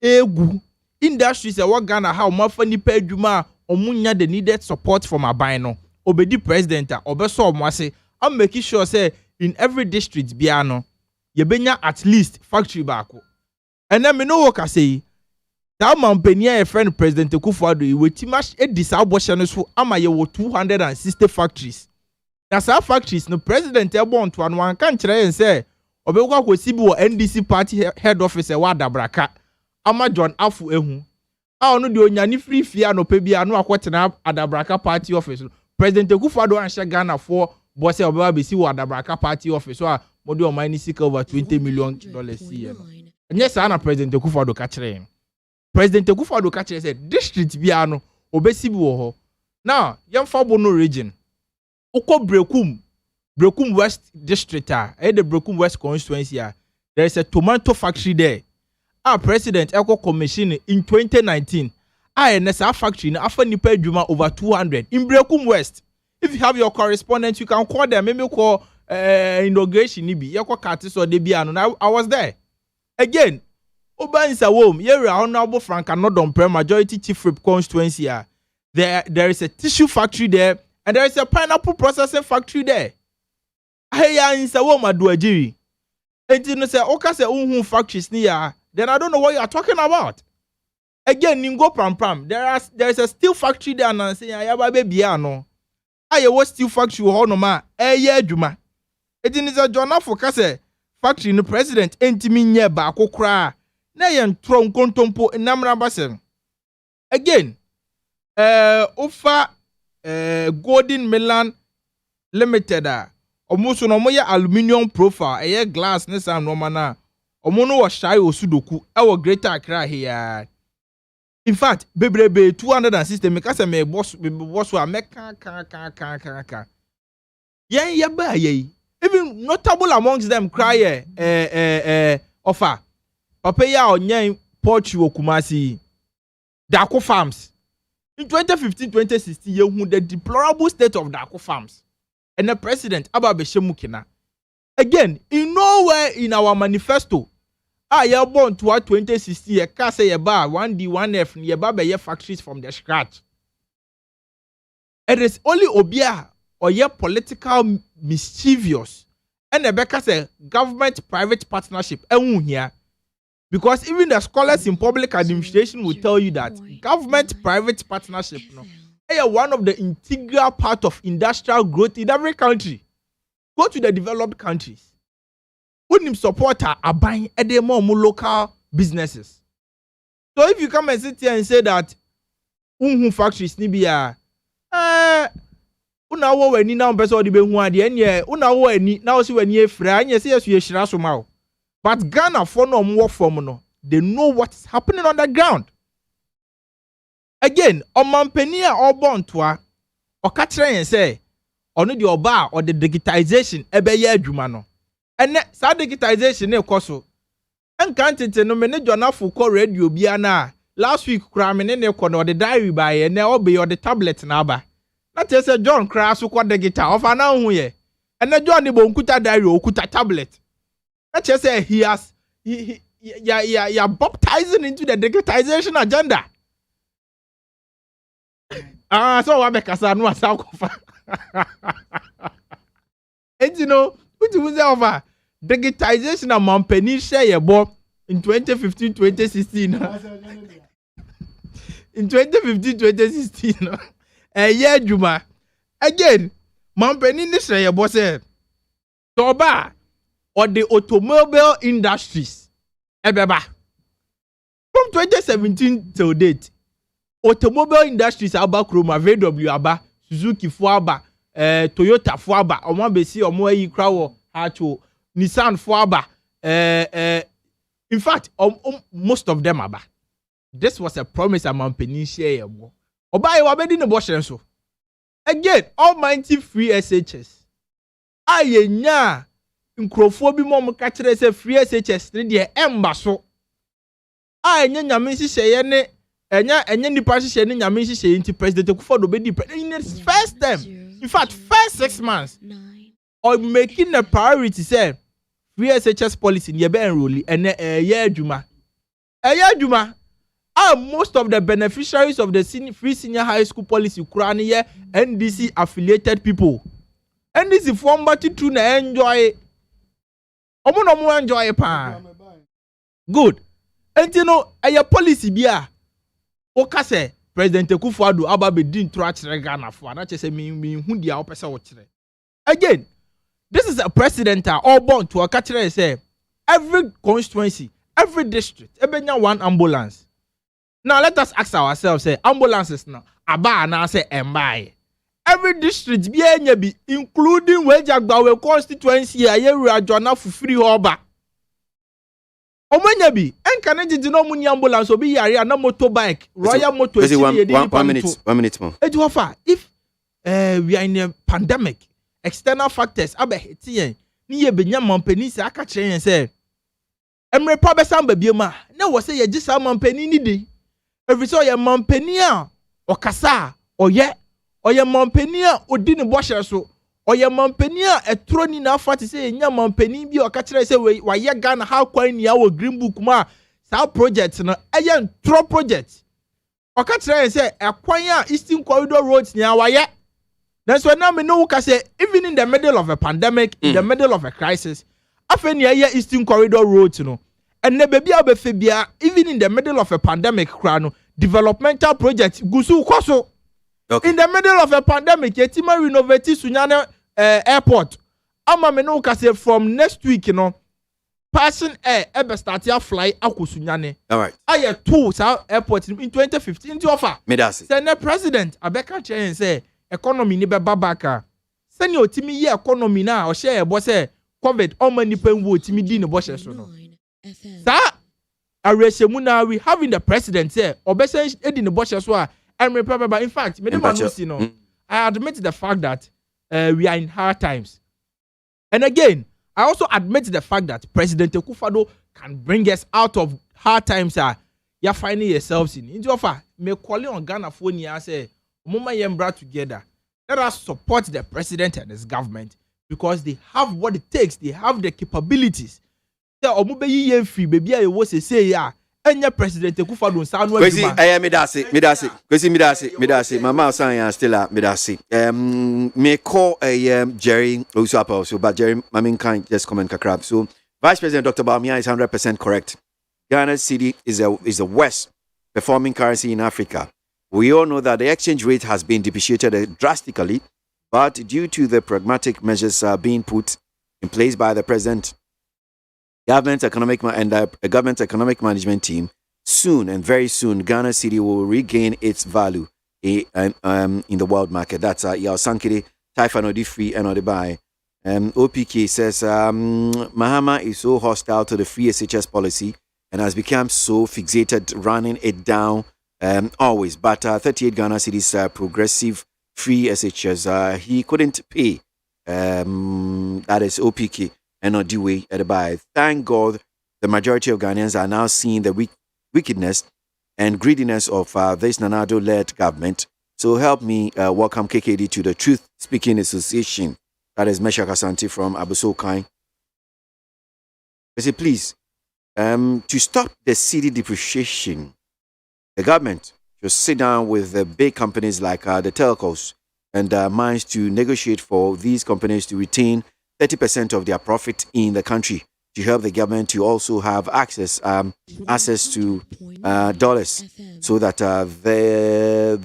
egu industries e wo Ghana ha o mafa nipa adwuma omunya the needed support from aban no obedi president a obeso omwase am make sure say in every district bia no ye benya at least factory baako ena me no work say that man penia e friend president Akufo-Addo e wetima edi sa aboshe no so ama ye wo 260 factories na sa factories no president e bon to anu an kan kire yen say obekwa kwesi bi wo NDC party head office e wa dabraka ama John Afu ehu a onu de onyane free fia no pe bia no akwotena adabraka party office president Akufo-Addo an she Ghana for boss e obewa be si wo adabraka party office so a modi o mine sika over $20 million see no nye sa na president Akufo-Addo ka kire president Akufo-Addo ka kire say district bia no obesi bi wo ho now yemfa Bono region uko Brekum West district the Brekum West constituency there is a tomato factory there president Eco commission in 2019 NSA factory na afa nipa adwuma over 200 in Brekum West. If you have your correspondent you can call them, maybe call inauguration nibi yeko kati so de bia no I was there again oba insa wom yere honorable Frank Anodom majority chief rep constituency there is a tissue factory there and there is a pineapple processing factory there ya insa wom aduagiri enti no say oka say unhu factories ni ya then I don't know what you are talking about. Again, Ningo Pram, there is a steel factory there and say ya baby no. Aye was steel factory ho no ma eye adwuma. It is a journal for kase factory no president entimi nye ba akokra na ye ntro nkontompo namra basem. Again, Ofa Golden Milan Limited omuso no moye aluminium profile eye glass ne sam no na omo no wo shai osudoku e Greater Accra here. In fact, bebrebe 260 make say me boss wa make kan. Ye ba ye. Even notable amongst them cry offer. Papa ya onyen Porch wo Kumasi. Dako Farms. In 2015-2016 ye hu the deplorable state of Dako Farms. And the president Ababeshemu Kina. Again, in nowhere in our manifesto ya born to 2016 ye ka say ye ba 1D 1F ye ba be ye factories from the scratch. It is only obia or ye political mischievous and the beka say government private partnership here. Because even the scholars in public administration will tell you that government private partnership one of the integral part of industrial growth in every country. Go to the developed countries. Wouldn't support a buying more local businesses. So if you come and sit here and say that unhu factories nibia una wo weni na person odi be hu ade enye una wo eni na wo si weni efra anye se yesu yeshira so ma. But Ghana for no work from no, they know what's happening on the ground. Again, omampenia obon toa oka kire yen say ono de oba or the digitization ebe ye adwuma no. And sa digitization ne koso enkantete no me ne journal for radio bia na last week kra me ne ko no the diary by na obe or the tablet na aba na te say John kra so ko digital of na hu ye and John ne bo nkuta diary okuta tablet na te say he has ya baptizing into the digitization agenda so wa be kasa no asa kofa and you know what was over digitization of Montpellier share your boy in 2015-2016. In 2015-2016, a year Juma. Again, Montpellier share your boss Toba or the automobile industries. Ebeba. From 2017 till date, automobile industries aba Chroma, VW aba, Suzuki Fuaba. Toyota Fuaba, omo besi omo yi krawo hacho Nissan Fuaba, in fact, most of them aba. This was a promise among Penin share. Oba e wabedi ne boshen so. Again, almighty free SHS. Aye nya nkrofo bi mo ka kire say free SHS ne de emba so. Aye nya nyame hihye ne enya nipa hihye ne nyame hihye nti president Akufo-Addo be di in his first term. In fact, first 6 months. Or making a priority say free SHS policy ye be enroll and ye adwuma. Adwuma. Most of the beneficiaries of the free senior high school policy kura ne ye NDC affiliated people. NDC form but to na enjoy. Omo no mo enjoy pa. Good. And you know, a policy bia. Oka say President Akufo-Addo aba be din tro akere Ghana for. Na che say me hu dia opese wo kire. Again, this is a president all born to a catcher say every constituency, every district, ebenya one ambulance. Now let us ask ourselves, say ambulances now, aba na say embaye. Every district be enya bi, including Wejagbawe constituency a yeru adwana for free hoba. Omenya bi, enka na jiji no muni ambulance obi yare na motorbike, royal motor. 1 minute more. If we are in a pandemic, external factors abe hitien ni ye benya mampani se aka kire yen say emre pa be samba biema na wo say ye gisa mampani ni de every so ye mampani a okasa oye mampani a odi ne bohye so oye mampani a etro ni na afati say nya mampani bi aka kire say wa ye Ghana how kwan ni awo green book ma sa project no eye ntro project aka kire yen say ekwan a Eastern Corridor roads ni awaye. That's why now me know we say even in the middle of a pandemic, in the middle of a crisis, after near Eastern Corridor roads, you know, and ne baby abefebia even in the middle of a pandemic, crano developmental projects gusu koso. In the middle of a pandemic, yetima renovate Sunyane airport. Ama me know say from next week, you know, passing air ebe start ya fly ako Sunyane. All right. Aye two airport in 2015 to offer. Me that's it. Say the president abeka chain say economy ni be babaka sani otimi ye economy na o share ebo say covid o mani pen wo otimi di ne bo hye so no sa areshemu na we having the president say obesen edi ne bo hye so a emre papa. In fact me dey man see no I admit the fact that we are in hard times, and again I also admit the fact that President Akufo-Addo can bring us out of hard times. You're finding yourselves in the offer me calling on Ghana for ni say Mama Yembra together. Let us support the president and his government because they have what it takes. They have the capabilities. The Omubeyi Yemfi, baby, I was say ya. Enya President Akufo-Addo nsa no adwuma. Kwesi me dase. Mama Osan still me dase. Me call Jerry Owusu-Apel so but Jerry Mamin can just comment kakra. So Vice President Dr. Bawumia is 100% correct. Ghana's cedi is the worst performing currency in Africa. We all know that the exchange rate has been depreciated drastically, but due to the pragmatic measures being put in place by the president, government economic management team, soon and very soon, Ghana's cedi will regain its value in the world market. That's Yao Sankiri, Taifan Odifri, and Odibai. OPK says Mahama is so hostile to the free SHS policy and has become so fixated running it down. Always, but 38 Ghana cedis progressive free SHS he couldn't pay. That is OPK and not the way at the buy. Thank God, the majority of Ghanaians are now seeing the wickedness and greediness of this Nana-Addo-led government. So help me welcome KKD to the Truth Speaking Association. That is Meshach Asante from Abosokai. I say, please, to stop the cedi depreciation, the government should sit down with the big companies like the telcos and mines to negotiate for these companies to retain 30% of their profit in the country to help the government to also have access to dollars, so that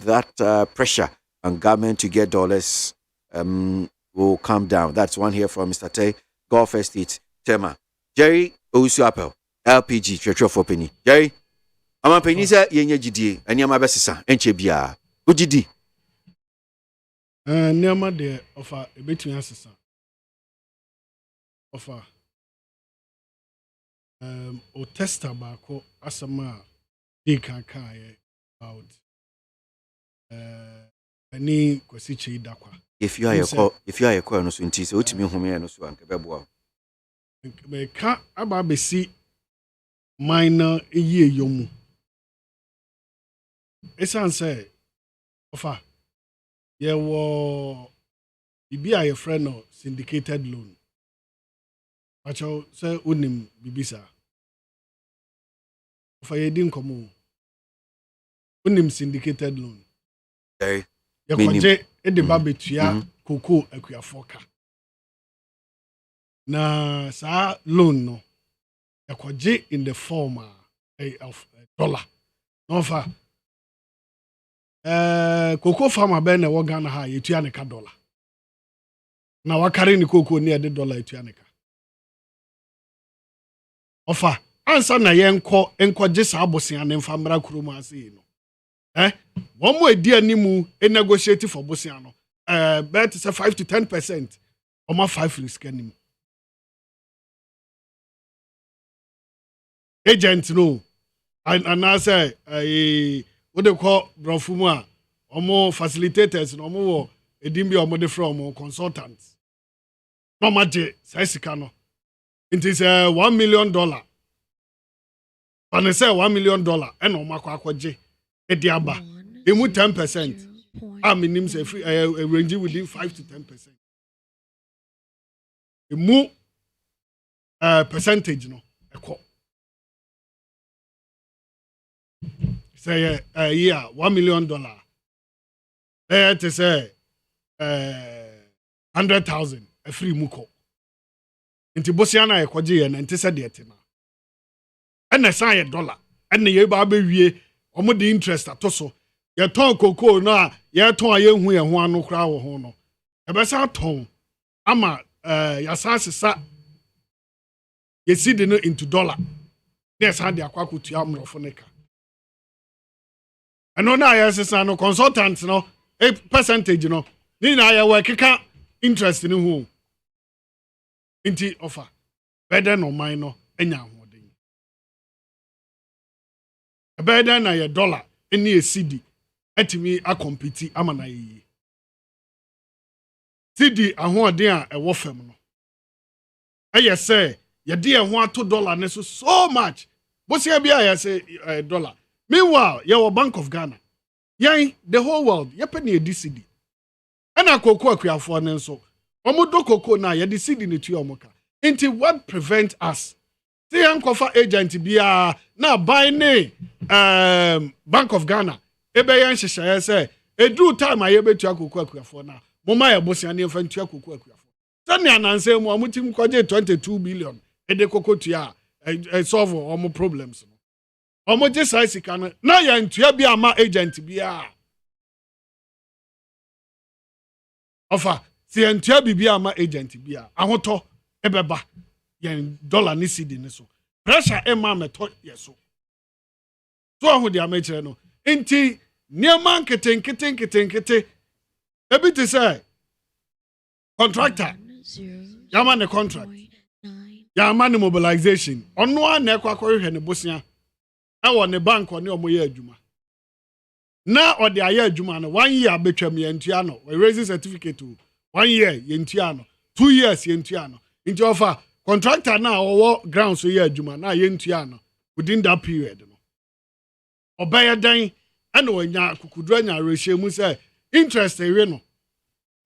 that pressure on government to get dollars will come down. That's one here from Mr. Tay, Gulf Estate, Tema. Jerry Owusu-Apel, LPG, Treasure for Penny. Jerry. Ama penisa yenye jidie eniama besesa enche bia ojidi niama de ofa ebetumi asesa ofa o tester baako asama de kan about Any Kwasi Dakwa. If you are a call no so nti so utimi home no so anka beboa. Me ka aba besi minor eye yomu. Esan say ofa ye wo bibi a ye friend no syndicated loan. Acho say unim bibisa. Ofa ye din komo. Unim syndicated loan. Very. Ye kwaje e de ba betua koko akuafo ka. Na sa loan no ye kwaje in the form of dollar. No fa koko farmer be na wo Ghana ha yetua ne ka dollar. Na wakare ni koko ni e de dollar yetua ne ka. Ofa ansa na ye enko je sa abosia ne mfa mra kurom ase no. One more edi animu e negotiate for bosia no. Bet say 5 to 10%. Oma 5 risk animu. Agent no. And I say what they call brofumu a omo facilitators no omo edimbi omo de from consultants. No maje say sika no. It is $1 million. And they say $1 million and omo akwaje ediaba. Emu 10%. I mean say range within 5 to 10%. Emu percentage no eko. Say yeah, $1 million. To say 100,000 a free muko. Inti bosiana ekwaje ye na nti se de ete na. And na say $1 and na ye ba be wie omo the interest atoso. Ye ton koko no ye ton ye hu ye ho anu kra wo ho no. E be sa ton ama ya sa sesa ye see the no into dollar. Yes, hand the akwakutu amrofo neka. And no na yes no consultants no a percentage no ni na ya work ka interest ni hu inti offer better no mine no enya hoden e better na ye dollar eni e cedi atimi a compete ama na ye cedi ahoden a e wo fam no aye say ye de e ho ato dollar ne so much bosia bia ye say dollar. Meanwhile, your Bank of Ghana, the whole world, penny a DCD. And a cocoa for an so. Omodo cocoa na ya DCD ni to omoka. Into what prevent us? See, Uncle agent be now buy ne Bank of Ghana. Ebe yan shisha say, a do time I ebe to a cocoa for now. Moma ya bosi ani fan to a cocoa for. Sani ananse mo amutim kwaje 22 billion. E de cocoa to ya solve all my problems. Omo je sai sika no na ya ntua bi ama agent bia ofa si ntua bi ama agent bia ahoto ebeba yen dollar ni cedi ni so pressure e ma meto yeso so ahu dia mechere no enti niema nkete ebi te say contractor yama ne contract yama ne mobilization ono a na ekwakohwe ne bosia awo ne bank oni omo ye adwuma na ode aye adwuma no 1 year betwam ye ntua no we raise certificate 1 year ye ntua no 2 years ye ntua no nti offer contractor na owo ground so ye adwuma na ye ntua no within that period no obaya dan ana onya kukudu anya rehye mu say interest ewe no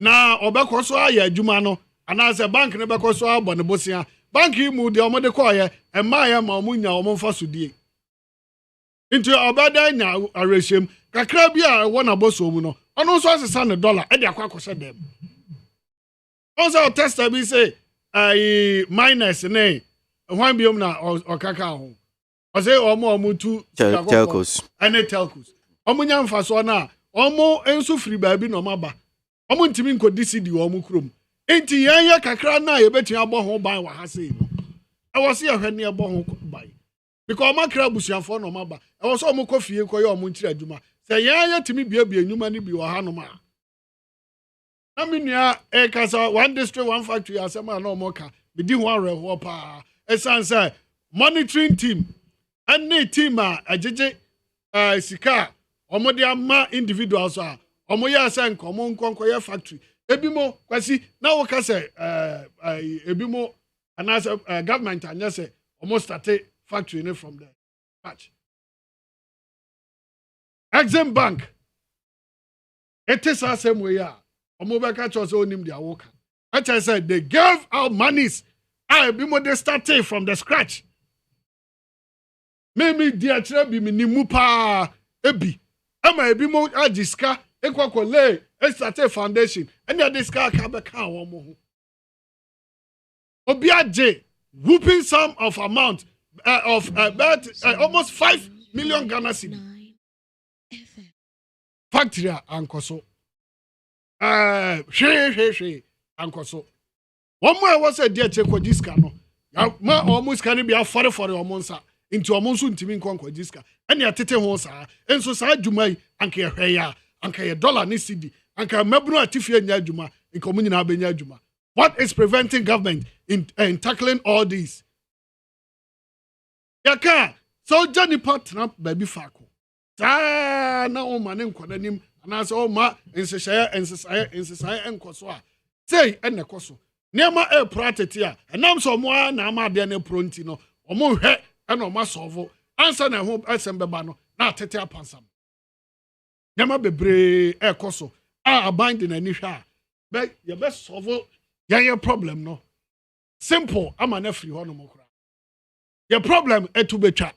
na obekoso aye adwuma no ana say bank ne bekoso abo ne bosia bank mu de omo de koye emaye ma omunya omo mfa sodie into obada nya areshem kakra bia wona boso mu no ono so asesa ne dollar e de akwa dem also tester bi say minus ne hwan biom na okaka ho o say omo tu telcos ene telcos omo nya mfa so na omo enso free baabi no maba omo ntimi nkodi cd omo krom enti yanya kakra na ye betu abo ho ban wa ha sei no e wo se ahwe ne abo ho ban because makra busuafo no maba e wo so omo kofie koye omo ntira adwuma se yanya timi bia nyuma ni bi wa ha no ma na menua e kasa one district one factory asema na omo ka bi di ho areho pa esan say monitoring team and team a ajeje sika omo de ama individuals a omo ya say nkomo nkonko ya factory ebimo kwasi na wo ka say ebimo anas government anya say omo start factory ne from there patch Exim Bank it is a same way ya omo be ka cho say onim dia wo ka I said they gave out monies ebimo they started from the scratch me dia kire bi me nimu pa ebi ama ebimo agiska ekwakole started foundation and ya diska ka be ka wo mo ho obi aje whooping sum of amount of about almost 5 million Ghana cedi factory ankoso hwe ankoso one more was a dear check with diska no ma almost can be a for omonsa into omonso ntimi nkonko diska and ya tete ho sa enso sa adwuma anka hwe ya anka ye dollar ni cedi anka mabunu atifie nya adwuma nkomu nyina abenya adwuma. What is preventing government in tackling all these? Yaka so Johnny partner baby fako sa na o mane nkodanim ana so o ma ensesaya enkoso a say enekoso nema e pratete a enam so mo na ama de na pronti no o mo hwe e na o ma solve answer na ho asembeba no na atete apansam nema bebre ekoso a abandon na ni hwa a be ye be solve your problem no simple ama na free ho no mo kura your problem etubetwa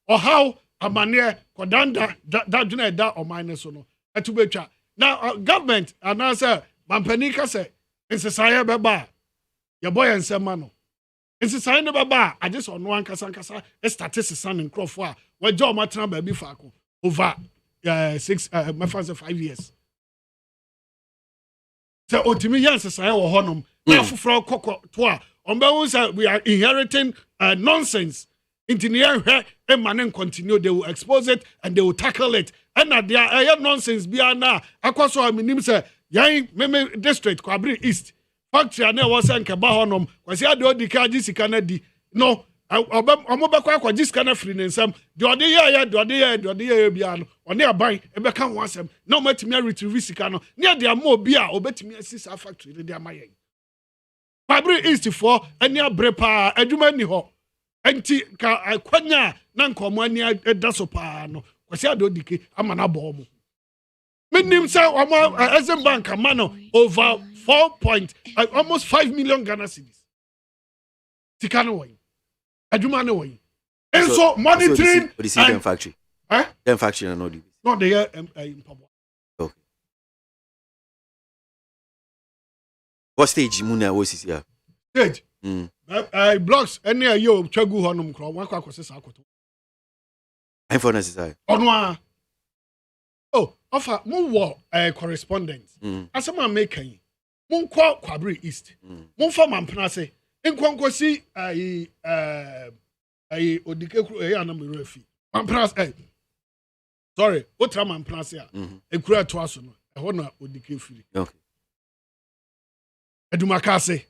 or how amane kodanda that duna da o mine so no etubetwa now government anasa mampani ka say nsesaya beba your boy ensema no nsesaya ne beba I just on one kasa statistics and crofo a we jo matena ba bi faako over 5 years so otimi yan nsesaya wo honom na fufro kokko to a we are inheriting nonsense. Engineer and continue, they will expose it and they will tackle it. And there are nonsense beyond now. Akwaso aminim say, Yang Meme District, Kwabri East. Factory ane was en Kabahonum, was ya do the Kajisi Canadi. No, Omobakwa Jiskana free in some. Do the year beyond, or near buy, a become once them. No matter me retrieve Sikano, near their more beer, or bet me a sister factory, they are my. Kwabri East for, and near Brepa, Edumani ho. Enti ka kwanya na nkomani edaso pa no kwasi adodike amana bomo minim say Exim Bank amano over almost 5 million Ghana cedis tikano way aduma no way and so monitoring the factory them factory no do no they in Pabwa. Okay, what stage muna was here stage blocks any yo chagu honum kro wan kwa kwese sa akoto I for necessary onwa oh offer mo wo correspondence asema make kan mo kwa Kwabri East mo fa mampena se nkonkosi odike kru anam refi mampena sorry otra mampena se a ekura to aso no ho na odike firi okay edumaka se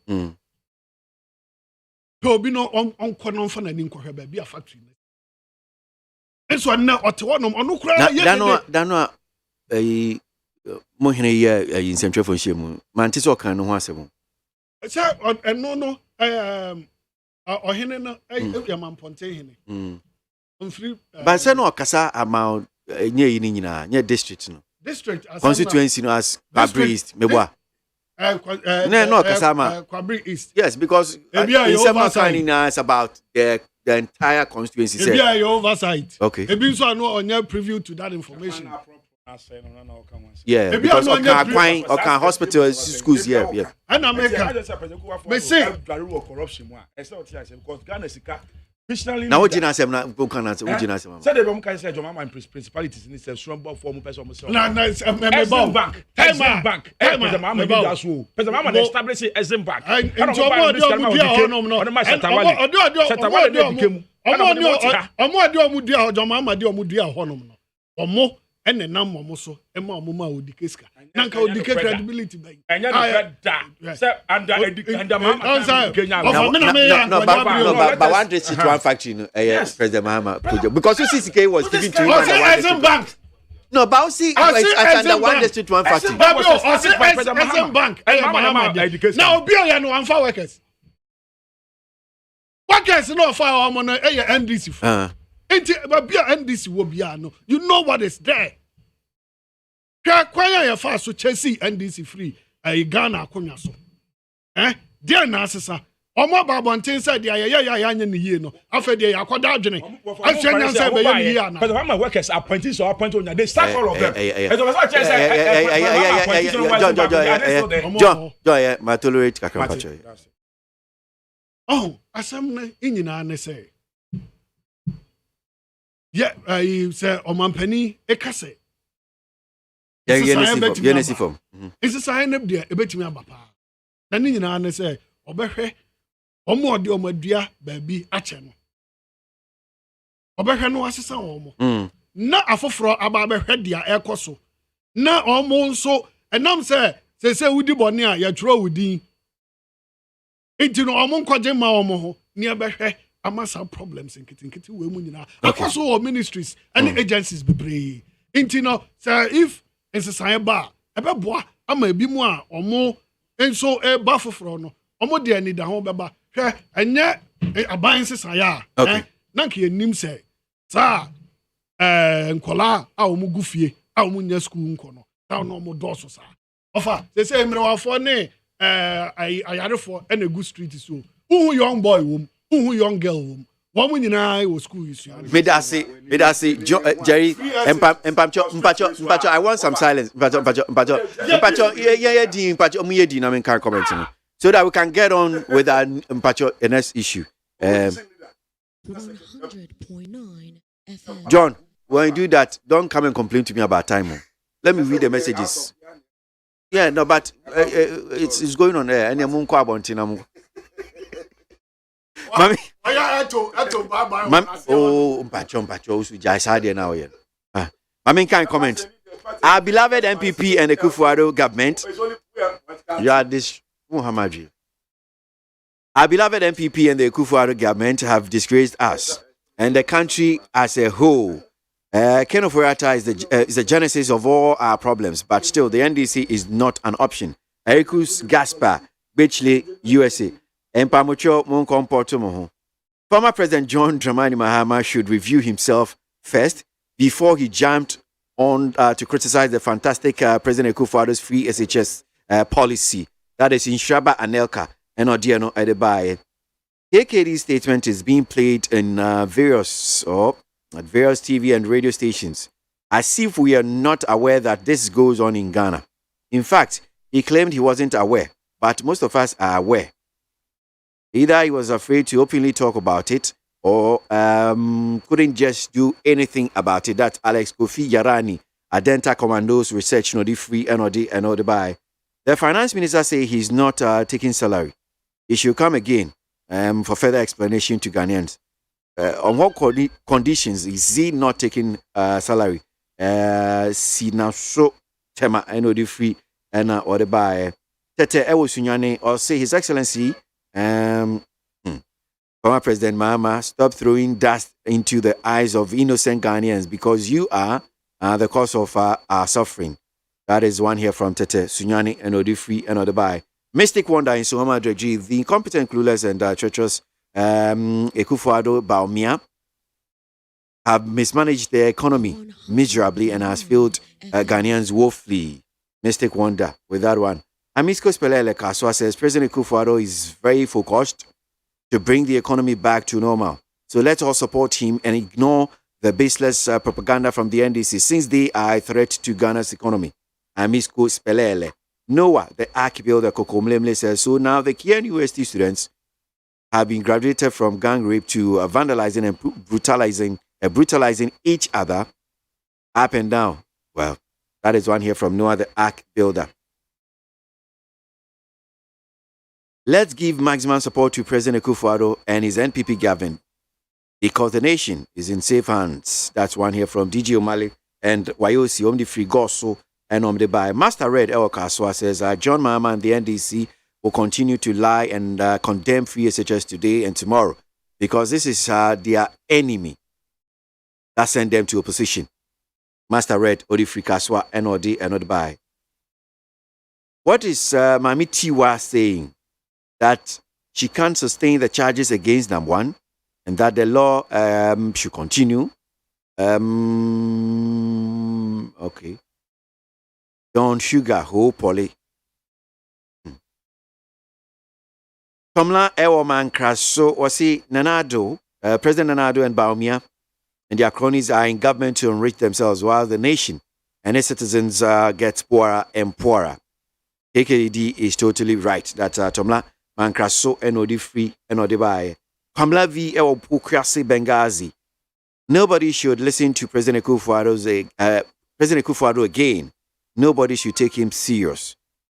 obi no on kono fa na ni nkwohwe ba bi a factory enso na ote wonom ono kura ye dano mo hene ye insentwefo nhemu manti so kan no ho asem se eno no ohene no ya mamponte hene onfiri ba se no okasa amount nye yi ni nyina nye district no district constituency no as Kwabri meboa no kasama Kwabri East. Yes, because in some kind is about the entire constituency. Maybe your oversight. Okay. Maybe so I know on your preview to that information. Yeah, because Okan hospital schools here. Yeah. And America. But say corruption. Because Ghana now what you say na Bukan say what you say. Say the Bukan say Joma man principalities in the strong form person. No, Exim Bank. Exim Bank. Pesa mama bi daso. Pesa mama establish Exim Bank. And Joma do mu dia honom no. Omo ade omu dia Joma ma de omu dia honom no. Omo ene nam momo so ema omo ma odike ska. Nanka odike credibility by. Enya no da. Say under mama Kenya. But one district one factory no President Mahama project because CCK was given to him Exim Bank. No, but see, it's under one district, one factory. SM Bank. Now, be a no one for workers. Workers no for our money. NDC. But be a NDC will be no. You know what is there. Kwaya ya fast so Chelsea NDC free. Ghana konya so. Dear Nasisa. Omo babontin said ya anya ni yie no afa de yakoda adwene afia nyan say be ye yie na but when my workers appointees or appoint on they start all of them John my tolerate kakra pacho asem na nyina ne say I say omampani ekase yenesi form is say na de ebetimi abapa na nyina ne say obehwe omo de omadua baabi ache no obehwe no asesa omo na afoforo aba behwe dia ekoso na omo nso enam se wudi bone a ya tworo wudin enti no omo nkoje ma omo ho ne ebehwe amasa problems nkitinkiti we mu nyina akoso o ministries and agencies bebre enti no say if ensesa ba ebeboa ama ebi mu a omo enso ba foforo no omo de ani da ho beba hwe enye aban sesa ya na nke enim se sa nkola a omo gufie a omo nya school nkono ta no omo doso sa ofa se emrewafo ne ayarefo na gu street so who young boy wom who young girl wom womo nyina wo school isu medase Jerry mpacho I want some silence mpacho yeah di mpacho omo ye di na men kan comment no so that we can get on with our next issue. 100.9 FM. John, when you do that, don't come and complain to me about time. Let me read the messages. Yeah, no, but it's going on there. And I'm Mami. Oh, Mpacho, Jai now. Mami can't comment. Our beloved MPP and the Kufuor government. You are this. Muhammad. Our beloved MPP and the Kufuor government have disgraced us and the country as a whole. Ken Oforiatta is the genesis of all our problems, but still the NDC is not an option. Erikus Gaspar, Bitchley, USA. Empamucho Munkomportumoho. Former President John Dramani Mahama should review himself first before he jumped on to criticize the fantastic President Kufuor's free SHS policy. That is in Shaba Anelka and Odiano Adebaye. KKD's statement is being played in various TV and radio stations as if we are not aware that this goes on in Ghana. In fact, he claimed he wasn't aware, but most of us are aware. Either he was afraid to openly talk about it or couldn't just do anything about it. That's Alex Kofi Yarani, Adenta Commandos Research Nodi Free NOD and Odebai. The finance minister says he's not taking salary. He should come again for further explanation to Ghanaians. On what conditions is he not taking salary? Sinaso Tema NOD Free and Odebai. Tete Ewo Sunyane or say His Excellency, former President Mahama, stop throwing dust into the eyes of innocent Ghanaians because you are the cause of our suffering. That is one here from Tete Sunyani and Odifri and Odebai. Mystic Wonder in Suhama Dreji, the incompetent, clueless, and treacherous Ekufuado Baumia have mismanaged their economy miserably and has failed Ghanaians woefully. Mystic Wonder with that one. Amisko Spelele Kaswa says President Ekufuado is very focused to bring the economy back to normal. So let's all support him and ignore the baseless propaganda from the NDC since they are a threat to Ghana's economy. Amisko Spelele. Noah, the arch builder Kokomlemle says, so now the Kian UST students have been graduated from gang rape to vandalizing and brutalizing each other up and down. Well, that is one here from Noah, the arch builder. Let's give maximum support to President Ekufuado and his NPP government because the nation is in safe hands. That's one here from DJ O'Malley and Wayosi Omdi Free Gosso and Omdebai. Master Red El Kaswa says John Mahama and the NDC will continue to lie and condemn free SHS today and tomorrow because this is their enemy that sent them to opposition. Master Red, Odi Free Kaswa, and Odi by. What is Mami Tiwa saying? That she can't sustain the charges against number one, and that the law should continue. Okay. Don Sugar, Ho Polly. Kamla Ewoman Kraso was Nanado, President Nanado and Baumia and their cronies are in government to enrich themselves while the nation and its citizens get poorer and poorer. KKD is totally right that Tomla Mankraso and Odi Free and Odi Baye. Kamla V. Ewo KWASI Benghazi. Nobody should listen to President Kufuor again. Nobody should take him serious.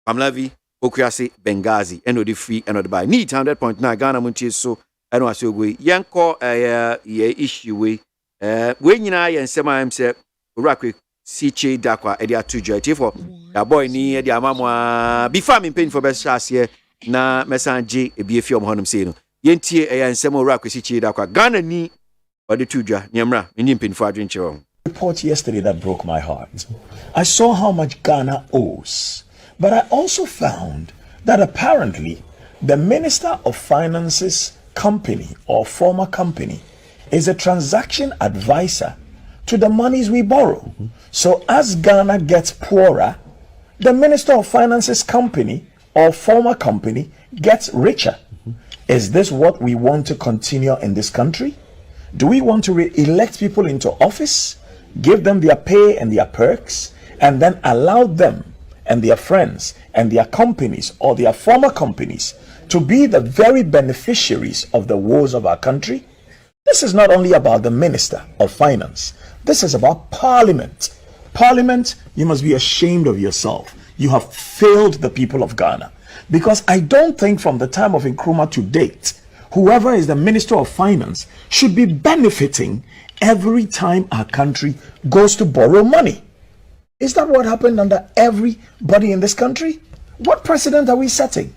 Kamla V. KWASI Benghazi and Odi Free and Odi Baye. Need 100.9 Ghana Montier so I don't know we yanko issue we when you know and some say Urakwe CH Dakwa Edia Tujo for the boy ni Edia Mama before me paying for best chance here na Messange a be a few honum say no Yentie and some Urakwe CH Dakwa Ghana ni or the Tuja Nyamra in pin for drink your report yesterday that broke my heart. I saw how much Ghana owes, but I also found that apparently the Minister of Finance's company or former company is a transaction advisor to the monies we borrow. So as Ghana gets poorer, the Minister of Finance's company or former company gets richer. Is this what we want to continue in this country? Do we want to elect people into office, give them their pay and their perks, and then allow them and their friends and their companies or their former companies to be the very beneficiaries of the woes of our country? This is not only about the Minister of Finance. This is about Parliament. Parliament, you must be ashamed of yourself. You have failed the people of Ghana. Because I don't think from the time of Nkrumah to date, whoever is the Minister of Finance should be benefiting every time our country goes to borrow money. Is that what happened under everybody in this country? What precedent are we setting?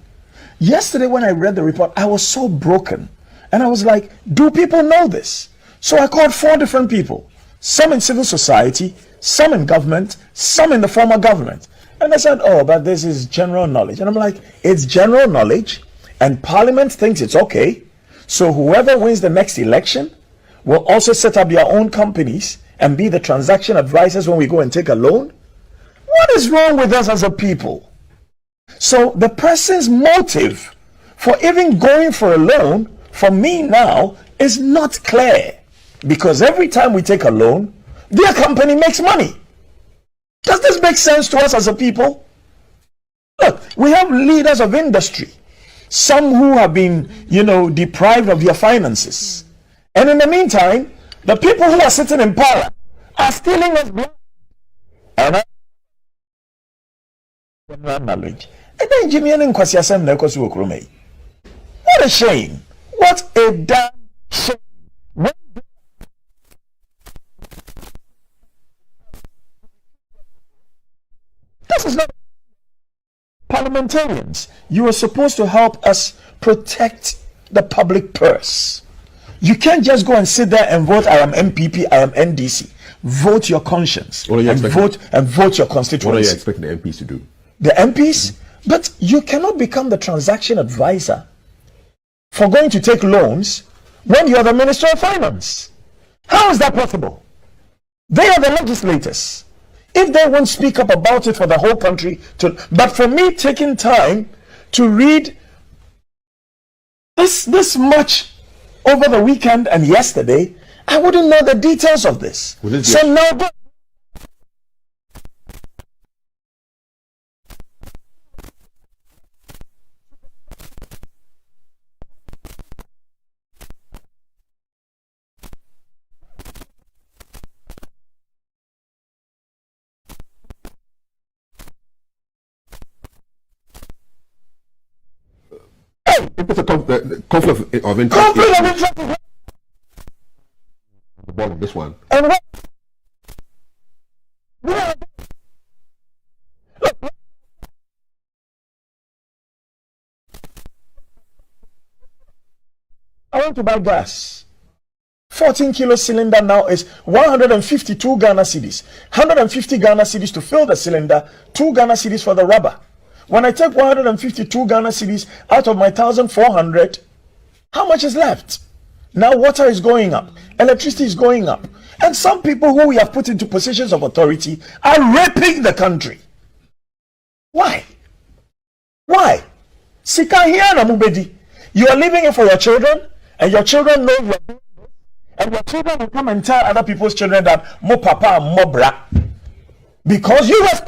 Yesterday when I read the report, I was so broken. And I was like, do people know this? So I called 4 different people. Some in civil society, some in government, some in the former government. And they said, oh, but this is general knowledge. And I'm like, it's general knowledge and Parliament thinks it's okay. So whoever wins the next election will also set up their own companies and be the transaction advisors when we go and take a loan? What is wrong with us as a people? So the person's motive for even going for a loan for me now is not clear, because every time we take a loan, their company makes money. Does this make sense to us as a people? Look, we have leaders of industry, some who have been, deprived of their finances. And in the meantime, the people who are sitting in power are stealing us blood. And knowledge. And then Jimmy and Kwasi Asem na ekosu okromei. What a shame. What a damn shame. This is not parliamentarians. You are supposed to help us protect the public purse. You can't just go and sit there and vote, I am MPP, I am NDC. Vote your conscience. And vote your constituency. What are you expecting the MPs to do? The MPs? But you cannot become the transaction advisor for going to take loans when you are the Minister of Finance. How is that possible? They are the legislators. If they won't speak up about it for the whole country, but for me taking time to read this much over the weekend and yesterday, I wouldn't know the details of this. So now, if it's a conflict of interest. The ball of this one. And what? I want to buy gas. 14 kilo cylinder now is 152 Ghana cedis. 150 Ghana cedis to fill the cylinder, 2 Ghana cedis for the rubber. When I take 152 Ghana cedis out of my 1,400, how much is left? Now water is going up, electricity is going up. And some people who we have put into positions of authority are raping the country. Why? Why? Sika here na mubedi. You are leaving it for your children, and your children know you are doing this, and your children will come and tell other people's children that mo papa and mo bra. Because you have.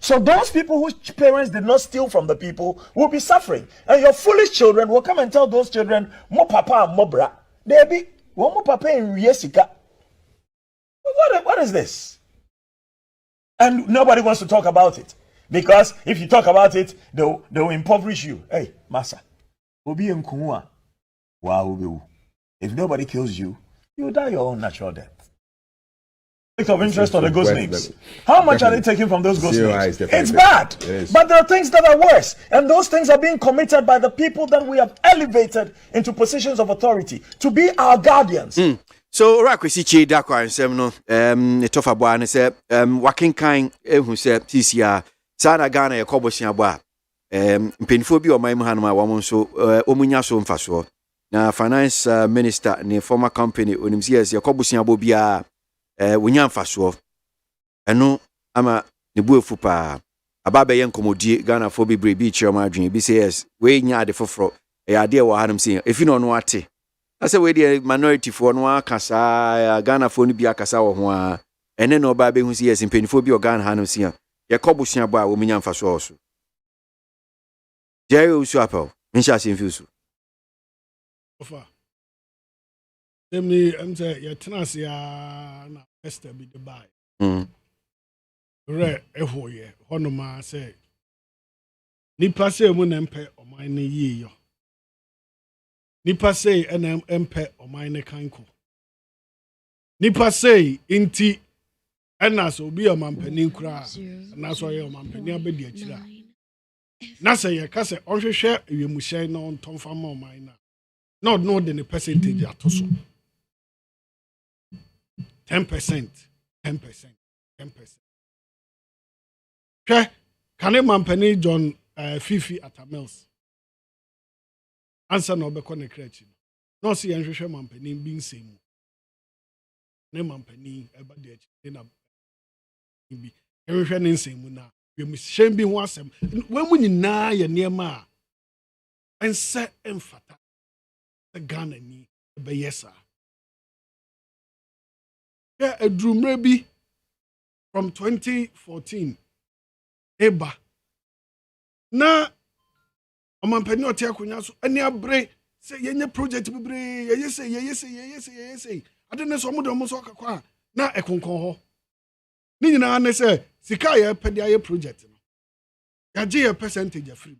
So those people whose parents did not steal from the people will be suffering. And your foolish children will come and tell those children, mo papa and mo bra. They be, mo papa in Riesika. What is this? And nobody wants to talk about it. Because if you talk about it, they'll impoverish you. Hey, Masa. If nobody kills you, you die your own natural death. Of interest on the ghost names. How much are they taking from those ghost names? It's bad. But there are things that are worse. And those things are being committed by the people that we have elevated into positions of authority to be our guardians. So Rakwesi Chida kwa nsem no etofa bwa ne se wakenkan ehu se TCR sana Ghana ye kobosia bwa mpenifo bi o man mu hanoma wo nso omunya so mfaso na finance minister ne former company onimsi yes ye kobosia bo bia wonya mfaso eno ama ne buefu pa ababe ye nkomodie Ghana fo bebre bi chioma adwen bi say yes we nya ade foforo e ade wo hanum se efi no no ate ase we dey minority for no akasa Ghana fo no bi akasa wo ho a ene no ba be hu say yes mpenifo bi o Ghana hanum se ye kobusua bo a wo nya mfaso oso Jerry usu apel insha se mfiusu ofa demni am say ye tenase na Esther be the buy. Re ehoye honoma say nipa say mu na mpe oman ne yiyo. Nipa say ena mpe oman ne kanko. Nipa say inti ena so obi omampani nkura na so ye omampani abedi akira. Na say ye ka say onhwehwe ewemuhye na ontomfa ma oman na. No no the percentage atoso. 10%. Okay, can a man John Fifi at a mills? Answer no be connect. No see and share man penny being same. No man penny ever did in a be every same now. We must shame be once when we na ye near ma and set emphata the gun and me be yes sir. Yeah, a drum maybe from 2014. Eba. Na amampani oti akunya so ani abre say yenye project bibre ye say. Adene so mo de mo so kakwa na ekonkon ho. Ni nyina ne say sika ye pede aye project no. Ya je ye percentage free.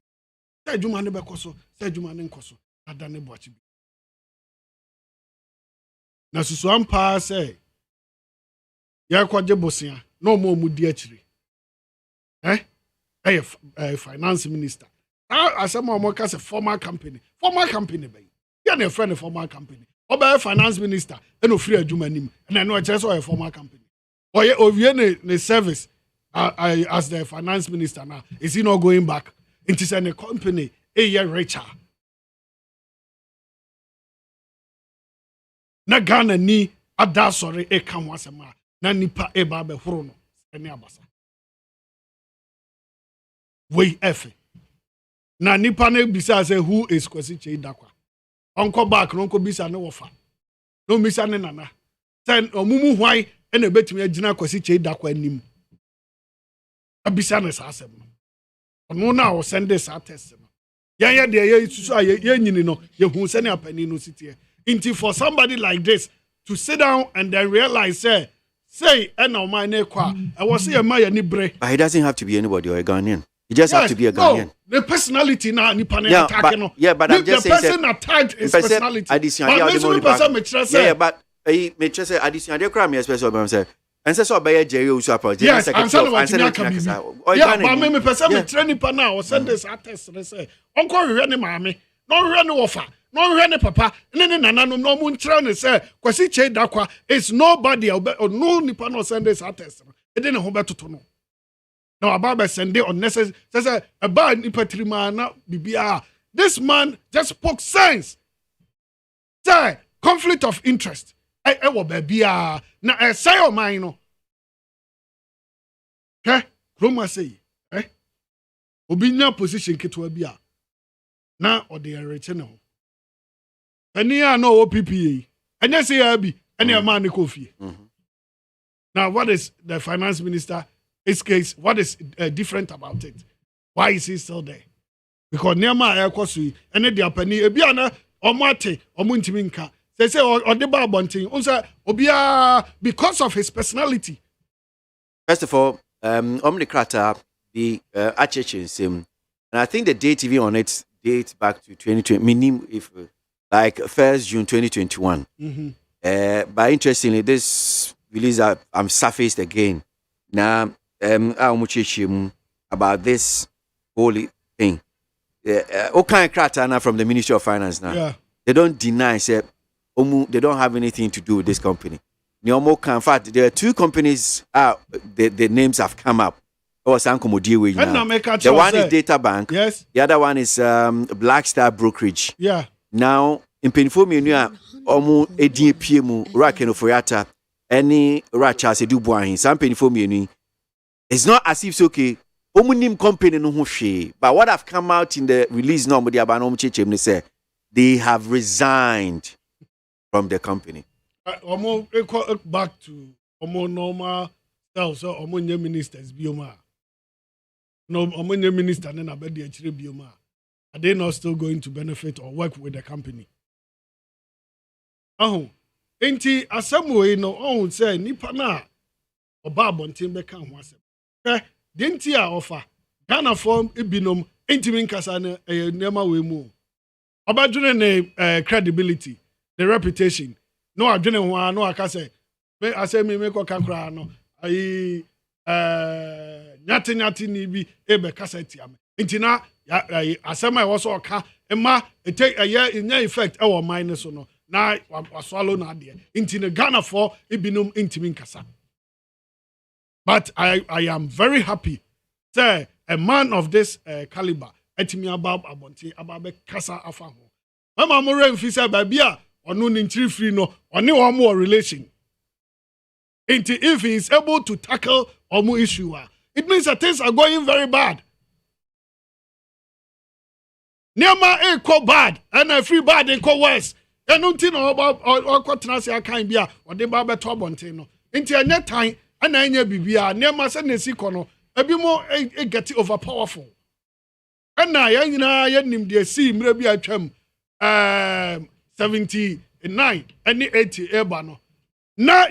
Say adwuma ne bekoso, say adwuma ne nkoso. Adane boachi bi. Na susu ampa say ya kwaje bosia no mo mudi akire finance minister asema mo ka say former company be ya na friend former company oba finance minister and ofri adwuma nim na no kire so former company oye ovie ne service as the finance minister now is he not going back into the company a year richer na Ghana ni ada sorry e kan wasema na nipa eba be horo no ene abasa we efe na nipa na bisa say who is Kwasi Cheidakwa onko back no onko bisa ne wofa no bisa ne nana say omumu hwan ene betimi agina Kwasi Cheidakwa anim abisa ne sa asem no na o send this test no ye de ye susu ye nyini no ye hu se ne apani no sitie into for somebody like this to sit down and then realize say no my ne kwa I was say my ni bre. But he doesn't have to be anybody or a Ghanaian. He just have to be a Ghanaian. No, the personality na ni pane attack no. Yeah, but I'm just saying the person attacked his personality. But me say addition dey cry me especially when say and say so be Jerry Usu apology. Yes, and say yeah, but me person me train nipa na o send this test say onko hwe ne maame no hwe ne wofa no hwe ne papa ne nananom no mu nkyerɛ ne sɛ kwasi che dakwa is nobody or no nipa no send this attest e de ne ho betoto no na aba send it unnecessary say aba nipa trima na bibia this man just spoke sense say conflict of interest e wo bia na e say o man no Roma say obi nya position ketwa bia na ode ereche ne ho ani a no PPA anya say ya bi ene e man ne kofi now what is the finance minister his case what is different about it why is he still there because nema ekosu ene dia pani e bia na omate omuntimi nka say ode ba bontin unsa obia because of his personality. First of all, Omnikrata, the Achechen, and I think the date even on it dates back to 2020, meaning if like 1st June 2021. But interestingly, this release I'm surfaced again. Now, about this holy thing. Okay, Krata now from the Ministry of Finance now. Yeah. They don't deny, say, they don't have anything to do with this company. In fact, there are two companies. The names have come up. The one is Data Bank. Yes. The other one is Black Star Brokerage. Yeah. Now, in Pennsylvania, Omu EDPMU Rakeno Foyata, any Racha Sedu Buahin, some Pennsylvania. It's not as if it's okay. Omunim company no hushe. But what have come out in the release now, they say they have resigned from the company. Back to normal self, so omo ministers bioma. No omo minister na abedi achire bioma. Are they not still going to benefit or work with the company? Enti asemo no say nipa na oba abonten beka ho asem. Denti a offer Ghana form ibinom enti nkasa na nema we mu. Obadwene ne credibility, the reputation. No adwene ho no aka say me asem me ko kakra no ayi nyate ni bi ebe kasa tiam nti na asem a wo so oka ema take nya effect e wo mine so no na waswallow na de nti ne Ghana for ibinum intimi nkasa. But I am very happy say a man of this caliber etimi abonti ababe kasa afa ho mama mo remfi say babia onu ni ntiri free no oni one more relation. If he is able to tackle omu issue, it means that things are going very bad. Nema equal bad and a free bad equal worse. And until about or quaternasi kind be or the barber tobontino. Into a net time and I near bibia, nema send a sikono, a bit more a get over powerful. And now, I him the sea, maybe I trim 79 and 80 ebano. Now,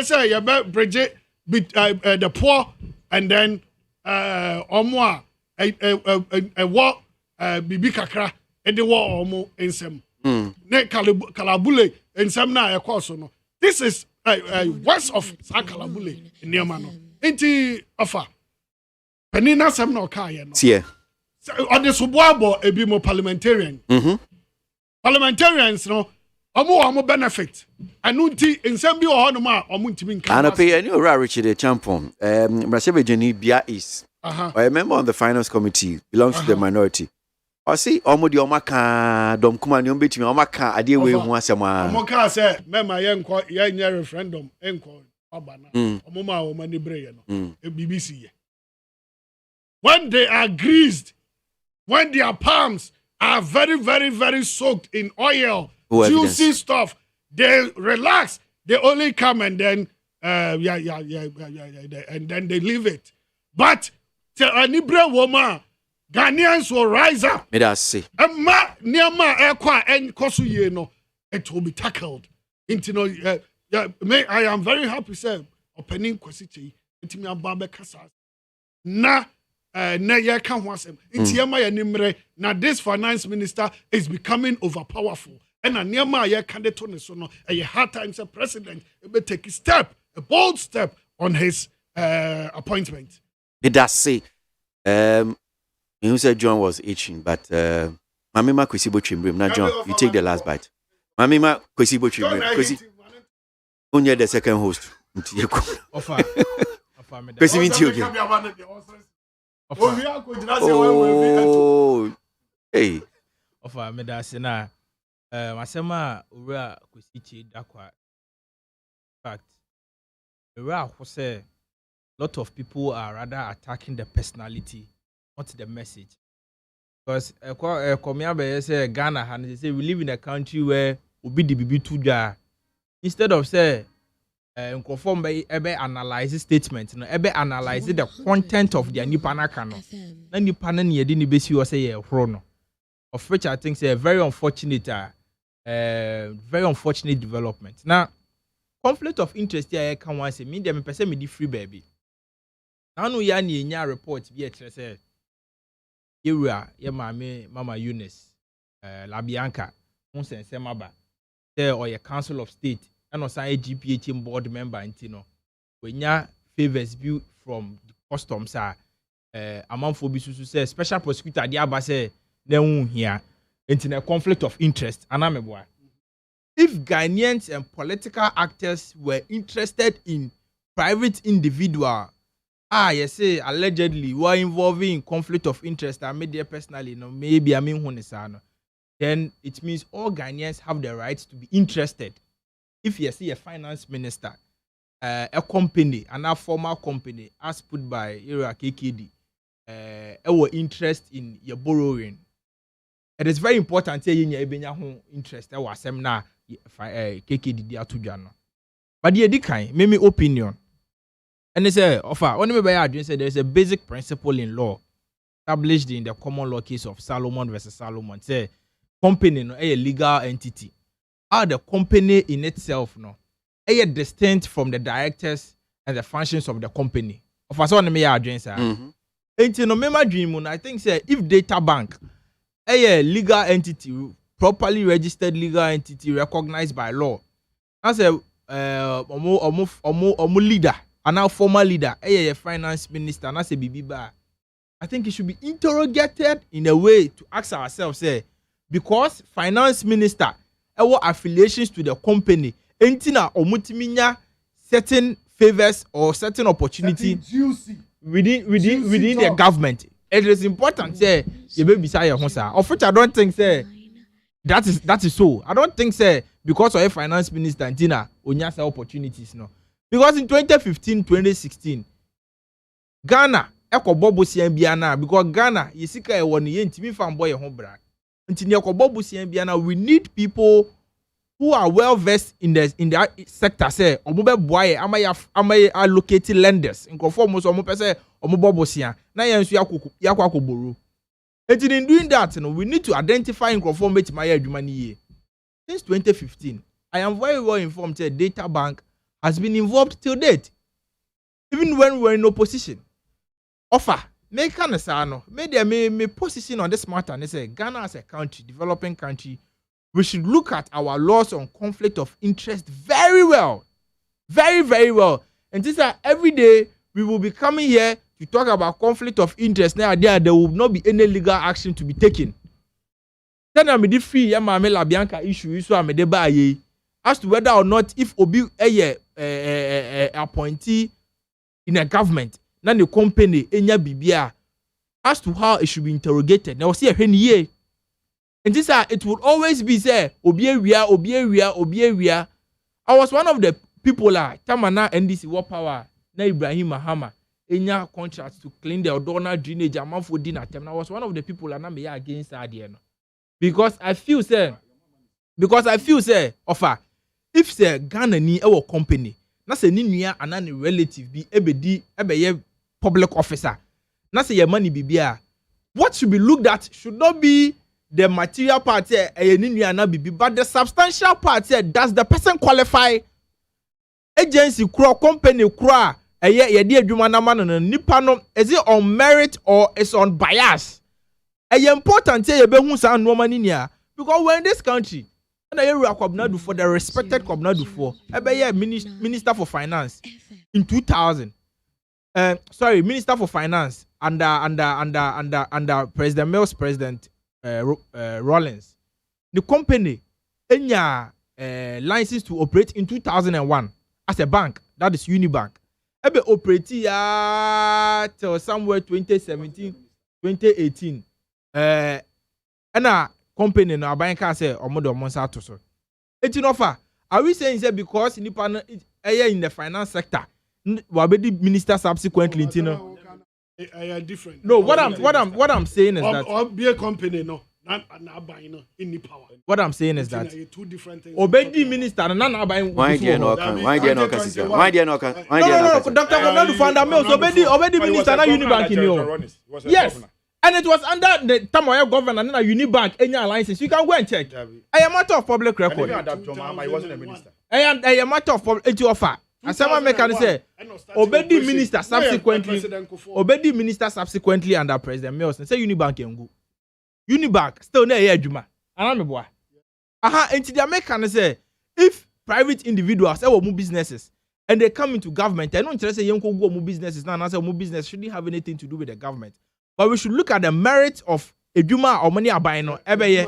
say about Bridget, the poor, and then Omwa, a war, Bibi Kakra, and the war Omo in some. Ne Kalabule, and some now a course. This is west of Sakalabule in Niamano. Inti offer. Penina Sam no Kayan. Yeah. On the Subuabo, a bit more parliamentarian. Parliamentarians, no. Omo benefit. Anunti in some be or honor or muntimin. And I pay any Richard Champon. Brasebe Jenny Bia is. I member on the finance committee, belongs to the minority. I see Omo di Omaka, Dom Kumanium between Omaka, I deal with Wasama. Omoka said, Mamma young referendum, enco, Obana, Omoma, or Mani Brayan, BBC. When they are greased, when their palms are very, very, very soaked in oil, juicy stuff, they relax. They only come and then, and then they leave it. But the Anibra woman, Ghanaians will rise up. May I see? And Niama Ekwa and Kosu no, it will be tackled. I am very happy, sir. Opening Kwasichi, into me Baba Casas. Na ya kan wasem. Intiama ya nimre. Now this finance minister is becoming overpowerful. And a Niama ya candidate so no. A hard times a president. It will take a bold step on his appointment. It does say. He said John was itching, but Mami ma kwesi bo twembrim na John, you take the last bite. Mami ma kwesi bo twembrim. Kwesi. Onye the second host. Offer. Kwesi mi ti oge. Oh. Hey. Offer me da se na masema owura kwesi chi dakwa. Fact. Owura who say lot of people are rather attacking the personality, not the message. Because say Ghana, they say we live in a country where we be the BB tuja. Instead of say conform by analyze statement, analyze the content of their nipana kano. Then nipana ni yedi ni besi was say chrono. Of which I think say a very unfortunate development. Now, conflict of interest here can one say me them person me the free baby. Now no ya ni nya report be say Area, ye Mama Eunice, Labianca, Monsense Maba, there or your Council of State, and also a GPH board member in Tino. When ya favors view from the customs are among Fobisu say special prosecutor Diaba say ne here into a conflict of interest. And I'm a boy. If Ghanaians and political actors were interested in private individual. You say allegedly were involving in conflict of interest. I made there personally, maybe I mean Hunesano. Then it means all Ghanaians have the right to be interested. If you see a finance minister, a company, a former company, as put by Ira KKD, our interest in your borrowing. It is very important to you have interest. I was na KKD dia tujano. But the edikai, maybe opinion. And they say, there is a basic principle in law established in the common law case of Solomon versus Solomon. Say, company no a legal entity. The company in itself no a distinct from the directors and the functions of the company. Of us, one me address. And no member dream. I think say if data bank a legal entity, properly registered legal entity recognized by law, as a leader. And now former leader, a finance minister, and as a BB, I think it should be interrogated in a way to ask ourselves, because finance minister, our affiliations to the company, entina omutiminya certain favors or certain opportunity within the government. It is important, you may be say of which I don't think that is so. I don't think because of a finance minister, entina onyasa opportunities no. Because in 2015, 2016, Ghana, Bobo Siambiana, because Ghana, Yesika, one yentimi fanboy hobra. Until Bobo Siambiana, we need people who are well versed in the sector. Say, Omobe Boy, amaya allocated lenders in conformance or Mopese or Mobobo Sian. Na yansu yakwako boru. And in doing that, we need to identify in conformity my money. Since 2015, I am very well informed that Data Bank has been involved till date, even when we were in opposition. Offer, make me position on this matter and they say Ghana as a country, developing country, we should look at our laws on conflict of interest very well. Very, very well. And this is every day we will be coming here to talk about conflict of interest. Now there will not be any legal action to be taken. Then I'm the free Yamame La Bianca issue, so I'm the as to whether or not if Obi appointee in a government, then the company enya bibia, as to how it should be interrogated. Now see a year. And this it would always be say Obi. I was one of the people Tamana NDC War Power, na Ibrahim Mahama, enya contracts to clean the Odona drainage amount for dinner. I was one of the people that me against that. Because I feel say offer. If say Ghana ni our company, na say ni nua anani relative bi ebeye public officer, na say your money bibia, what should be looked at should not be the material part here, ni nua na bibi, but the substantial part here. Does the person qualify? Agency kro company kro ye di adwuma na man no nipa no, is it on merit or is on bias? Important here you be hu sa no mani nia, because we're in this country. And I for the respected Kwabnadu for Minister for Finance in 2000. Minister for Finance under President Mills, President Rollins. The company enya license to operate in 2001 as a bank, that is Unibank. Ebe operate till somewhere 2017, 2018. And a company no bank can say omodo monsa to so. It's offer. Are we saying that because nipa in the finance sector, wabedi minister subsequently, different. No, what I'm saying is that or be a company no. Not buying any power. What I'm saying is that two different things. Obedi minister not buying. Why do you not? Why do you not? Why do you not? No. Dr. Konadu found out Obedi minister not Unibank in you. Yes. And it was under the Tamoya government and a Unibank any license. You can go and check. I am matter of public record. I wasn't a minister. I am matter of public offer. As someone can say, Obedi minister subsequently under President Mills and say Unibank can go. Unibank still near Ejuma. Anameboa. Aha, and the American say if private individuals have more businesses and they come into government, I don't say young go more businesses now. I say more business shouldn't have anything to do with the government. But we should look at the merits of Ejuma or money abino every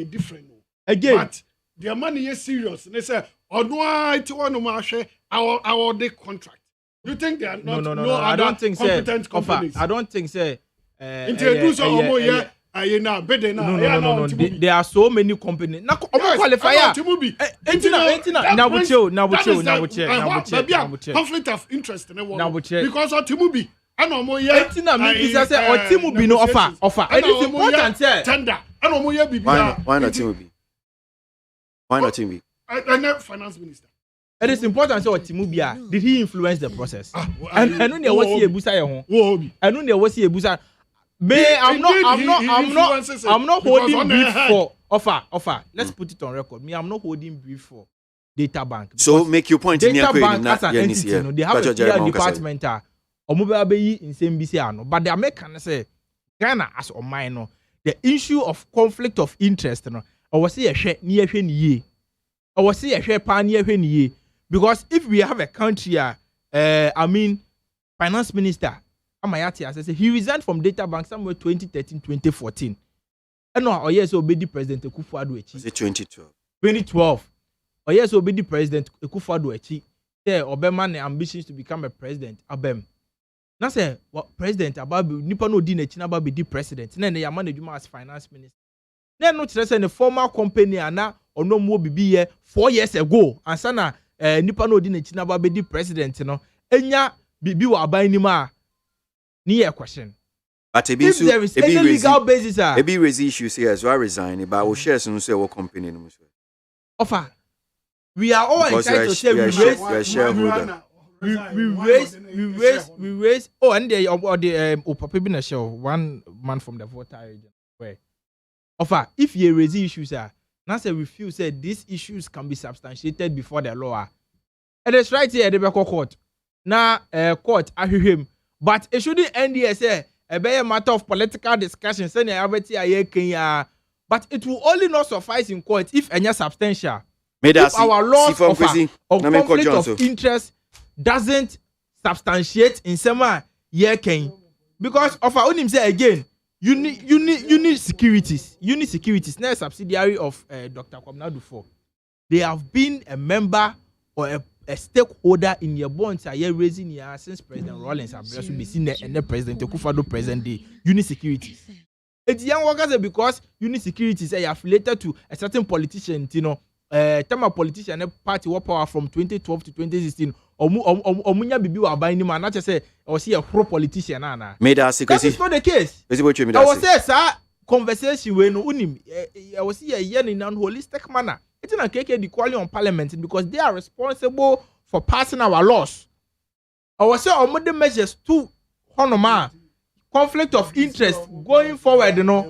different. Again, but their money is serious. And they say, "Oh no, I want to marshal our day contract." You think they are not? No. I don't think competent companies. I don't think say. No. There are so many companies. Now, qualifier. Conflict of interest. Because of Timubi. I know more. Timubi no offer. It is important. Tender. Why not Timubi? Why not Timubi? I'm not finance minister. It is important to Timubia. Did he influence the process? And I know there was a busa. I know there was a busa. I'm not holding brief for offer. Let's put it on record. I'm not holding brief for data bank. So make your point. Data bank as an entity, they have a clear department. In same BC, but the American say Ghana as a minor. The issue of conflict of interest, I was say a share near ye. I was say a share pan near ye. Because if we have a country, finance minister, Amayati, as I say, he resigned from data bank somewhere 2013, 2014. And no, or yes, obedi President Akufo-Addo echi. Was it 2012? 2012. Or yes, obedi President Akufo-Addo echi. Say, Obama ne ambitions to become a president. Abem. Now say, what President Ababi, nipa no di nechi na Ababi di president. Then the Yamane Juma as finance minister. Then no stress in the former company ana or no more bibi 4 years ago. And sana nipa no di nechi na Ababi di president. Enya bibi wa abai ni ma. Near question. But if there is any legal basis, maybe raise issues here as well resign. But I will share some say what company. Offer. We are all entitled to say we raise. Oh, and the Papa been a show 1 man from the voter region. Where offer if you raise issues, now say we feel say these issues can be substantiated before the law. And it's right here at the court. Now, court I hear him. But it shouldn't end here, say, a matter of political discussion, but it will only not suffice in court if any substantial. If our laws of conflict of interest doesn't substantiate in some year, because of our own say again, you need securities. You need securities. Now, a subsidiary of Dr. Konadu for. They have been a member or a stakeholder in your bonds are raising here since President Rollins have been seen and the President Akufo-Addo present day. Unit securities. It's young workers because unit securities are affiliated to a certain politician, term of politician and party what power from 2012 to 2016. Omunya bibi wa buying him and not just say or see a pro politician. That is not the case. I was say sir conversation when unim I was see a year in an holistic manner. It's not KK the quality on parliament because they are responsible for passing our laws. I was say on the measures to honor conflict of interest going forward, because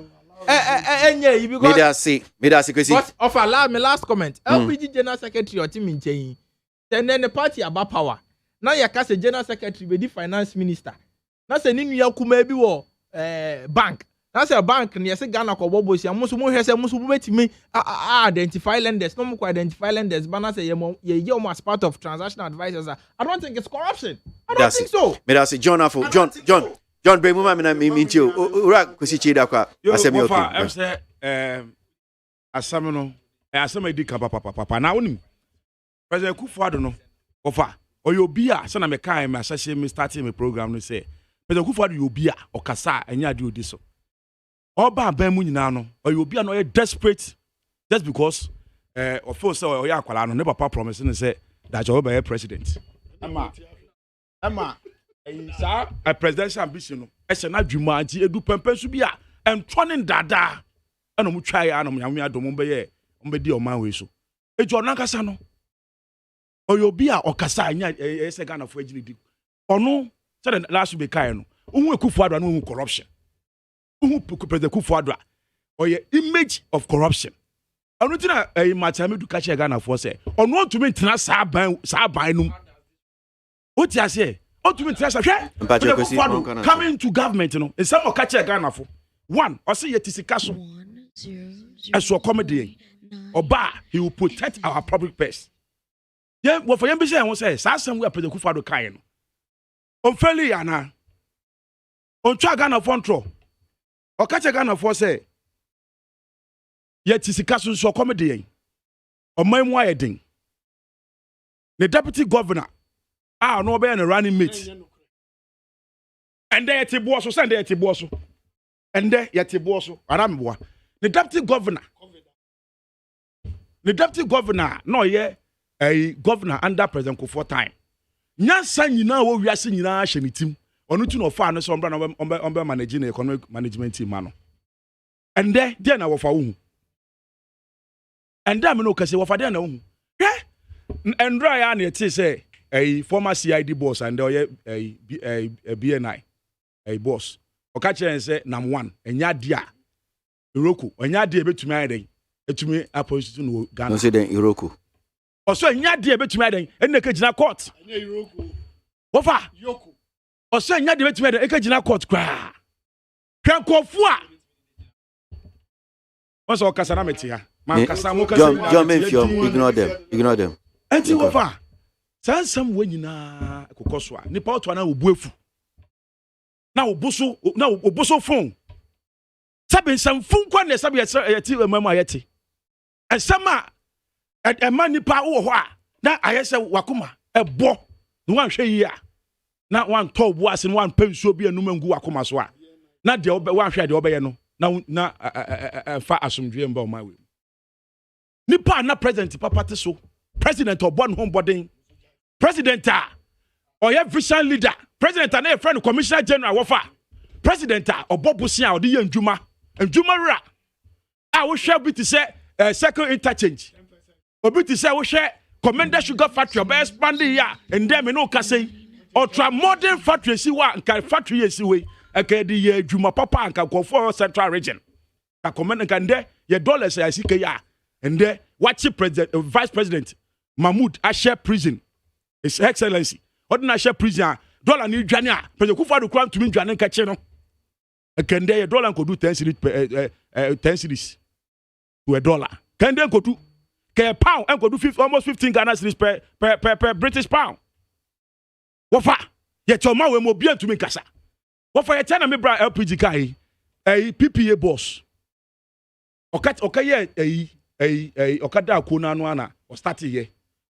but allow me last comment. LPG General Secretary or team in China. Then the party about power. Now you can say General Secretary be the finance minister. Now say Ninu Yakumebi wo bank. Now say a bank and you say Ghana ko bobo si amusu mo hese amusu beti me identify lenders. No mo identify lenders. But now say you as part of transaction advisors. I don't think it's corruption. I don't think so. Me that say John John Bremuma mina minti ura kwesi chida kwa asemi okay. I'm say asami no asami di ka papa na wonim President Kufuor no ofa oyobi a se na me kai me asase me starting me program no say President Kufuor yobi a okasa anya de odi so oba ban mu nyina no oyobi a no desperate just because of course say oya akwala no ne papa promise ne say that you be president ama sa a presidential ambition no e se na dwuma anti edu pempensu bi a entwane dada ana mu twa ya na mu nyame adom be ye mbedi o man we so ejo na kasa no oyobi a okasa anya ese Ghana fo agini di ono se the last be kai no uhu Kufuor no uhu corruption uhu President Kufuor oye image of corruption ono tina machame du ka che Ghana fo se ono ntumi ntena sa ban num oti ase otumi ntena sa hwe coming to government no some of ka che Ghana fo one o se yetisika so eso comedy oba he will protect our public purse. Yeah, well, for you, I say, Sassam, we are President Kufuor Kayen. On fairly, Anna. On Chagana Fontro. Or Kachagana for say, yet is a castle so comedy. On my wiring. The deputy governor, no be a running mate. And there at Bosso, send there at Bosso. And there yet Bosso, Aramboa. The deputy governor, no, yeah. A governor under President Kufuor time. Nyansa nyina wo wiase nyina hye ne tim. Onu tu no fa no so ombra managing economic management team ano. And there na wo fa wo hu. And there me no kase wo fa there na wo hu. Endra ya na eti say a former CID boss and a BNI a boss. Oka kire say nam 1 enya dia Iroko enya dia betumi ayden. Etumi apposit no Ghana. No say den Iroko. Also nya de betumi aden enne ka gina court wofa also nya de betumi aden e ka gina court kwa hwenkofu a wonso kasa na meti ha man kasa mo kasa John ignore them enti wofa sansam wanyina kokoso a nipa oto na obuefu na obuso fon sabe nsam fun kwa ne sabe yeti mamu ayeti ensama a man nipa wo ho a na ayese wakoma ebo no wan hwe yi a na wan to bo ase no wan pensuo bi anum ngu wakoma so a na de wan hwe de obeye no na fa asomdwe mba o mawe nipa na president papa te so president obon homeboden president a oya vision leader president na e friend commissioner general wofa president a obobusia odi ye ndwuma ra a wo hwe bi te se second interchange obi ti say wo hwe Commander Sugar Factory oba expanding ya and them no ka say ultra modern factory si wa nka factory esi we aka di ye adwuma papa nka for central region ka Commander nka nde ye dollars ya sika ya and there watch president vice president Mahmoud Ashe prison his excellency ordinary share prison dollar ni dwane a President Kufuor do kwan tumi dwane nka che no aka nde ye dollar nko do 10 cedis to a dollar kan nde nko do pound and go do almost 15 Ghana cedis per British pound. Wofa yet your man we mo bien to me kasa. Wofa yet na me bra LPG kai PPA boss. Okay okada akona no ana o start here.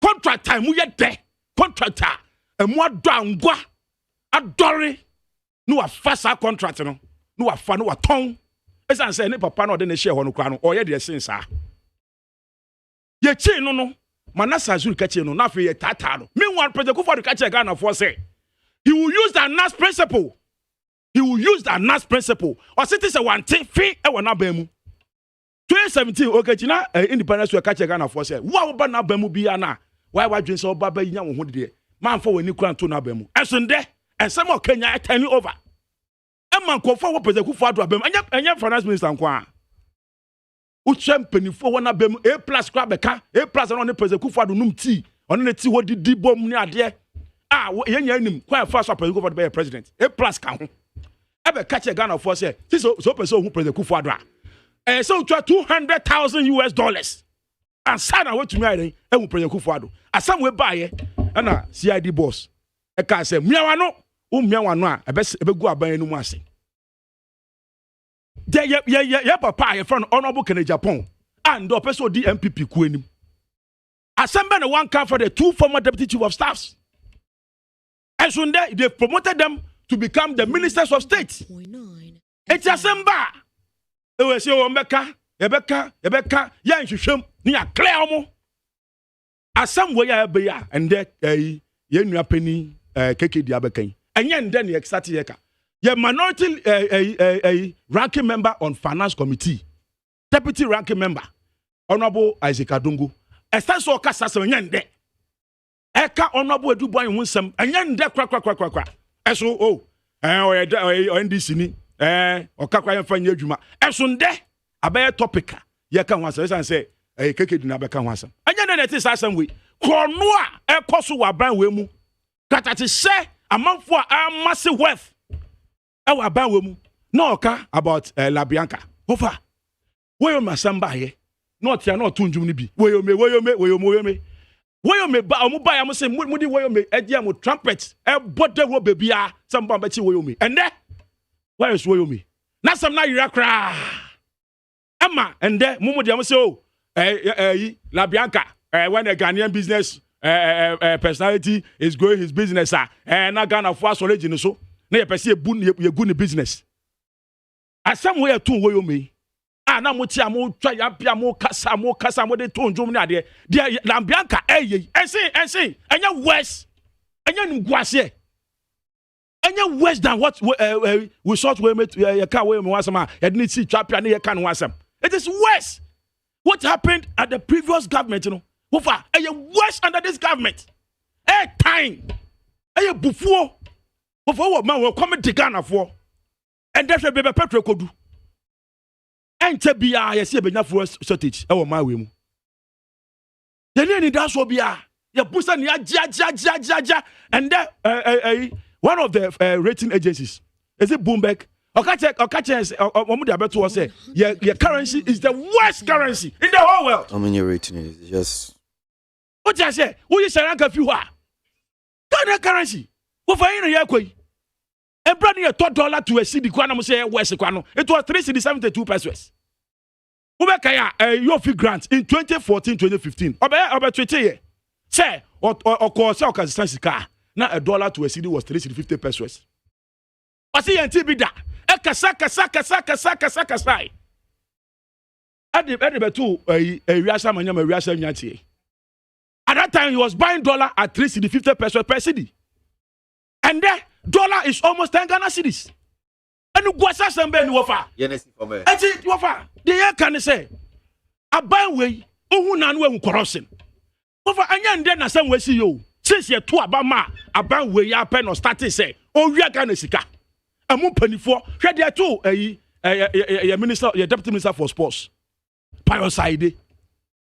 Contract time we yet there. Contractor e mo adangwa adore no afasa contract no. No afa no aton. Esan say ne papa no de ne share ho no kra no o ye de sin sa. Ye chi no manasa zuru kache no na fe ye tata no meanwhile President Kufuor kache Ghana for say he will use the NAS principle or city say one thing fi e wona ba mu 2017 okay china independence we kache Ghana for say wo ba na ba mu bia na why dwen say oba ba nya wo ho de man for we ni kura to na ba mu enso nde ensem o Kenya turn over e man ko for President Kufuor do ba mu anya finance minister nko Uchem penifo wana bem A+ kwa beka A+ na ne President Kufuor do num ti ono ne ti hodi di bom ni ade yenya nim kwa fa so President Kufuor be president A+ ka ho e be ka che Ghana for say so person who President Kufuor do so $200,000 and sana we tumi ayi hu President Kufuor do asam we ba ye na CID boss e ka say miawa no umia wano a ebegu aban no mu ase de ye papa ye friend honorable Kennedy Japan and the person di MPP ku anim assemble the one come for the 2 former deputy chief of staffs and so they promoted them to become the ministers of state. It's assemble we say o mbeka yebeka ya nhwehwem ni ya clear omo asem we ya be ya and ye nua pani KKD abekan enye nde ne exact ye ka ye minority ranking member on finance committee deputy ranking member honorable Isaac Adungu essential kasa se enye nde eka honorable Eduboy hunsem enye nde kra eso o NDC ni okakwa yemfa nya adwuma eso nde abeye topic ye ka ho asem say KKD na abeka ho asem enye nde net is asem we krono a ekoso wa ban we mu katati se amanfo a massive wealth e wa ban we mu na oka about Labianca ofa we ma samba ye not ya not tunjum ni bi we ba omu ba ya mo say mudi we me edia mo trumpet e bode wo bebia samba ba chi we me ende where is we me na sam na yira kra ama ende mumu dia mo say oh Labianca when a Ghanaian business personality is growing his business na Ghana for asolege so na ye pese ye gu ni business asam we tun we me na mo ti amo twa ya bia mo kasa mo de ton dwom na de Labianca ense enya west enya nguase enya west than what we sought we met ye ka we me wasama ye didn't see twa pia na ye ka no wasam. It is worse what happened at the previous government, you know. Wofa worse under this government. Time bufuo wofa man will come to Ghana for and that's a baby petrol could do. And bia ye see benya for shortage e wo my we mu ye ni that's what bia ye busa ni ja and then one of the rating agencies is it Bloomberg okache omu de abeto say your currency is the worst currency in the whole world. I mean your rating is just what I say we Sri Lanka few Ghana currency wo fa yin ye koi and brand new $2 to a cedi kwa na mo say west kwa no it was 372 pesos. Ubekaya Yofi grant in 2014-2015. Obe tweet ye. Say or say okazisan sika na $1 to a cedi was 350 pesos. Wasi yanti bida. Kasa. Adi betu wiasa manya wiasa nyati. At that time he was buying dollar at 350 pesos per cedi. And then dollar is almost 10 Ghana cedis. And you go sambe ni wofa. Yenesi for me. Eti wofa. The year can say aban we ohu na no corruption. Wofa anya nde na sam we si yo. Since ye to abama aban we ya pen no start say o wi Ghana sika. Amu panifo hwe de to minister deputy minister for sports. Payo side.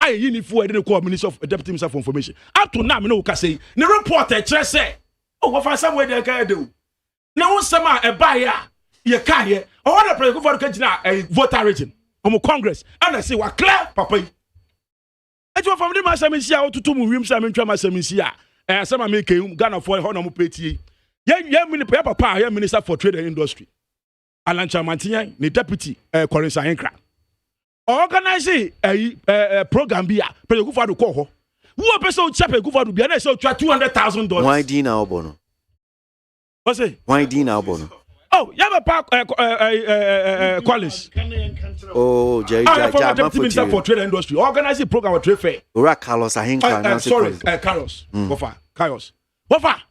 Aye yinifo e de call minister of deputy minister for information. Up to now me no ka say. The report e kire say o wofa sam we de ka do. Na won sam a e ba ya ye ka ye o wona president for ka voter region omo congress and I say wa clear papa yi ejo from the masam sia otutu mu wiem sam ntwa masam sia asama make Ghana for ho na mo peti ye papa ye minister for trade and industry Alancha Mantiye ni deputy Korinsa Henkra organize program bia president for do call ho wo person chap for do bia na say $200,000. Why din na obono what say why din na obono. Oh, you have a park college. Oh, Jerry Deputy Minister for Trade and Industry. Organize a program of trade fair. Carlos, I think. Sorry, Carlos. Carlos. Wafa.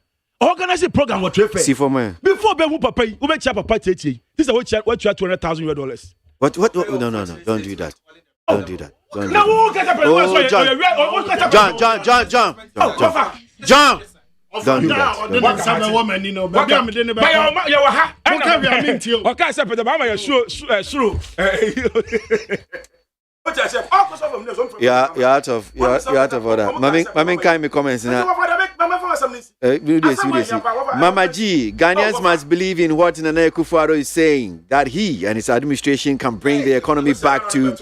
Organize a program of trade fair. See for me. Before Bemu Papa, you make Papa Tete. This is what you have $200,000. What? No. Don't do that. Don't do that. Now who get up? John. Don't do that. What kind of woman, you know? But I'm in the back. Okay, so the mama, you're sure. You're out of order. Mami can't make comments now. Mama G, Ghanaians must believe in what Nana Akufo-Addo is saying, that he and his administration can bring the economy back to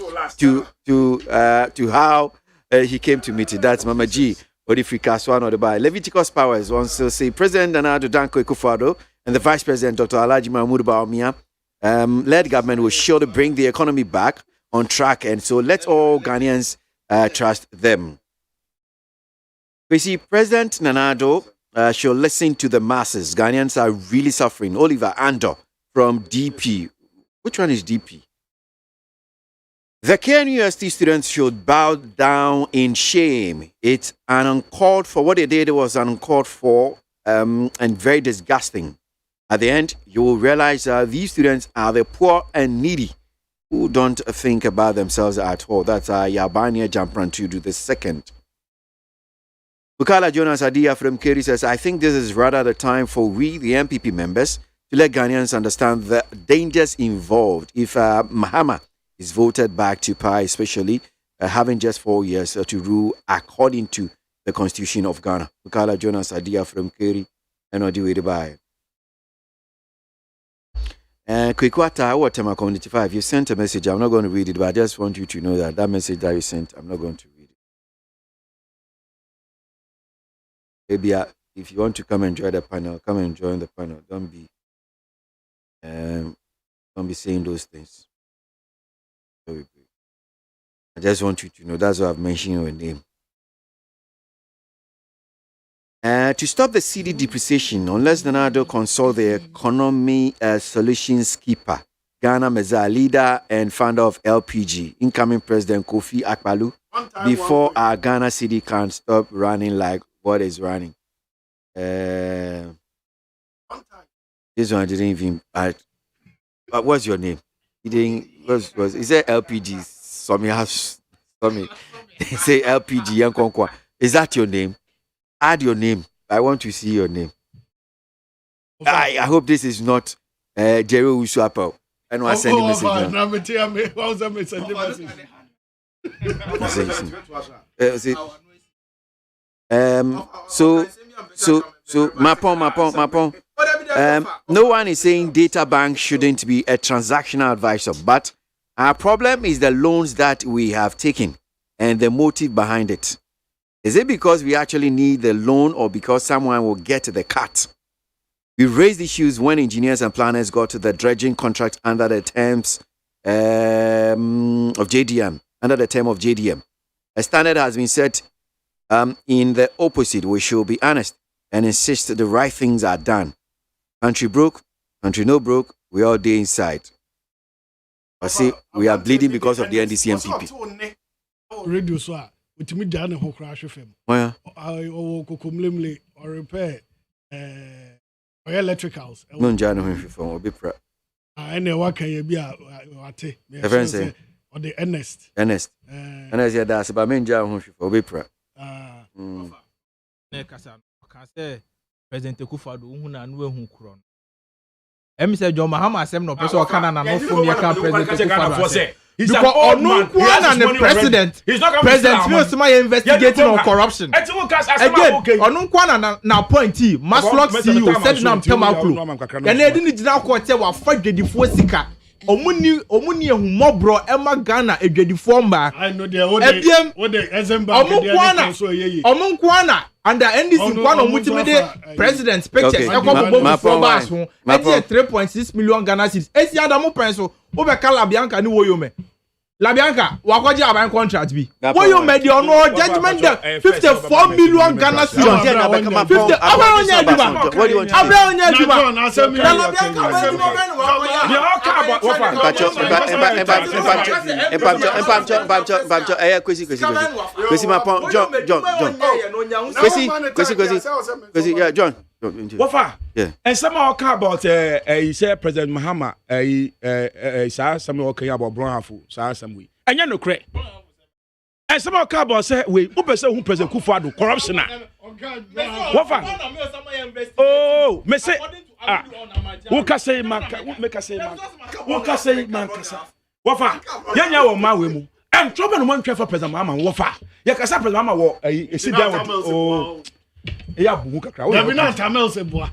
how he came to meet it. That's Mama G. Leviticus powers also say President Nana Akufo-Addo and the Vice President, Dr. Alhaji Mahmoud Bawumia, led government will surely bring the economy back on track, and so let all Ghanaians trust them. We see President Nana Addo should listen to the masses. Ghanaians are really suffering. Oliver Ando from DP. Which one is DP? The KNUST students should bow down in shame. It's an uncalled for. What they did was uncalled for and very disgusting. At the end, you will realize these students are the poor and needy who don't think about themselves at all. That's Yabania Jampran to do the second. Bukala Jonas Adia from Keri says, I think this is rather the time for we, the MPP members, to let Ghanaians understand the dangers involved if Mahama is voted back to power, especially having just 4 years to rule according to the Constitution of Ghana. Bukala Jonas Adia from Keri and Odi by. Kwekwata, what time community 5? You sent a message. I'm not going to read it, but I just want you to know that message that you sent, I'm not going to read it. Maybe if you want to come and join the panel, come and join the panel. Don't be saying those things. I just want you to know that's why I've mentioned your name. To stop the CD depreciation, unless the NADO consult the economy solutions keeper, Ghana Meza, leader and founder of LPG, incoming President Kofi Akpalu, before our Ghana CD can stop running like what is running. This one didn't even. What's your name? He didn't. Is that LPG? Some say LPG Yankonkwa. Is that your name? Add your name. I want to see your name. I hope this is not Jerry Usuapo. I know I send a message. So my point. No one is saying data bank shouldn't be a transactional advisor, but our problem is the loans that we have taken and the motive behind it. Is it because we actually need the loan or because someone will get the cut? We raised issues when engineers and planners got the dredging contract under the terms of JDM. Under the term of JDM, a standard has been set in the opposite. We should be honest and insist the right things are done. Country broke, country no broke. We all day inside. I see we are bleeding because of the NDC MPP. Radio so. Utimi jana ho crash FM. Where? O kokomlemle or repair electricals. No jana ho FM obi pra. Ene waka ye bia wate. The friend say or the Ernest. Ernest ya da se ba men jana ho FM obi pra. Ne kasa kan say President Akufo-Addo hu na anu ehu kuro. Em say John Mahama asem no person kana na no fo me kan President Akufo-Addo. He's because Onunkwana the president. He's not President Smith investigating on corruption. Again, Onunkwana na appointee, Maslock CEO said na Temaklu. And they didn't now court say wa fa dwedifo sika. Omuni ehumobro Emma Ghana edwedifo mba. I know they what the Ezemba Omunkwana under NDC Nkwana omutimede president's pictures. My point. 3.6 million Ghana cedis. Esi Adamu penso obeka Labianca ni woyome. Labianca, wakoje aban contract bi. Woyo me the ono judgment there 54 million Ghana cedis. 50 Abaonya Ediba. Abaonya Ediba. Labianca Kwesi my point. John. Kwesi, yeah, John. Wafa. Yeah. And somehow talk about he said President Mahama some okay about Brownhafu, some way. And you know correct. And somehow talk about say we who President Akufo-Addo corruption. Wafa. Oh, me say who can say man Wafa. Yanya wo ma we mu. And trouble no man for President Mahama Wafa. Ya kasa President Mahama wo sit down with oh ya bu kakra. Ya bi na Tamil se boa.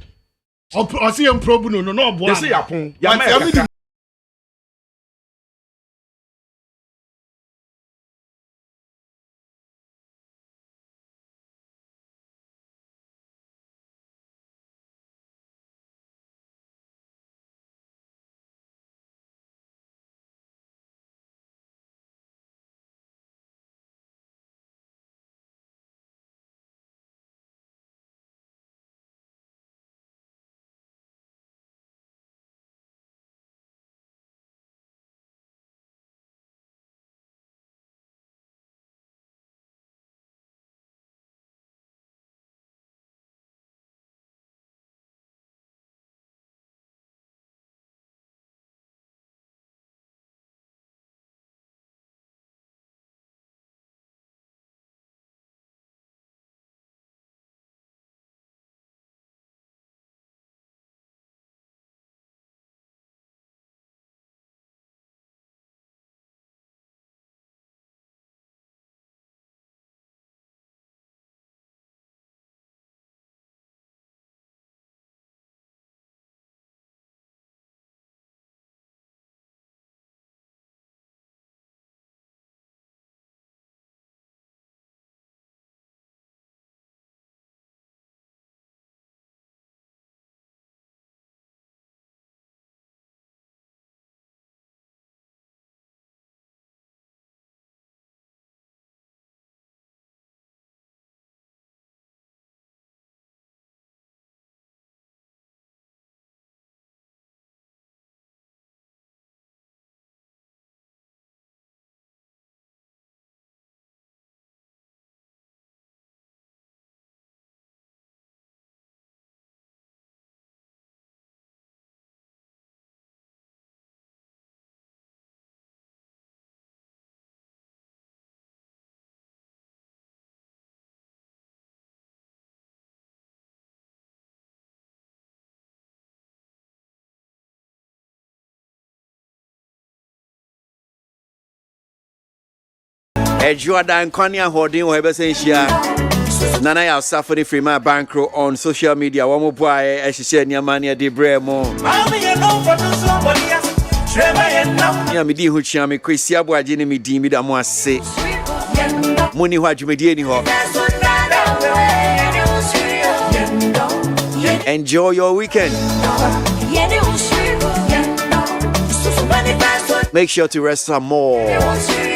O si em probu no boa. Ya se ya pon. Ya Jordan Konya holding or Ebesensia. Nana ya suffering from my bankroll on social media. One more boy, as she said, Yamania de Bremo. Yamidi Huchami, Chris ABOAGYE, me deem that more say. Money what you may do anyhow. Enjoy your weekend. Make sure to rest some more.